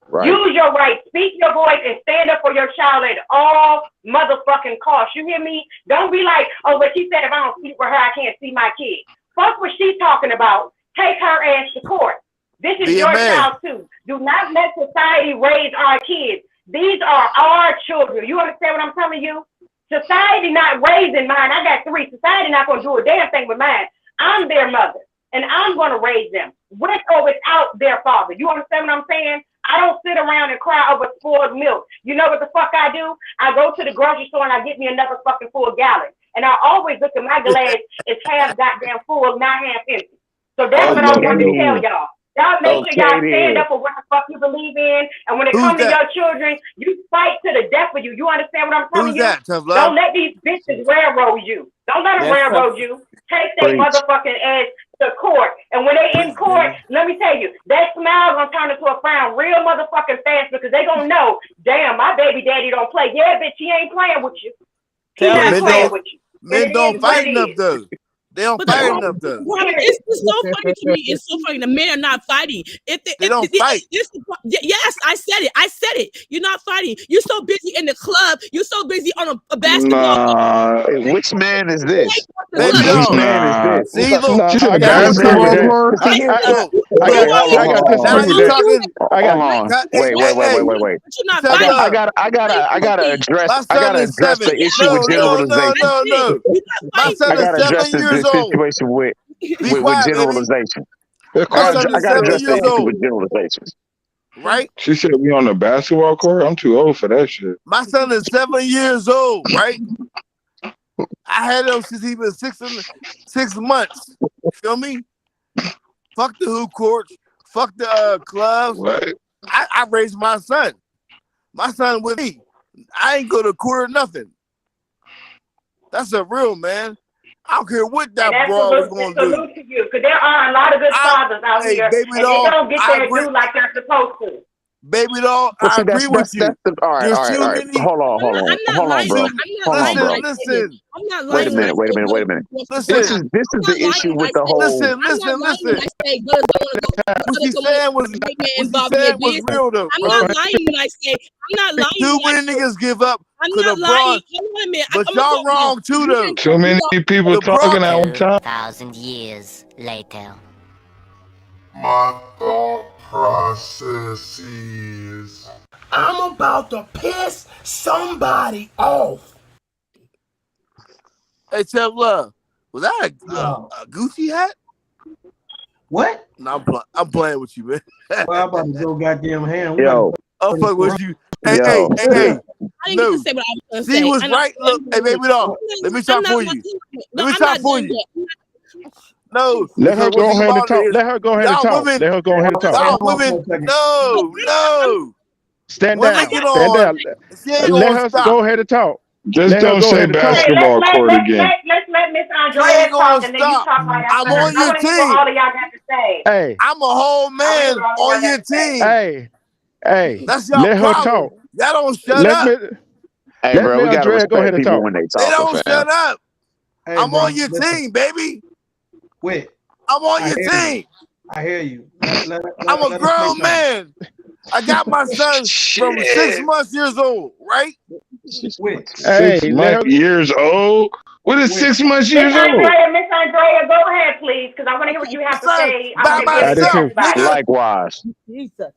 Right. Use your right, speak your voice, and stand up for your child at all motherfucking costs. You hear me? Don't be like, oh, but she said if I don't speak for her, I can't see my kid. Fuck what she's talking about. Take her ass to court. This is your child too. Do not let society raise our kids. These are our children. You understand what I'm telling you? Society not raising mine. I got 3. Society not going to do a damn thing with mine. I'm their mother, and I'm going to raise them with or without their father. You understand what I'm saying? I don't sit around and cry over spoiled milk. You know what the fuck I do? I go to the grocery store and I get me another fucking full gallon. And I always look at my glass, it's half goddamn full, not half empty. So that's what I wanted to tell y'all. Y'all make sure y'all stand up for what the fuck you believe in. And when it comes to your children, you fight to the death for you. You understand what I'm telling you? Don't let these bitches railroad you. Don't let them railroad you. Take their motherfucking ass to court. And when they in court, let me tell you, that smile gonna turn into a frown real motherfucking fast, because they gonna know, damn, my baby daddy don't play. Yeah, bitch, he ain't playing with you. He not playing with you. Men don't fight enough though. They don't fight enough though. It's so funny to me. It's so funny. The men are not fighting. They don't fight. Yes, I said it. I said it. You're not fighting. You're so busy in the club. You're so busy on a basketball. Nah, which man is this? Which man is this? See, look, She said basketball court. I got this for you. Wait. I gotta address the issue with generalization. No. My son is 7 years old. Situation with generalization. My son is 7 years old. With generalizations. Right? She said we on the basketball court. I'm too old for that shit. My son is 7 years old, right? I had him since he was 6 months. You feel me? Fuck the hoop courts. Fuck the clubs. Right. I raised my son. My son with me. I ain't go to court or nothing. That's a real man. I don't care what that broad was going to do. Salute to you, because there are a lot of good fathers out here, and they don't get their due like they're supposed to. Baby doll, But I see, agree with you. that's the all right, There's all right, too all right. many. I'm not lying. Bro. I'm not Hold on, lying when bro. I say this. Listen. I'm not Wait a lying when I minute, wait a say minute, wait a brothers minute. don't want to This support. is I'm not the lying issue when I with the say whole. I'm not lying when I say brothers don't want to go. What she Brothers don't want said to was white man what she involved in their said was business. real though, I'm bro. not lying when I say I'm not lying Too when I many say niggas give up I'm because not the lying. bras, Hold on a minute. but I'm gonna y'all talk now. wrong too though. Too many people The bras. talking at one time. 2,000 years later. My thought process is I'm about to piss somebody off. Hey, tell love, was that Wow. a Gucci hat? What? No, I'm playing with you, man. Well, I'm about to go goddamn ham. We Yo, I'm fucking with you. Hey, yo. hey, hey, hey. I didn't get to No, say what I was gonna she say. was right. Look, hey, baby doll, let me I'm talk not. for you. No, Let me I'm talk not for done you. yet. No, Let her because one go thing ahead and about it talk. is Let her go ahead and y'all talk. women, Let her go ahead and talk. Hey, y'all hold on for women, a second. no. Stand Women down. get Stand on, down. and she ain't Let gonna her stop. go ahead and talk. Just Let her don't go say ahead and talk. Okay, basketball court again. let's let Miss She ain't Andrea gonna talk, and then you stop. talk right I'm after her. on I your want to hear what team. all of y'all got to say. Hey, I'm a whole I want to hear man what all of on y'all your got to say. team. hey. That's y'all Let her problem. talk. Y'all don't shut Let up. me Hey, let bro, me we gotta Andrea go ahead respect and people talk. when they They talking, don't fam. shut up. Hey, I'm bro, on your listen. team, baby. Quit. I'm on I your hear you. team. I hear you. I'm a Let her say grown something. man. I got my son from 6 months years old, right? Quit. Hey, Six let months her. years old. What is Quit. 6 months Miss years old? Andrea, go ahead, please, because I want to hear what you My have to son say. I by want to give I it did to myself, too. everybody. nigga. Likewise. Jesus.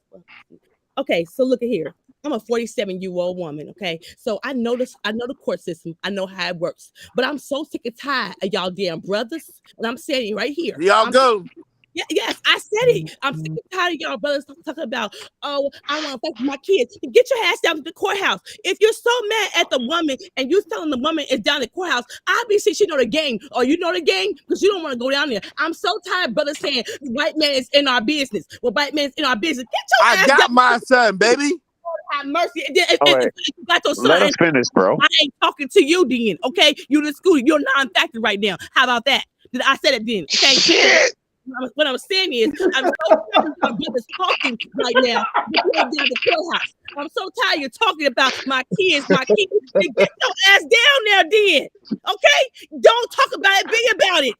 Okay, so look at here. I'm a 47-year-old woman. Okay, so I know this. I know the court system. I know how it works. But I'm so sick and tired of y'all damn brothers. And I'm saying it right here. Y'all go. Yeah, yes, I said it. I'm sick and tired of y'all brothers talking about, oh, I want to fight for my kids. Get your ass down to the courthouse. If you're so mad at the woman and you telling the woman is down at the courthouse, obviously she know the game. Or you know the game because you don't want to go down there. I'm so tired of brothers saying white man is in our business. Well, white man's in our business. Get your I ass got down. my son, baby. Have mercy. All right, If you got your son, let us finish, bro. I ain't talking to you then. Okay, you the school. You're non-factor right now. How about that? I said it then. Okay. Shit. What I'm saying is, I'm so tired of my brothers talking right now. Down the courthouse. I'm so tired of talking about my kids. Then get your ass down there, then. Okay, don't talk about it. Be about it.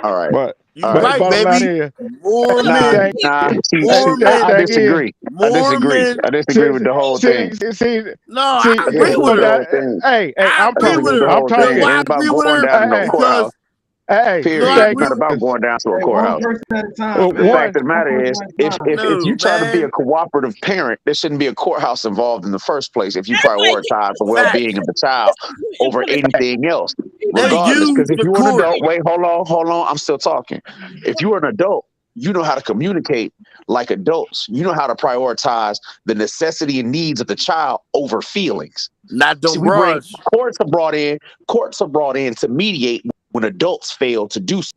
All right. But You All right. right, bottom line baby. is, More see, Nah, men. thing, nah. See, More I men. thing is, disagree. I More disagree. men. I disagree see, with the whole see, thing. No, I I agree disagree with with the her. whole thing. hey, I I'm I agree talking. with disagree with the her. I'm whole You know thing. talking. It why I ain't about agree with going her? down to no Hey, courthouse. No, Period. I It's agree. not about going down to a Hey, one courthouse. person at a time, well, The man. fact one, of the One matter person is, at a time. if No, you try to be a man. cooperative parent, there shouldn't be a courthouse involved in the first place if you Everybody prioritize the well-being Facts. of the child over anything else, They regardless. Because use if the you're an court. adult, wait, hold on, I'm still talking. If you're an adult, you know how to communicate like adults. You know how to prioritize the necessity and needs of the child over feelings. Not See, them we bring bras. courts are brought in to mediate when adults fail to do so.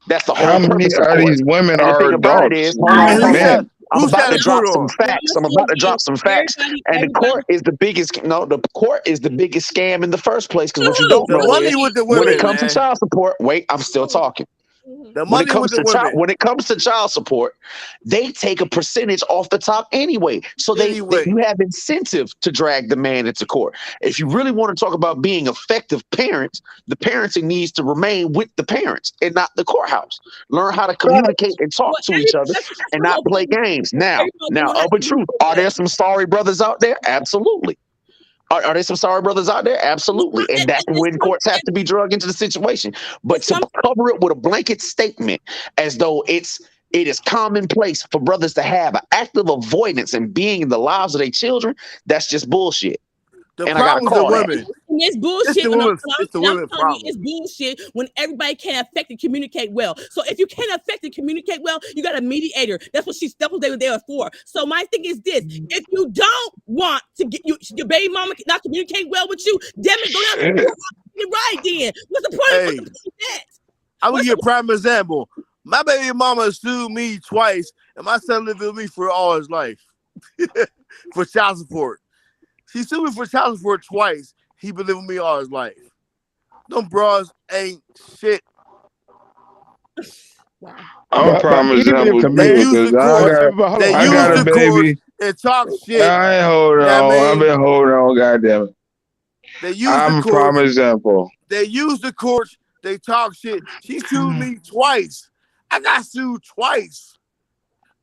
That's the whole How many purpose of of court. these women And the are thing about it adults? is, hold These on, And hold on. men. I'm who about sat to the court drop some on? facts. I'm about to drop some facts. And the court is the biggest, no, the court is the biggest scam in the first place. Because what you don't The know is money with the when it women, comes to man. child support, wait, I'm still talking. The money with the women. When it comes to child support, they take a percentage off the top anyway. So Anyway, you have incentive to drag the man into court. If you really want to talk about being effective parents, the parenting needs to remain with the parents and not the courthouse. Learn how to communicate and talk to each other and not play games. Now, of a truth, are there some sorry brothers out there? Absolutely. Are there some sorry brothers out there? Absolutely. And that's when courts have to be drugged into the situation. But to cover it with a blanket statement as though it is commonplace for brothers to have an active avoidance and being in the lives of their children, that's just bullshit. the And I got to problem is the call that. women. And it's It's bullshit. the And I'm, women. It's the and I'm women telling you, problem. it's bullshit when everybody can't affect and communicate well. So if you can't affect and communicate well, you got a mediator. That's what they were there for. So my thing is this: if you don't want to get your baby mama not communicate well with you, damn it, go down to the court. You're right, then. What's the point? Hey, What's the point of that? I will give you a prime example. My baby mama sued me twice, and my son lived with me for all his life for child support. She sued me for child support twice. He been living with me all his life. Them bras ain't shit. Wow. I'm a prime But even if example the They man, too, use because the courts. hold They on, I use got a the Harold. courts baby. and talk shit. I ain't holding That on. I've mean been holding on. Goddamn it. they use the I'm a prime courts. example. They use the courts. They talk shit. She sued me twice. I got sued twice.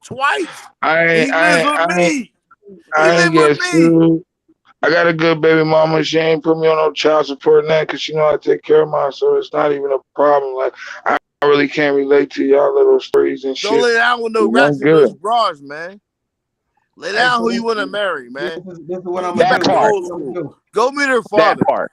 Twice. And he lives with me. He I ain't live with get me. sued. I got a good baby mama. She ain't put me on no child support and that because she know I take care of mine. So it's not even a problem. Like, I really can't relate to y'all little stories and Don't shit. lay down with no 'Cause I'm ratchet good. bitch bras, man. Lay Hey, down so who you want to marry, this man. is what I'm Get gonna That back do. to This is part. old what I'm school. gonna do. Go meet her That father. part.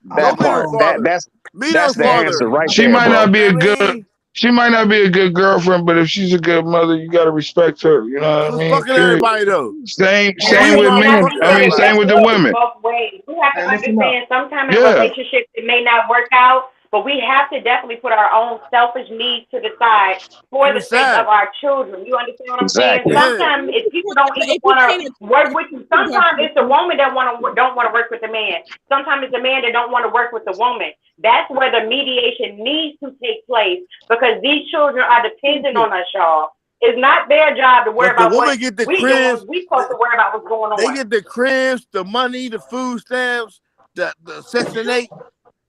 Go That meet her part. father. Meet her That's the father. answer right She there, might bro. not be I a good. mean, She might not be a good girlfriend, but if she's a good mother, you gotta respect her. You know what I who's mean? fucking Period. everybody though? Same We with mama I men. think fucking I that mean, it same everybody. with the definitely goes women. both ways. We have to Hey, listen up. understand sometimes in Yeah. relationships it may not work out, but we have to definitely put our own selfish needs to the side for To the the sake side. of our children. You understand what I'm saying? Exactly. Yeah. Sometimes if people don't But even if you want can't to work with you, sometimes it's the afford woman that don't want to work with the man. Sometimes it's the man that don't want to work with the woman. That's where the mediation needs to take place because these children are dependent on us, y'all. It's not their job to worry But the about what woman get the we doing. cribs. We supposed to worry about what's going They on. get the cribs, the money, the food stamps, the Section 8.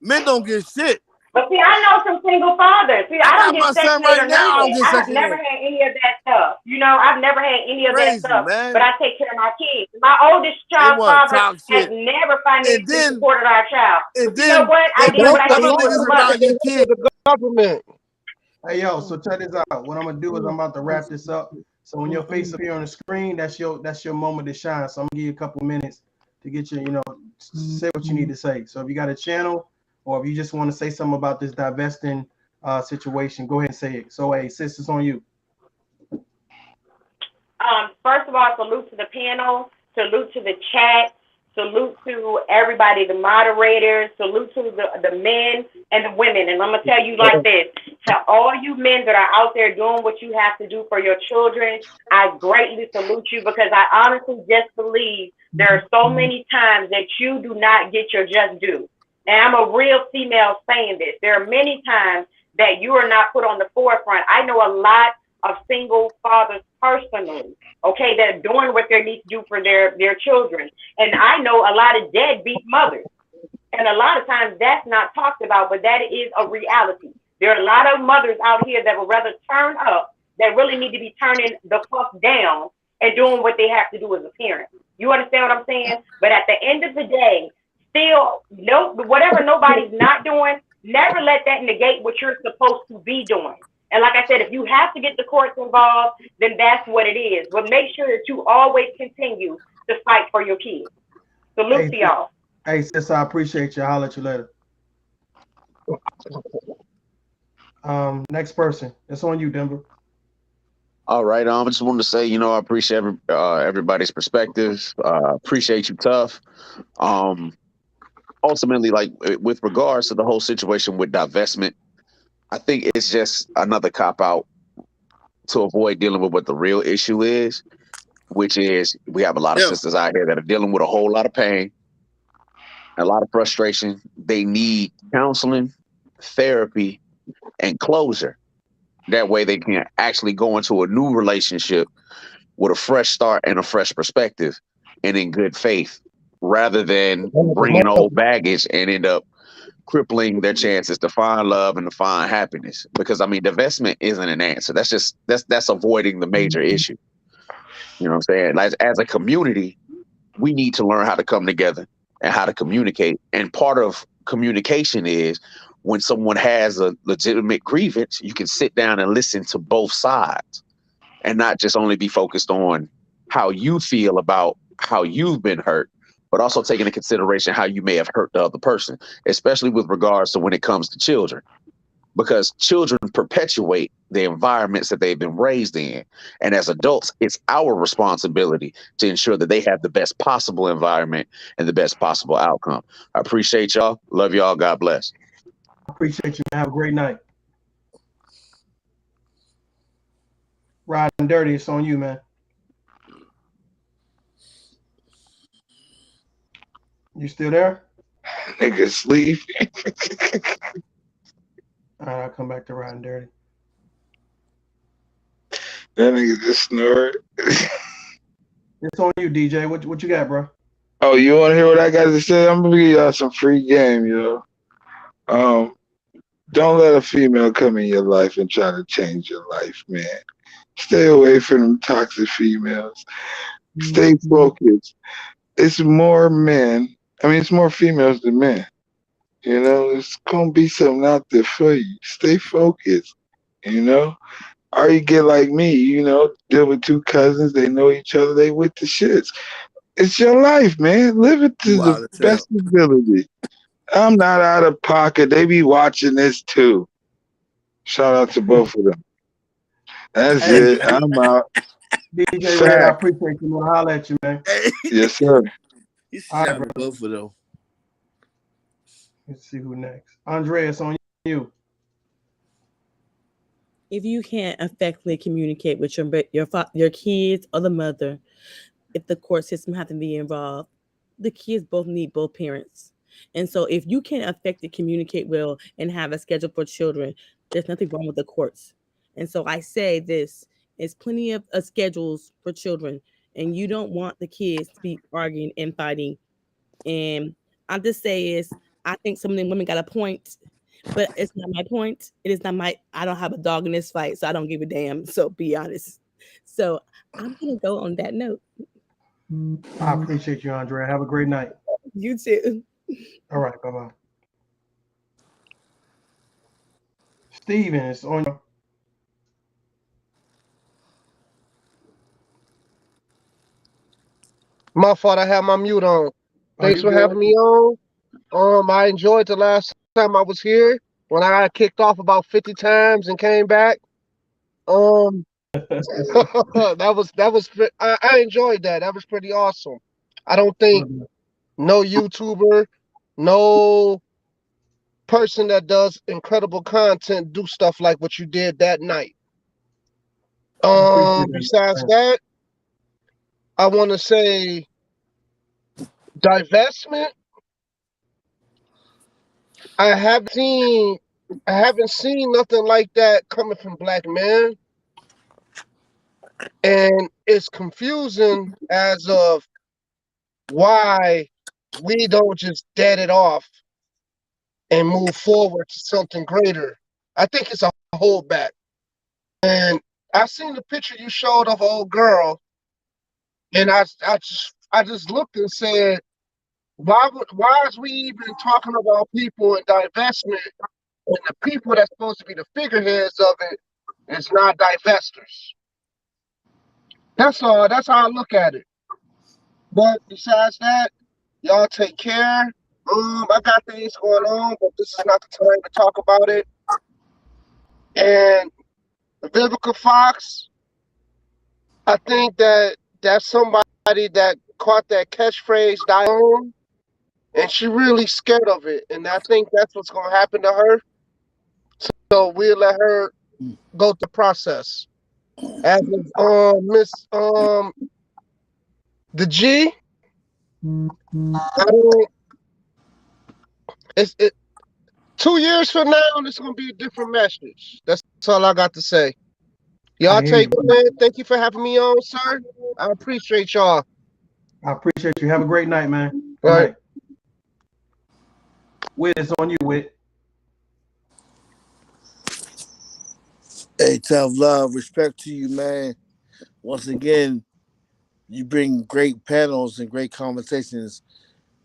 Men don't get shit. But see, I know some single fathers. See, I I don't got my get son Section 8 right or none of now. I don't that. get I have Section never 8. had any of that stuff. You know, I've never had any of that Crazy, stuff. man. But I take care of my kids. My oldest They child's want to father talk has shit. never And financially then, supported our child. and But you know then what? they I did both what I other could do as niggas a around mother. your kid. The government. Hey yo, so check this out. What I'm gonna do is I'm about to wrap this up. So when your face appear on the screen, that's your moment to shine. So I'm gonna give you a couple minutes to get your, say what you need to say. So if you got a channel, or if you just want to say something about this divesting situation, go ahead and say it. So hey, sis, it's on you. First of all, salute to the panel, salute to the chat, salute to everybody, the moderators, salute to the men and the women. And I'm going to tell you like this, to all you men that are out there doing what you have to do for your children, I greatly salute you because I honestly just believe there are so many times that you do not get your just due. And I'm a real female saying this. There are many times that you are not put on the forefront. I know a lot of single fathers personally, okay, that are doing what they need to do for their children. And I know a lot of deadbeat mothers. And a lot of times that's not talked about, but that is a reality. There are a lot of mothers out here that would rather turn up, that really need to be turning the fuck down and doing what they have to do as a parent. You understand what I'm saying? But at the end of the day, still, no, whatever nobody's not doing, never let that negate what you're supposed to be doing. And like I said, if you have to get the courts involved, then that's what it is. But make sure that you always continue to fight for your kids. Salute to y'all. Hey, sis, I appreciate you. I'll let you later. Next person. It's on you, Denver. All right. I just wanted to say, I appreciate everybody's perspective. Appreciate you, Tough. Ultimately, like with regards to the whole situation with divestment, I think it's just another cop out to avoid dealing with what the real issue is, which is we have a lot of sisters out here that are dealing with a whole lot of pain, a lot of frustration. They need counseling, therapy, and closure. That way they can actually go into a new relationship with a fresh start and a fresh perspective and in good faith, rather than bringing old baggage and end up crippling their chances to find love and to find happiness. Because I mean, divestment isn't an answer. That's avoiding the major issue. You know what I'm saying? Like, as a community, we need to learn how to come together and how to communicate. And part of communication is when someone has a legitimate grievance, you can sit down and listen to both sides and not just only be focused on how you feel about how you've been hurt, but also take into consideration how you may have hurt the other person, especially with regards to when it comes to children. Because children perpetuate the environments that they've been raised in. And as adults, it's our responsibility to ensure that they have the best possible environment and the best possible outcome. I appreciate y'all. Love y'all. God bless. Appreciate you. Have a great night. Riding dirty, it's on you, man. You still there? Nigga sleep. All right, I'll come back to riding dirty. That nigga just snored. It's on you, DJ. What you got, bro? Oh, you want to hear what I got to say? I'm gonna give y'all some free game, yo. Um, don't let a female come in your life and try to change your life, man. Stay away from them toxic females. Stay focused. It's more men. I mean, it's more females than men. You know, it's gonna be something out there for you. Stay focused. You know, or you get like me. You know, deal with two cousins. They know each other. They with the shits. It's your life, man. Live it to You the out of best hell. ability. I'm not out of pocket. They be watching this too. Shout out to both of them. That's Hey, it. I'm out. DJ Red, I Fact. appreciate you. Man. Holler at you, man. Yes, sir. He All right, shouted bro. both of them. Let's see who next. Andreas, on you. If you can't effectively communicate with your kids or the mother, if the court system has to be involved, the kids both need both parents. And so if you can't effectively communicate well and have a schedule for children, there's nothing wrong with the courts. And so I say this, there's plenty of schedules for children, and you don't want the kids to be arguing and fighting. And I just say is, I think some of the women got a point, but it's not my point. It is not my, I don't have a dog in this fight, so I don't give a damn. So be honest. So I'm gonna go on that note. I appreciate you, Andrea. Have a great night. You too. All right, bye-bye. Steven, it's on you. My fault. I had my mute on. Are Thanks you for good? having me on. I enjoyed the last time I was here when I got kicked off about 50 times and came back. Um, I enjoyed that. That was pretty awesome. I don't think no YouTuber, no person that does incredible content do stuff like what you did that night. Besides that, I want to say divestment. I haven't seen nothing like that coming from black men, and it's confusing as of why we don't just dead it off and move forward to something greater. I think it's a holdback. And I seen the picture you showed of an old girl, and I just looked and said, why is we even talking about people in divestment when the people that's supposed to be the figureheads of it is not divestors? That's all. That's how I look at it. But besides that, y'all take care. I got things going on, but this is not the time to talk about it. And Vivica Fox, I think that that's somebody that caught that catchphrase down, and she really scared of it. And I think that's what's gonna happen to her. So we'll let her go through the process. As of Miss the G, I don't. It 2 years from now, it's gonna be a different message. That's all I got to say. Y'all take care. Thank you for having me on, sir. I appreciate y'all. I appreciate you. Have a great night, man. Good Right. night. Whit, it's on you, Whit. Hey, tough love, respect to you, man. Once again, you bring great panels and great conversations.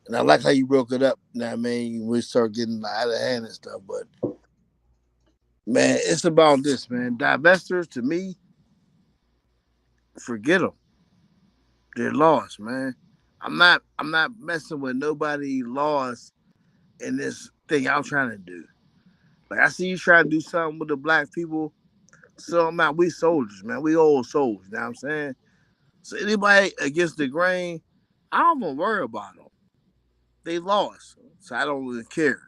And I like how you broke it up. Now, I mean, we start getting out of hand and stuff. But man, it's about this, man. Divestors, to me, forget them. They're lost, man. I'm not messing with nobody lost in this thing I'm trying to do. Like I see you trying to do something with the black people. So man, we soldiers, man. We old souls. You know what I'm saying? So anybody against the grain, I don't even worry about them. They lost. So I don't really care.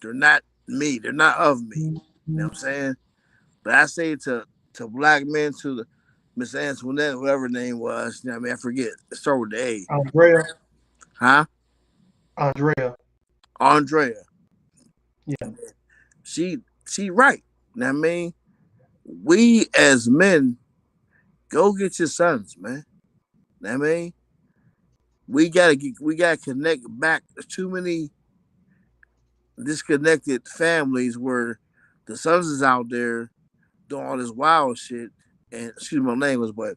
They're not me. They're not of me. You know what I'm saying? But I say to black men, to the Miss Antoinette, whatever her name was, you know what I mean? I forget. It started with the A. Andrea. Huh? Andrea. Yeah. She right. You know what I mean? We as men Go get your sons, man. I mean, we gotta connect back. There's too many disconnected families where the sons is out there doing all this wild shit, and excuse my language, but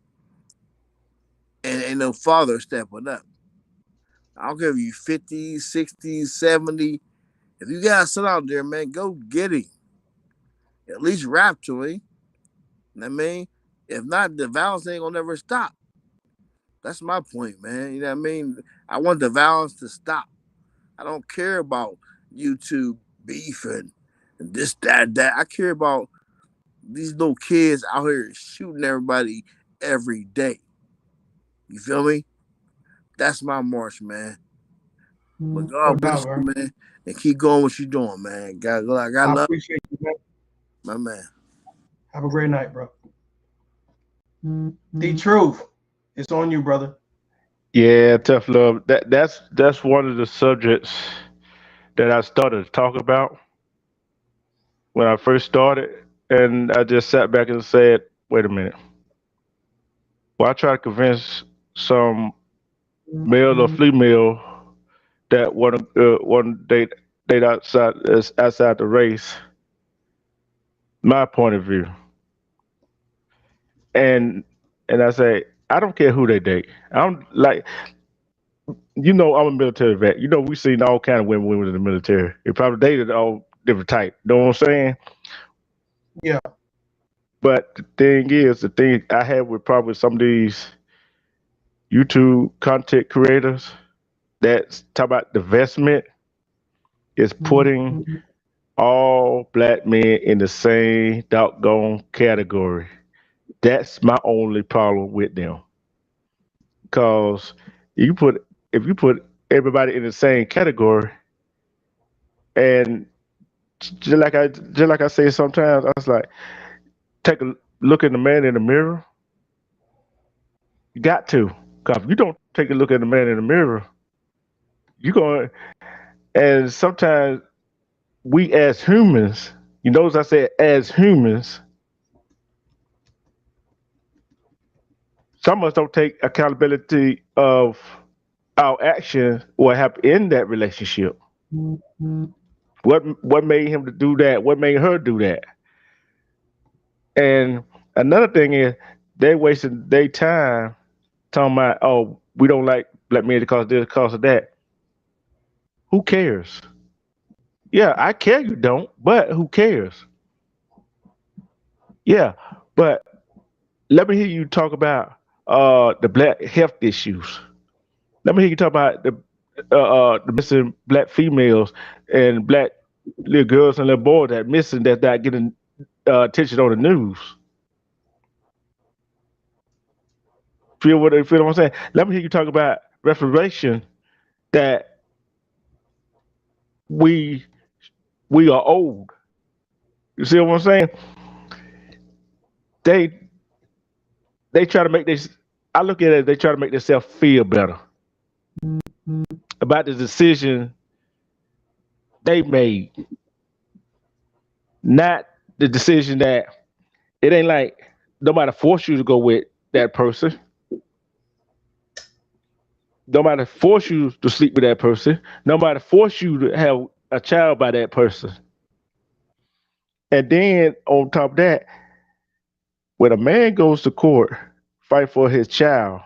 and ain't no father stepping up. I don't care if you 50, 60, 70. If you got a son out there, man, go get him. At least rap to him. I mean, if not, the violence ain't gonna never stop. That's my point, man. You know what I mean? I want the violence to stop. I don't care about YouTube beef and this, that. I care about these little kids out here shooting everybody every day. You feel me? That's my march, man. But No God doubt, bless you, bro. man, and keep going what you're doing, man. God, I I love appreciate you, man. my man. Have a great night, bro. The truth. It's on you, brother. Yeah, tough love. That's one of the subjects that I started to talk about when I first started, and I just sat back and said, "Wait a minute." Well, I try to convince some male or female that want to date outside the race. My point of view, and I say I don't care who they date. I'm like, I'm a military vet. We've seen all kind of women in the military. They probably dated all different type. You know what I'm saying? Yeah. But the thing I have with probably some of these YouTube content creators that's talk about divestment is putting all black men in the same doggone category. That's my only problem with them. Cause you put if you put everybody in the same category, and just like I say sometimes, I was like, take a look at the man in the mirror. You got to, cause if you don't take a look at the man in the mirror, you going and sometimes we as humans, as I said, as humans, some of us don't take accountability of our actions, what happened in that relationship. What made him to do that? What made her do that? And another thing is they wasted their time talking about, oh, we don't like black men because of this, because of that. Who cares? Yeah, I care you don't, but who cares? Yeah, but let me hear you talk about the black health issues. Let me hear you talk about the missing black females and black little girls and little boys that missing that not getting attention on the news. Feel what I'm saying? Let me hear you talk about reparation that we we are old. You see what I'm saying? They they try to make this. I look at it. They try to make themselves feel better about the decision they made, not the decision that it ain't like nobody forced you to go with that person. Nobody forced you to sleep with that person. Nobody forced you to have a child by that person. And then on top of that, when a man goes to court, fight for his child,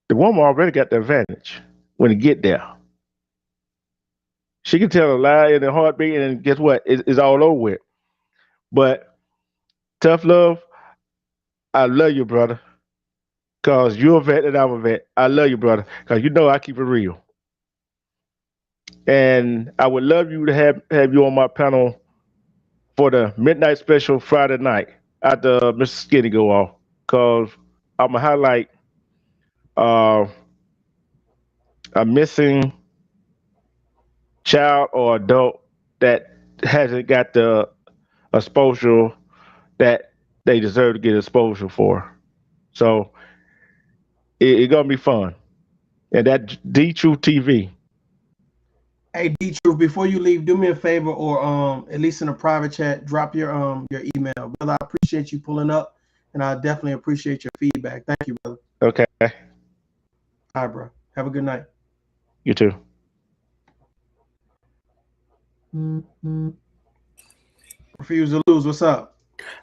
the woman already got the advantage when he get there. She can tell a lie in a heartbeat, and guess what? It's all over with. But tough love, I love you, brother. Cause you're a vet and I'm a vet. I love you, brother. Cause I keep it real. And I would love you to have you on my panel for the midnight special Friday night after Mr. Skinny go off. Cause I'm gonna highlight uh, a missing child or adult that hasn't got the exposure that they deserve to get exposure for. So it's gonna be fun. And that D True TV, Hey, D Truth, before you leave, do me a favor, or at least in a private chat, drop your email, brother. I appreciate you pulling up, and I definitely appreciate your feedback. Thank you, brother. Okay. All right, bro. Have a good night. You too. Refuse to lose. What's up?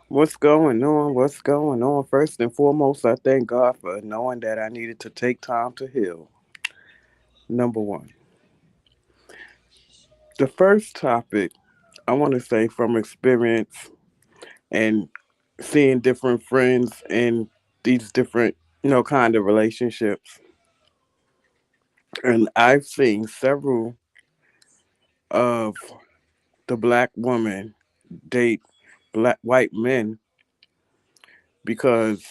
What's going on? What's going on? First and foremost, I thank God for knowing that I needed to take time to heal. Number one. The first topic, I want to say from experience and seeing different friends in these different, kind of relationships. And I've seen several of the black women date black white men because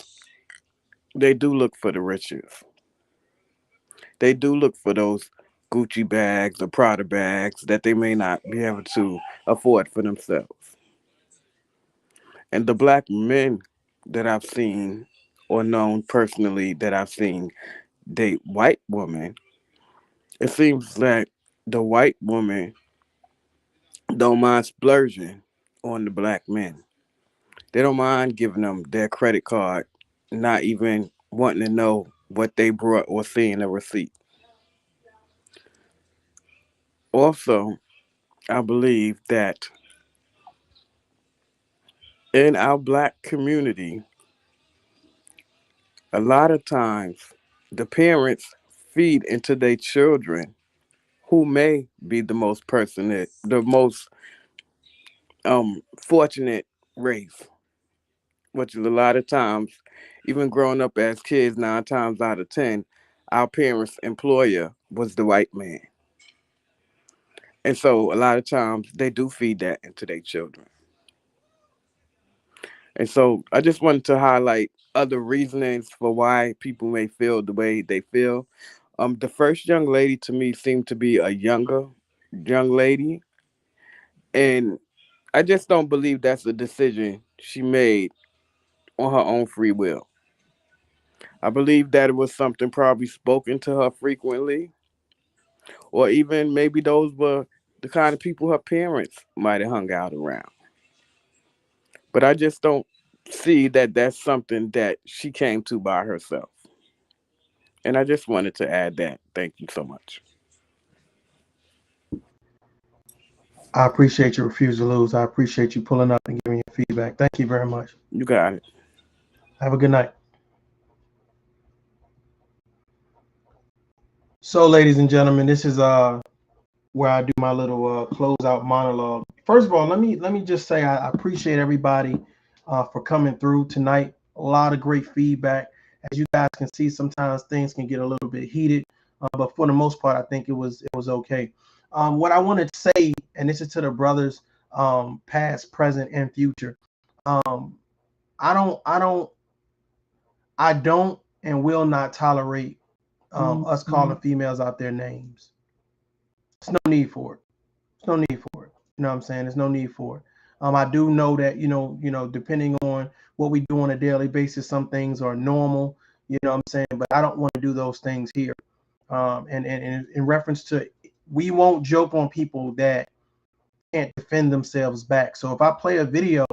they do look for the riches. They do look for those Gucci bags or Prada bags that they may not be able to afford for themselves. And the black men that I've seen or known personally that I've seen date white women, it seems like the white woman don't mind splurging on the black men. They don't mind giving them their credit card, not even wanting to know what they brought or seeing a receipt. Also, I believe that in our black community, a lot of times the parents feed into their children who may be the most fortunate race, which is a lot of times, even growing up as kids, 9 times out of 10, our parents' employer was the white man. And so a lot of times they do feed that into their children. And so I just wanted to highlight other reasonings for why people may feel the way they feel. The first young lady to me seemed to be a younger young lady, and I just don't believe that's a decision she made on her own free will. I believe that it was something probably spoken to her frequently, or even maybe those were the kind of people her parents might have hung out around. But I just don't see that that's something that she came to by herself. And I just wanted to add that. Thank you so much. I appreciate your refusal to lose. I appreciate you pulling up and giving your feedback. Thank you very much. You got it. Have a good night. So, ladies and gentlemen, this is where I do my little closeout monologue. First of all, let me just say I appreciate everybody for coming through tonight. A lot of great feedback. As you guys can see, sometimes things can get a little bit heated, but for the most part, I think it was okay. What I wanted to say, and this is to the brothers, past, present, and future. Um, I don't and will not tolerate us calling females out their names. There's no need for it. There's no need for it. You know what I'm saying? There's no need for it. I do know that, depending on what we do on a daily basis, some things are normal, you know what I'm saying? But I don't want to do those things here. And in reference to, we won't joke on people that can't defend themselves back. So if I play a video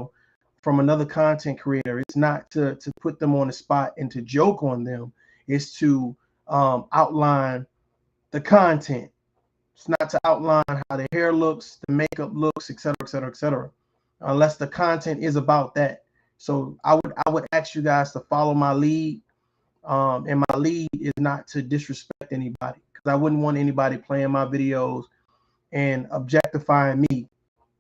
from another content creator, it's not to put them on the spot and to joke on them. It's to outline the content. It's not to outline how the hair looks, the makeup looks, et cetera, et cetera, et cetera, unless the content is about that. So I would ask you guys to follow my lead, and my lead is not to disrespect anybody, because I wouldn't want anybody playing my videos and objectifying me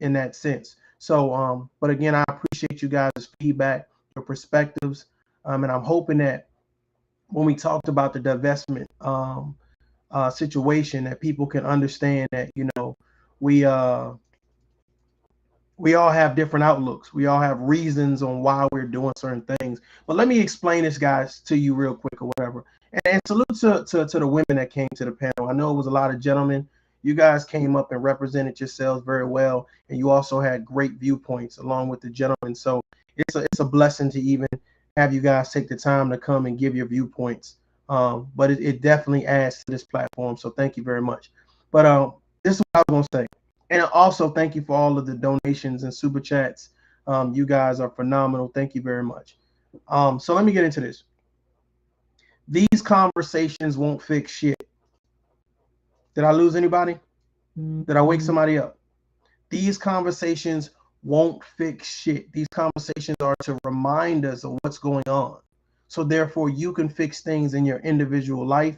in that sense. So, but again, I appreciate you guys' feedback, your perspectives, and I'm hoping that when we talked about the divestment situation, that people can understand that we we all have different outlooks. We all have reasons on why we're doing certain things. But let me explain this, guys, to you real quick or whatever. And salute to the women that came to the panel. I know it was a lot of gentlemen. You guys came up and represented yourselves very well, and you also had great viewpoints along with the gentlemen. So it's a blessing to even have you guys take the time to come and give your viewpoints. But it definitely adds to this platform. So thank you very much. But this is what I was gonna say. And also thank you for all of the donations and super chats. You guys are phenomenal. Thank you very much. So let me get into this. These conversations won't fix shit. Did I lose anybody? Did I wake somebody up? These conversations won't fix shit. These conversations are to remind us of what's going on. So therefore you can fix things in your individual life,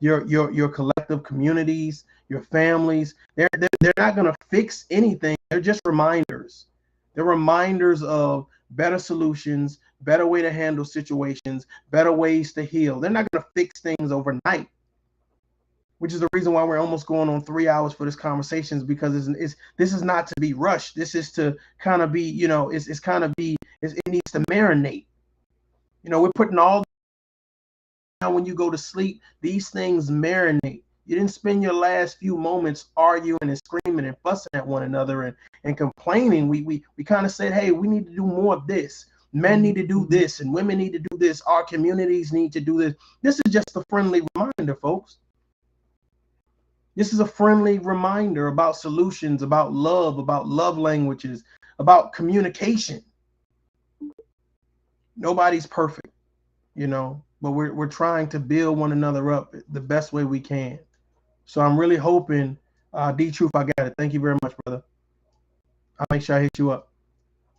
your collective communities, your families. They're not going to fix anything. They're just reminders. They're reminders of better solutions, better way to handle situations, better ways to heal. They're not going to fix things overnight, which is the reason why we're almost going on 3 hours for this conversation, is because this is not to be rushed. This is to kind of be, you know, it needs to marinate. You know, we're putting all now when you go to sleep, these things marinate. You didn't spend your last few moments arguing and screaming and fussing at one another and complaining. We kind of said, hey, we need to do more of this. Men need to do this and women need to do this. Our communities need to do this. This is just a friendly reminder, folks. This is a friendly reminder about solutions, about love languages, about communication. Nobody's perfect, you know, but we're trying to build one another up the best way we can. So I'm really hoping, D-Truth, I got it. Thank you very much, brother. I'll make sure I hit you up.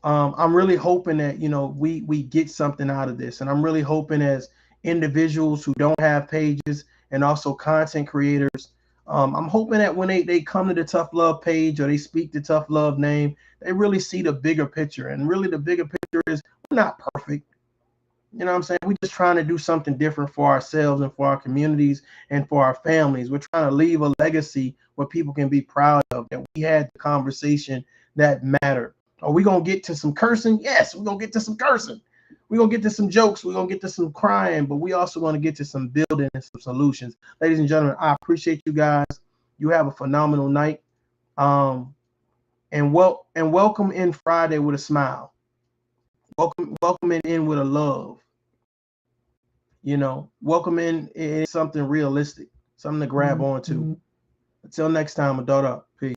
I'm really hoping that, you know, we get something out of this. And I'm really hoping as individuals who don't have pages and also content creators, I'm hoping that when they come to the Tough Love page or they speak the Tough Love name, they really see the bigger picture. And really the bigger picture is we're not perfect. You know what I'm saying? We're just trying to do something different for ourselves and for our communities and for our families. We're trying to leave a legacy where people can be proud of, that we had the conversation that mattered. Are we going to get to some cursing? Yes, we're going to get to some cursing. We're going to get to some jokes. We're going to get to some crying, but we also going to get to some building and some solutions. Ladies and gentlemen, I appreciate you guys. You have a phenomenal night. And welcome in Friday with a smile. Welcome in with a love. You know, welcome in something realistic, something to grab onto. Until next time, adult up. Peace.